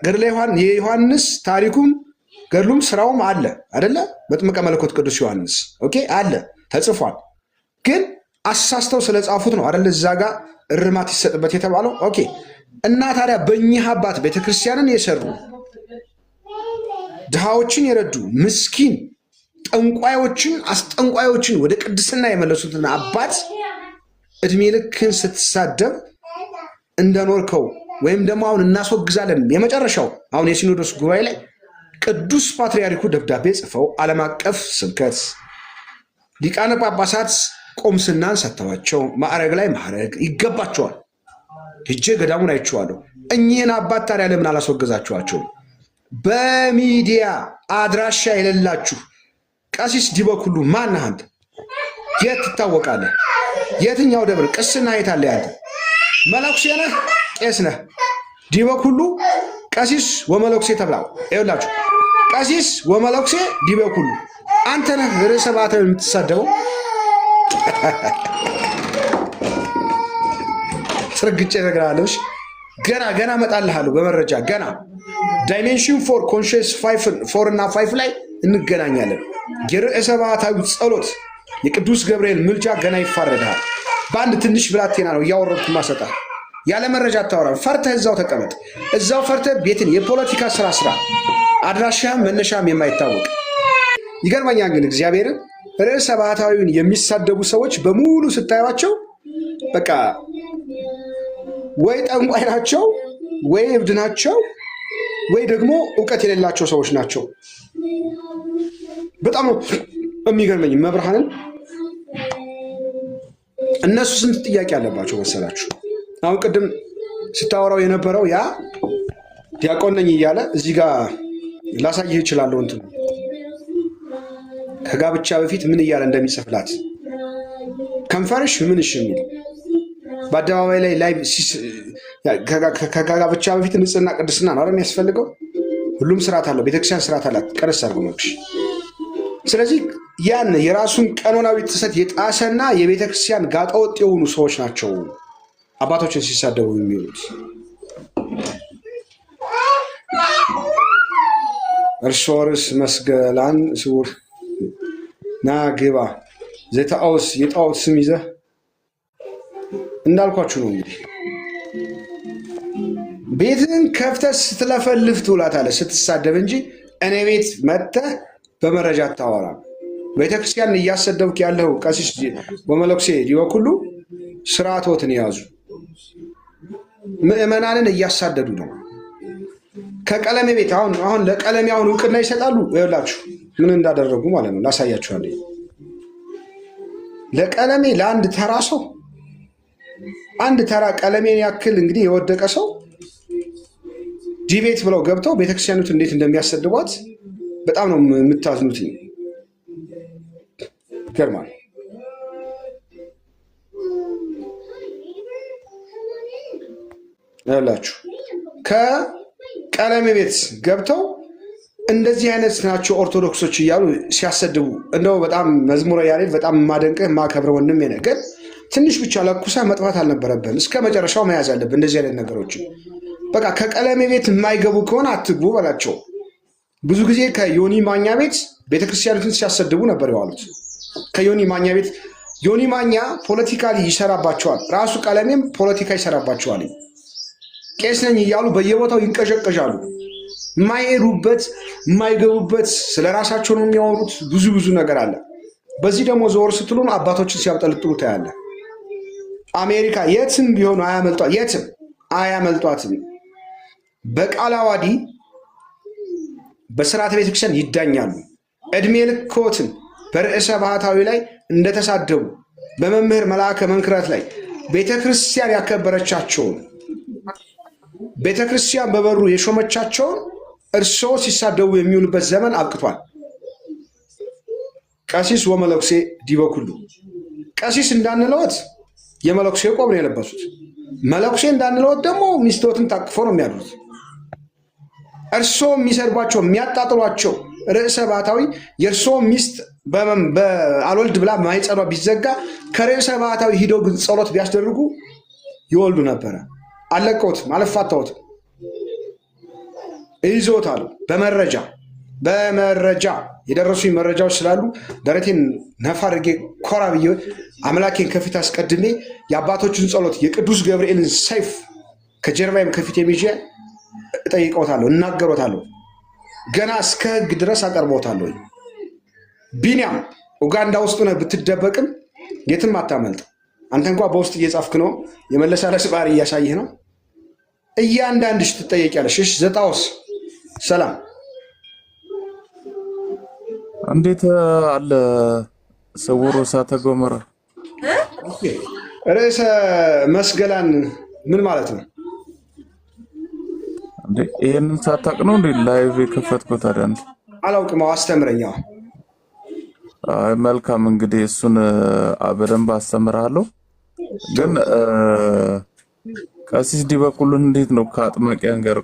[SPEAKER 1] ገድለ የዮሐንስ ታሪኩም ገድሉም ስራውም አለ አደለ? መጥምቀ መለኮት ቅዱስ ዮሐንስ ኦኬ አለ ተጽፏል። ግን አሳስተው ስለጻፉት ነው አደለ እዛ ጋር እርማት ይሰጥበት የተባለው። ኦኬ እና ታዲያ በእኚህ አባት ቤተክርስቲያንን የሰሩ ድሃዎችን የረዱ ምስኪን ጠንቋዮችን አስጠንቋዮችን ወደ ቅድስና የመለሱትን አባት እድሜ ልክን ስትሳደብ እንደኖርከው ወይም ደግሞ አሁን እናስወግዛለን የመጨረሻው አሁን የሲኖዶስ ጉባኤ ላይ ቅዱስ ፓትርያርኩ ደብዳቤ ጽፈው ዓለም አቀፍ ስብከት ሊቃነ ጳጳሳት ቆምስናን ሰጥተዋቸው ማዕረግ ላይ ማዕረግ ይገባቸዋል። ሄጄ ገዳሙን አይቼዋለሁ። እኚህን አባት ታዲያ ለምን አላስወገዛችኋቸውም? በሚዲያ አድራሻ የሌላችሁ ቀሲስ ዲበኩሉ ማነህ አንተ? የት ትታወቃለህ? የትኛው ደብር ቅስና የት አለ? ያንተ መነኩሴ ነህ? ቄስ ነህ? ዲበኩሉ ቀሲስ ወመለኩሴ ተብላው ይኸውላችሁ፣ ቀሲስ ወመለኩሴ ዲበኩሉ አንተ ነህ ርዕሰ ባህታዊ የምትሳደበው። ስርግጬ እነግርሃለሁ። ገና እመጣልሃለሁ በመረጃ ገና ዳይሜንሽን 4 ኮንሽስ 4 እና 5 ላይ እንገናኛለን። የርዕሰ ባህታዊ ጸሎት፣ የቅዱስ ገብርኤል ምልጃ ገና ይፋረድሃል። በአንድ ትንሽ ብላቴና ነው እያወረድኩ ማሰጣ። ያለ መረጃ አታወራም። ፈርተህ እዛው ተቀመጥ። እዛው ፈርተህ ቤትን የፖለቲካ ስራ አድራሻም መነሻም የማይታወቅ ይገርመኛል። ግን እግዚአብሔርን ርዕሰ ባህታዊውን የሚሳደቡ ሰዎች በሙሉ ስታዩቸው በቃ ወይ ጠንቋይ ናቸው፣ ወይ እብድ ናቸው፣ ወይ ደግሞ እውቀት የሌላቸው ሰዎች ናቸው። በጣም የሚገርመኝ መብርሃንን እነሱ ስንት ጥያቄ አለባቸው መሰላችሁ? አሁን ቅድም ስታወራው የነበረው ያ ዲያቆን ነኝ እያለ እዚህ ጋር ላሳይህ እችላለሁ። እንትን ከጋብቻ በፊት ምን እያለ እንደሚጽፍላት ከንፈርሽ ምንሽ የሚል በአደባባይ ላይ ከጋብቻ በፊት ንጽህና ቅድስና ነው የሚያስፈልገው። ሁሉም ስርዓት አለው። ቤተክርስቲያን ስርዓት አላት። ቀነስ አድርጎ መክሽ። ስለዚህ ያን የራሱን ቀኖናዊ ጥሰት የጣሰና የቤተክርስቲያን ጋጠወጥ የሆኑ ሰዎች ናቸው አባቶችን ሲሳደቡ የሚውሉት። እርሶ ርስ መስገላን ስውር ና ግባ ዘተአውስ የጣዖት ስም ይዘህ እንዳልኳችሁ ነው። እንግዲህ ቤትን ከፍተህ ስትለፈልፍ ትውላታለህ ስትሳደብ እንጂ እኔ ቤት መጥተህ በመረጃ አታወራም። ቤተክርስቲያን እያሰደብክ ያለው ቀሲስ ወመለኩሴ ዲበኩሉ ስርዓቶትን የያዙ ምዕመናንን እያሳደዱ ነው። ከቀለሜ ቤት አሁን ለቀለሜ አሁን እውቅና ይሰጣሉ። ይኸውላችሁ ምን እንዳደረጉ ማለት ነው ላሳያችኋለሁ። ለቀለሜ ለአንድ ተራ ሰው አንድ ተራ ቀለሜን ያክል እንግዲህ የወደቀ ሰው ዲቤት ብለው ገብተው ቤተክርስቲያኑት እንዴት እንደሚያሰድቧት በጣም ነው የምታዝኑት። ይገርማል። ያላችሁ ከቀለሜ ቤት ገብተው እንደዚህ አይነት ናቸው ኦርቶዶክሶች እያሉ ሲያሰድቡ እንደው በጣም መዝሙረ ያሬድ በጣም የማደንቅህ የማከብረው ወንድሜ ነህ። ግን ትንሽ ብቻ ለኩሳ መጥፋት አልነበረብን። እስከ መጨረሻው መያዝ አለብን። እንደዚህ አይነት ነገሮችን በቃ ከቀለሜ ቤት የማይገቡ ከሆነ አትግቡ በላቸው። ብዙ ጊዜ ከዮኒ ማኛ ቤት ቤተክርስቲያኑትን ሲያሰድቡ ነበር የዋሉት። ከዮኒ ማኛ ቤት ዮኒ ማኛ ፖለቲካሊ ይሰራባቸዋል። ራሱ ቀለሜም ፖለቲካ ይሰራባቸዋል። ቄስ ነኝ እያሉ በየቦታው ይንቀዠቀዣሉ። የማይሄዱበት የማይገቡበት ስለ ራሳቸው ነው የሚያወሩት። ብዙ ነገር አለ። በዚህ ደግሞ ዘወር ስትሉን አባቶችን ሲያብጠልጥሉ ታያለ። አሜሪካ የትም ቢሆኑ የትም አያመልጧትም። በቃለ ዓዋዲ በስርዓተ ቤተክርስቲያን ይዳኛሉ። እድሜ ልኮትን በርዕሰ ባህታዊ ላይ እንደተሳደቡ በመምህር መልአከ መንክራት ላይ ቤተክርስቲያን ያከበረቻቸውን ቤተክርስቲያን በበሩ የሾመቻቸውን እርስዎ ሲሳደቡ የሚውሉበት ዘመን አብቅቷል። ቀሲስ ወመለኩሴ ዲበኩሉ ቀሲስ እንዳንለወት የመለኩሴ ቆብ ነው የለበሱት። መለኩሴ እንዳንለወት ደግሞ ሚስቶትን ታቅፎ ነው የሚያሉት። እርስዎ የሚሰድቧቸው የሚያጣጥሏቸው ርዕሰ ባህታዊ የእርስዎ ሚስት አልወልድ ብላ ማይጸኗ ቢዘጋ ከርዕሰ ባህታዊ ሂደው ግን ጸሎት ቢያስደርጉ ይወልዱ ነበረ። አለቀውትም፣ አልፋታውትም፣ ይዞታሉ። በመረጃ የደረሱኝ መረጃዎች ስላሉ ደረቴን ነፋ አድርጌ ኮራ ብዬ አምላኬን ከፊት አስቀድሜ የአባቶችን ጸሎት የቅዱስ ገብርኤልን ሰይፍ ከጀርባዬም ከፊት የሚዤ እጠይቀውታለሁ፣ እናገሮታለሁ። ገና እስከ ሕግ ድረስ አቀርቦታለሁ። ቢኒያም ኡጋንዳ ውስጥ ነህ ብትደበቅም የትም አታመልጥ። አንተ እንኳ በውስጥ እየጻፍክ ነው፣ የመለሳለስ ባህሪ እያሳይህ ነው። እያንዳንድሽ ትጠየቂያለሽ። እሺ ዘጣውስ ሰላም
[SPEAKER 14] እንዴት አለ ስውሩ እሳተ ገሞራ?
[SPEAKER 1] ርዕሰ መስገላን ምን ማለት ነው?
[SPEAKER 14] ይሄንን ሳታውቅ ነው እንዴ ላይቭ የከፈትኩት? ታዲያ አንተ
[SPEAKER 1] አላውቅም፣ አስተምረኛ።
[SPEAKER 14] መልካም እንግዲህ እሱን በደንብ አስተምርሃለሁ። ግን ቀሲስ ዲበኩሉን እንዴት ነው ከአጥማቂያን ጋር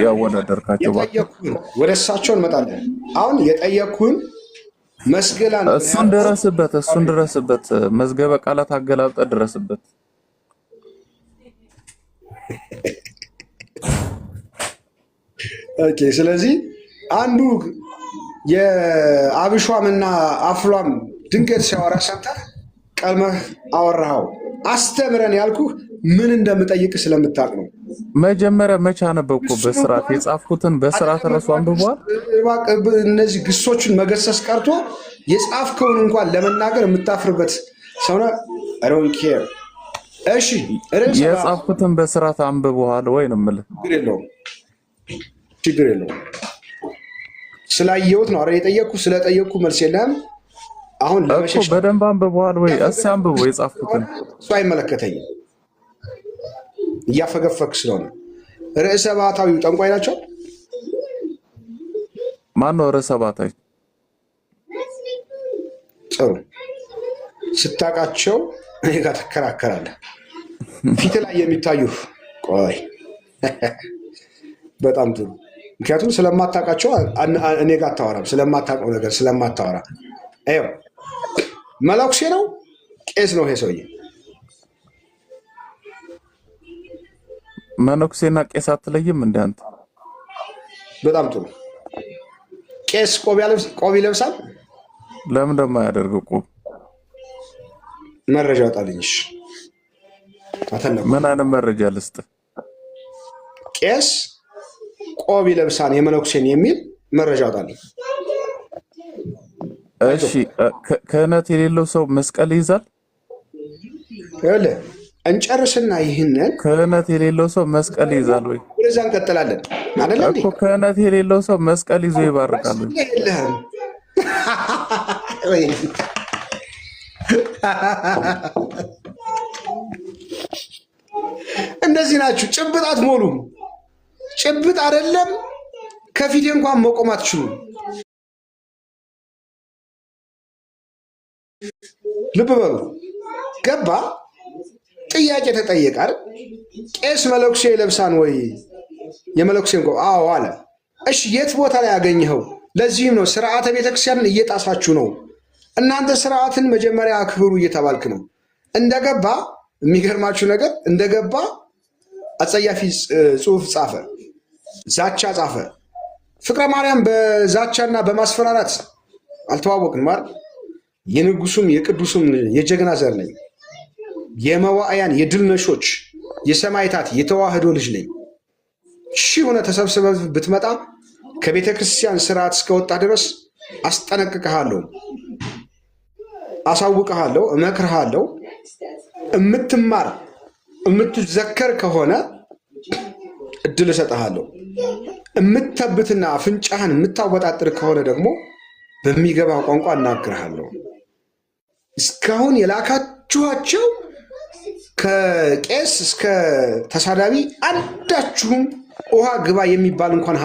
[SPEAKER 14] ያወዳደርካቸው?
[SPEAKER 1] ወደ እሳቸው እንመጣለን። አሁን የጠየኩህን መስገላን
[SPEAKER 14] እሱን ድረስበት፣ መዝገበ ቃላት አገላብጠ ድረስበት።
[SPEAKER 1] ኦኬ። ስለዚህ አንዱ የአብሿምና አፍሏም ድንገት ሲያወራ ሰምተህ ቀልመህ አወራኸው። አስተምረን ያልኩህ ምን እንደምጠይቅ ስለምታውቅ ነው።
[SPEAKER 14] መጀመሪያ መቼ አነበብኩ? በስርዓት የጻፍኩትን በስርዓት እራሱ አንብቧል።
[SPEAKER 1] እነዚህ ግሶችን መገሰስ ቀርቶ የጻፍከውን እንኳን ለመናገር የምታፍርበት ሰው ነህ። I don't care። እሺ
[SPEAKER 14] የጻፍኩትን በስርዓት አንብቧል ወይ ነው የምልህ።
[SPEAKER 1] ችግር የለውም። ስላየሁት ነው አረ የጠየቅኩህ። ስለጠየቅኩህ መልስ የለህም። አሁን ለመሸሽ
[SPEAKER 14] በደንብ አንብቧል ወይ? እስኪ አንብቦ የጻፍኩትን።
[SPEAKER 1] እሱ አይመለከተኝም። እያፈገፈክ ስለሆነ ርዕሰ ባህታዊው ጠንቋይ ናቸው።
[SPEAKER 14] ማን ነው ርዕሰ ባህታዊ?
[SPEAKER 1] ጥሩ ስታውቃቸው እኔ ጋር ትከራከራለህ። ፊት ላይ የሚታዩ ቆይ በጣም ጥሩ። ምክንያቱም ስለማታውቃቸው እኔ ጋር አታወራም። ስለማታውቀው ነገር ስለማታወራ ይኸው መላኩሴ ነው ቄስ ነው ይሄ ሰውዬ።
[SPEAKER 14] መነኩሴና ቄስ አትለይም እንደ አንተ?
[SPEAKER 1] በጣም ጥሩ። ቄስ ቆብ ይለብሳል።
[SPEAKER 14] ለምን ደግሞ ያደርገው ቆብ?
[SPEAKER 1] መረጃ ወጣልኝሽ።
[SPEAKER 14] ምን አይነት መረጃ ልስጥ?
[SPEAKER 1] ቄስ ቆብ ይለብሳል የመነኩሴን የሚል መረጃ አውጣልኝ።
[SPEAKER 14] እሺ ክህነት የሌለው ሰው መስቀል ይይዛል?
[SPEAKER 1] እንጨርስና ይህንን
[SPEAKER 14] ክህነት የሌለው ሰው መስቀል ይይዛል ወይ?
[SPEAKER 1] ወደዛ እንቀጥላለን አይደል እንዴ?
[SPEAKER 14] እኮ ክህነት የሌለው ሰው መስቀል ይዞ ይባርካል ወይ?
[SPEAKER 1] እንደዚህ ናችሁ። ጭብጥ አትሞሉም። ጭብጥ አይደለም ከፊቴ እንኳን መቆም አትችሉም። ልብ በሉ። ገባ? ጥያቄ ተጠየቀ አይደል? ቄስ መለኩሴ ይለብሳን ወይ? የመለኩሴን ቆብ አዎ አለ። እሺ የት ቦታ ላይ ያገኘኸው? ለዚህም ነው ስርዓተ ቤተክርስቲያንን እየጣሳችሁ ነው። እናንተ ስርዓትን መጀመሪያ አክብሩ እየተባልክ ነው። እንደገባ የሚገርማችሁ ነገር እንደገባ አጸያፊ ጽሑፍ ጻፈ፣ ዛቻ ጻፈ። ፍቅረ ማርያም በዛቻና በማስፈራራት አልተዋወቅንም አይደል? የንጉሱም የቅዱሱም የጀግና ዘር ነኝ። የመዋዕያን የድል ነሾች የሰማይታት የተዋህዶ ልጅ ነኝ። ሆነ ተሰብስበህ ብትመጣ ከቤተ ክርስቲያን ስርዓት እስከወጣ ድረስ አስጠነቅቅሃለሁ፣ አሳውቅሃለሁ፣ እመክርሃለሁ። የምትማር የምትዘከር ከሆነ እድል እሰጥሃለሁ። የምትተብትና አፍንጫህን የምታወጣጥር ከሆነ ደግሞ በሚገባ ቋንቋ እናግርሃለሁ። እስካሁን የላካችኋቸው ከቄስ እስከ ተሳዳቢ አንዳችሁም ውሃ ግባ የሚባል እንኳን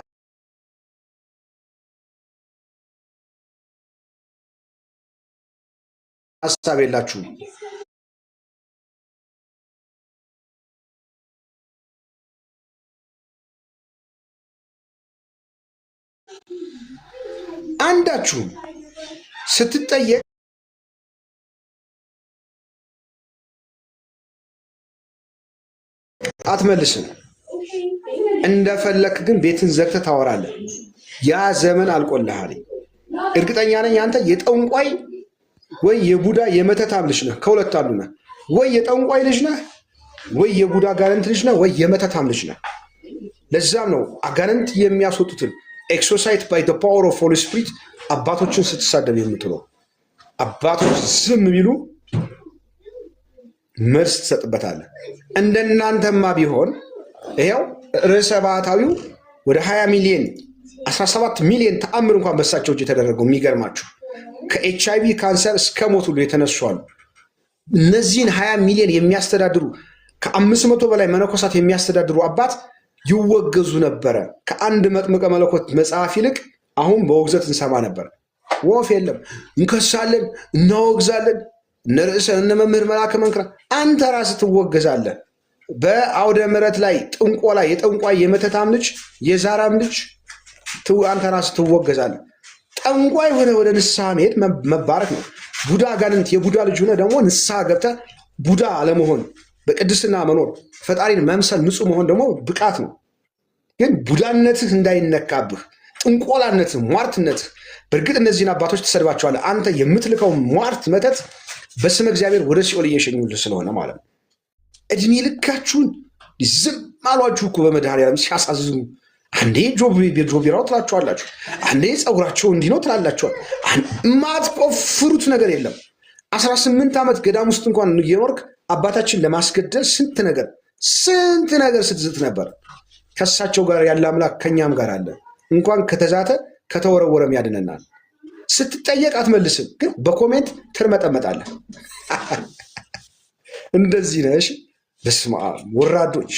[SPEAKER 1] ሀሳብ የላችሁም። አንዳችሁም ስትጠየቅ አትመልስም። እንደፈለክ ግን ቤትን ዘግተህ ታወራለህ። ያ ዘመን አልቆልሃል። እርግጠኛ ነኝ አንተ የጠንቋይ ወይ የቡዳ የመተታም ልጅ ነህ። ከሁለት አንዱ ነህ። ወይ የጠንቋይ ልጅ ነህ፣ ወይ የቡዳ አጋንንት ልጅ ነህ፣ ወይ የመተታም ልጅ ነህ። ለዛም ነው አጋንንት የሚያስወጡትን ኤክሶሳይት ባይ ዘ ፓወር ኦፍ ሆሊ ስፒሪት አባቶችን ስትሳደብ የምትለው። አባቶች ዝም ቢሉ መልስ ትሰጥበታለህ። እንደናንተማ ቢሆን ይኸው ርዕሰ ባህታዊው ወደ 20 ሚሊዮን 17 ሚሊዮን ተአምር እንኳን በሳቸው እጅ የተደረገው የሚገርማችሁ ከኤችአይቪ ካንሰር እስከ ሞት ሁሉ የተነሱ አሉ። እነዚህን 20 ሚሊዮን የሚያስተዳድሩ ከ500 በላይ መነኮሳት የሚያስተዳድሩ አባት ይወገዙ ነበረ። ከአንድ መጥምቀ መለኮት መጽሐፍ ይልቅ አሁን በውግዘት እንሰማ ነበር። ወፍ የለም፣ እንከሳለን፣ እናወግዛለን። እነ ርዕሰ እነ መምህር መልአከ መንክራ አንተ ራስህ ትወገዛለህ። በአውደ ምሕረት ላይ ጥንቆላ የጠንቋይ የመተታም ልጅ የዛራም ልጅ አንተ ራስህ ትወገዛለህ። ጠንቋይ ሆነ ወደ ንስሐ መሄድ መባረክ ነው። ቡዳ አጋንንት የቡዳ ልጅ ሆነ ደግሞ ንስሐ ገብተህ ቡዳ አለመሆን በቅድስና መኖር ፈጣሪን መምሰል ንጹህ መሆን ደግሞ ብቃት ነው። ግን ቡዳነትህ እንዳይነካብህ፣ ጥንቆላነትህ፣ ሟርትነትህ። በእርግጥ እነዚህን አባቶች ትሰድባቸዋለህ። አንተ የምትልከው ሟርት መተት በስመ እግዚአብሔር ወደ ሲኦል እየሸኙልህ ስለሆነ ማለት ነው። እድሜ ልካችሁን ዝም አሏችሁ እኮ በመድኃኒዓለም ሲያሳዝኑ። አንዴ ጆቢራው ትላችኋላችሁ፣ አንዴ ፀጉራቸው እንዲህ ነው ትላላችኋል። ማትቆፍሩት ነገር የለም። 18 ዓመት ገዳም ውስጥ እንኳን እየኖርክ አባታችን ለማስገደል ስንት ነገር ስትዝት ነበር። ከእሳቸው ጋር ያለ አምላክ ከኛም ጋር አለ። እንኳን ከተዛተ ከተወረወረም ያድነናል። ስትጠየቅ አትመልስም፣ ግን በኮሜንት ትርመጠመጣለህ። እንደዚህ ነሽ። በስመ አብ ወራዶች።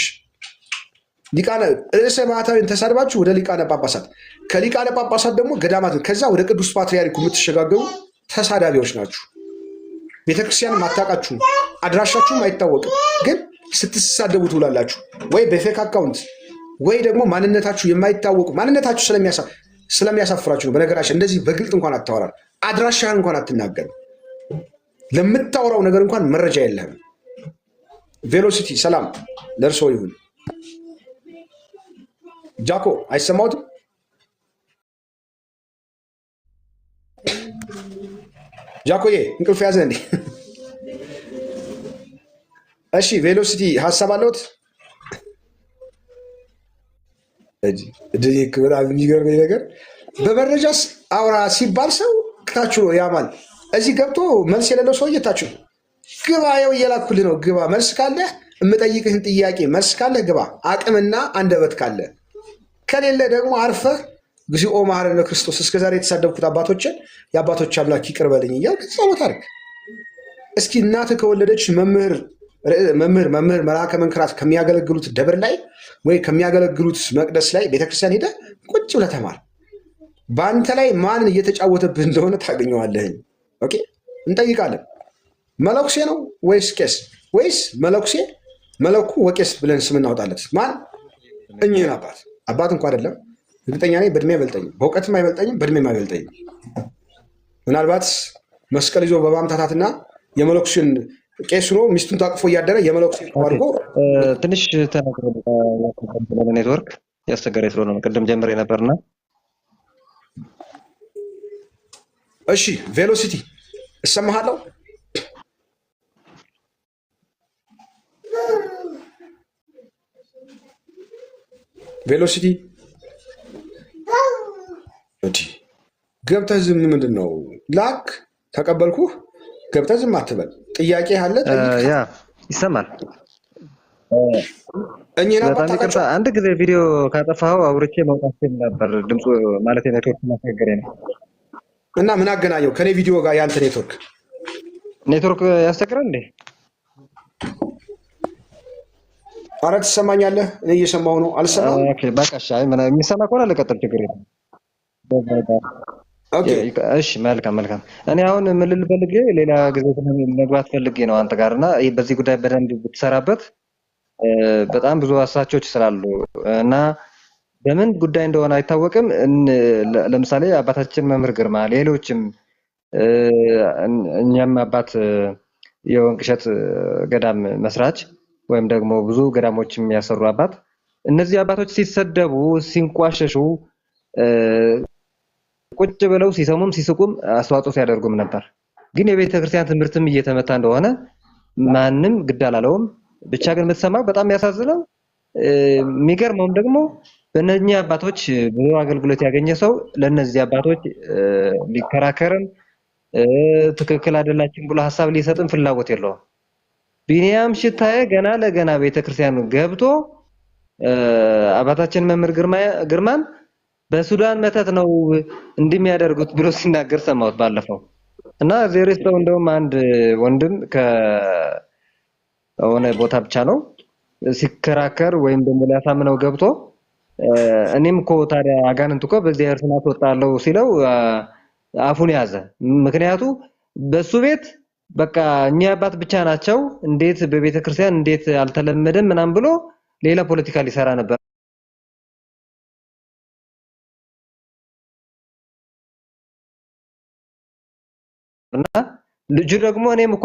[SPEAKER 1] ሊቃነ ርዕሰ ባህታዊን ተሳድባችሁ ወደ ሊቃነ ጳጳሳት፣ ከሊቃነ ጳጳሳት ደግሞ ገዳማትን፣ ከዛ ወደ ቅዱስ ፓትርያርኩ የምትሸጋገሩ ተሳዳቢዎች ናችሁ። ቤተክርስቲያንም አታውቃችሁም፣ አድራሻችሁም አይታወቅም። ግን ስትሳደቡ ትውላላችሁ። ወይ በፌክ አካውንት ወይ ደግሞ ማንነታችሁ የማይታወቁ ማንነታችሁ ስለሚያሳፍራችሁ ነው። በነገራችን እንደዚህ በግልጥ እንኳን አታወራም። አድራሻህን እንኳን አትናገርም። ለምታወራው ነገር እንኳን መረጃ የለህም። ቬሎሲቲ ሰላም ለእርሶ ይሁን። ጃኮ አይሰማሁትም? ጃኮዬ እንቅልፍ ያዘ እንዴ? እሺ ቬሎሲቲ ሀሳብ አለዎት? በጣም የሚገርመኝ ነገር በመረጃስ አውራ ሲባል ሰው ታች ነው ያማል። እዚህ ገብቶ መልስ የሌለው ሰውዬ ታች ነው። ግባ፣ ያው እየላኩልህ ነው። ግባ፣ መልስ ካለ የምጠይቅህን ጥያቄ መልስ ካለ ግባ፣ አቅምና አንደበት ካለ። ከሌለ ደግሞ አርፈህ እግዚኦ መሐረነ ክርስቶስ እስከዛሬ የተሳደብኩት አባቶችን የአባቶች አምላክ ይቅር በለኝ እያልክ ጸሎት አድርግ። እስኪ እናትህ ከወለደች መምህር መልአከ መንክራት ከሚያገለግሉት ደብር ላይ ወይ ከሚያገለግሉት መቅደስ ላይ ቤተክርስቲያን ሄደህ ቁጭ ብለህ ተማር። በአንተ ላይ ማን እየተጫወተብህ እንደሆነ ታገኘዋለህኝ። ኦኬ፣ እንጠይቃለን። መለኩሴ ነው ወይስ ቄስ? ወይስ መለኩሴ መለኩ ወቄስ ብለን ስም እናወጣለት? ማን? እኚህን አባት እንኳ አይደለም፣ እርግጠኛ ነኝ በእድሜ አይበልጠኝም፣ በእውቀትም አይበልጠኝም፣ በእድሜም አይበልጠኝም። ምናልባት መስቀል ይዞ በማምታታትና የመለኩሽን ቄስ ሆኖ ሚስቱን ታቅፎ እያደረ የመለኩሴ አድርጎ
[SPEAKER 13] ትንሽ ተነግሮ ኔትወርክ ያስቸገረ ስለሆነ ቅድም ጀምሬ ነበርና።
[SPEAKER 1] እሺ ቬሎሲቲ እሰማሃለሁ። ቬሎሲቲ ገብተህ ዝም ምንድን ነው? ላክ ተቀበልኩህ። ገብተህ ዝም አትበል። ጥያቄ አለ
[SPEAKER 13] ያ ይሰማል። በጣም ይቅርታ፣ አንድ ጊዜ ቪዲዮ ካጠፋኸው አውርቼ መውጣት ነበር። ድምፁ ማለት ኔትወርክ ማስቸገረኝ ነው።
[SPEAKER 1] እና ምን አገናኘው ከኔ ቪዲዮ ጋር? ያንተ ኔትወርክ
[SPEAKER 13] ያስቸግራል እንዴ?
[SPEAKER 1] አረ ትሰማኛለህ? እኔ እየሰማሁ ነው። አልሰማሁም።
[SPEAKER 13] ኦኬ በቃ እሺ። አይ ምን የሚሰማ ከሆነ ልቀጥል፣ ችግር የለም። እሺ መልካም። እኔ አሁን ምን ልል ፈልጌ ሌላ ጊዜ መግባት ፈልጌ ነው አንተ ጋር እና በዚህ ጉዳይ በደንብ ብትሰራበት በጣም ብዙ አሳቾች ስላሉ እና በምን ጉዳይ እንደሆነ አይታወቅም። ለምሳሌ አባታችን መምህር ግርማ፣ ሌሎችም እኛም አባት የወንቅሸት ገዳም መስራች ወይም ደግሞ ብዙ ገዳሞች የሚያሰሩ አባት፣ እነዚህ አባቶች ሲሰደቡ ሲንቋሸሹ ቁጭ ብለው ሲሰሙም ሲስቁም አስተዋጽኦ ሲያደርጉም ነበር። ግን የቤተ ክርስቲያን ትምህርትም እየተመታ እንደሆነ ማንም ግድ አላለውም። ብቻ ግን የምትሰማው በጣም የሚያሳዝነው የሚገርመውም ደግሞ በእነኚህ አባቶች ብዙ አገልግሎት ያገኘ ሰው ለእነዚህ አባቶች ሊከራከርም ትክክል አይደላችሁም ብሎ ሀሳብ ሊሰጥም ፍላጎት የለውም። ቢኒያም ሽታዬ ገና ለገና ቤተክርስቲያን ገብቶ አባታችን መምህር ግርማን በሱዳን መተት ነው እንደሚያደርጉት ብሎ ሲናገር ሰማሁት ባለፈው። እና ዜሬስተው እንደውም አንድ ወንድም ከሆነ ቦታ ብቻ ነው ሲከራከር ወይም ደግሞ ሊያሳምነው ገብቶ እኔም እኮ ታዲያ አጋንንት እኮ በዚህ እርስና ተወጣለው ሲለው አፉን ያዘ። ምክንያቱ በሱ ቤት በቃ እኛ አባት ብቻ ናቸው፣ እንዴት በቤተክርስቲያን እንዴት አልተለመደም ምናምን ብሎ ሌላ ፖለቲካ ሊሰራ ነበር። እና ልጁ ደግሞ እኔም እኮ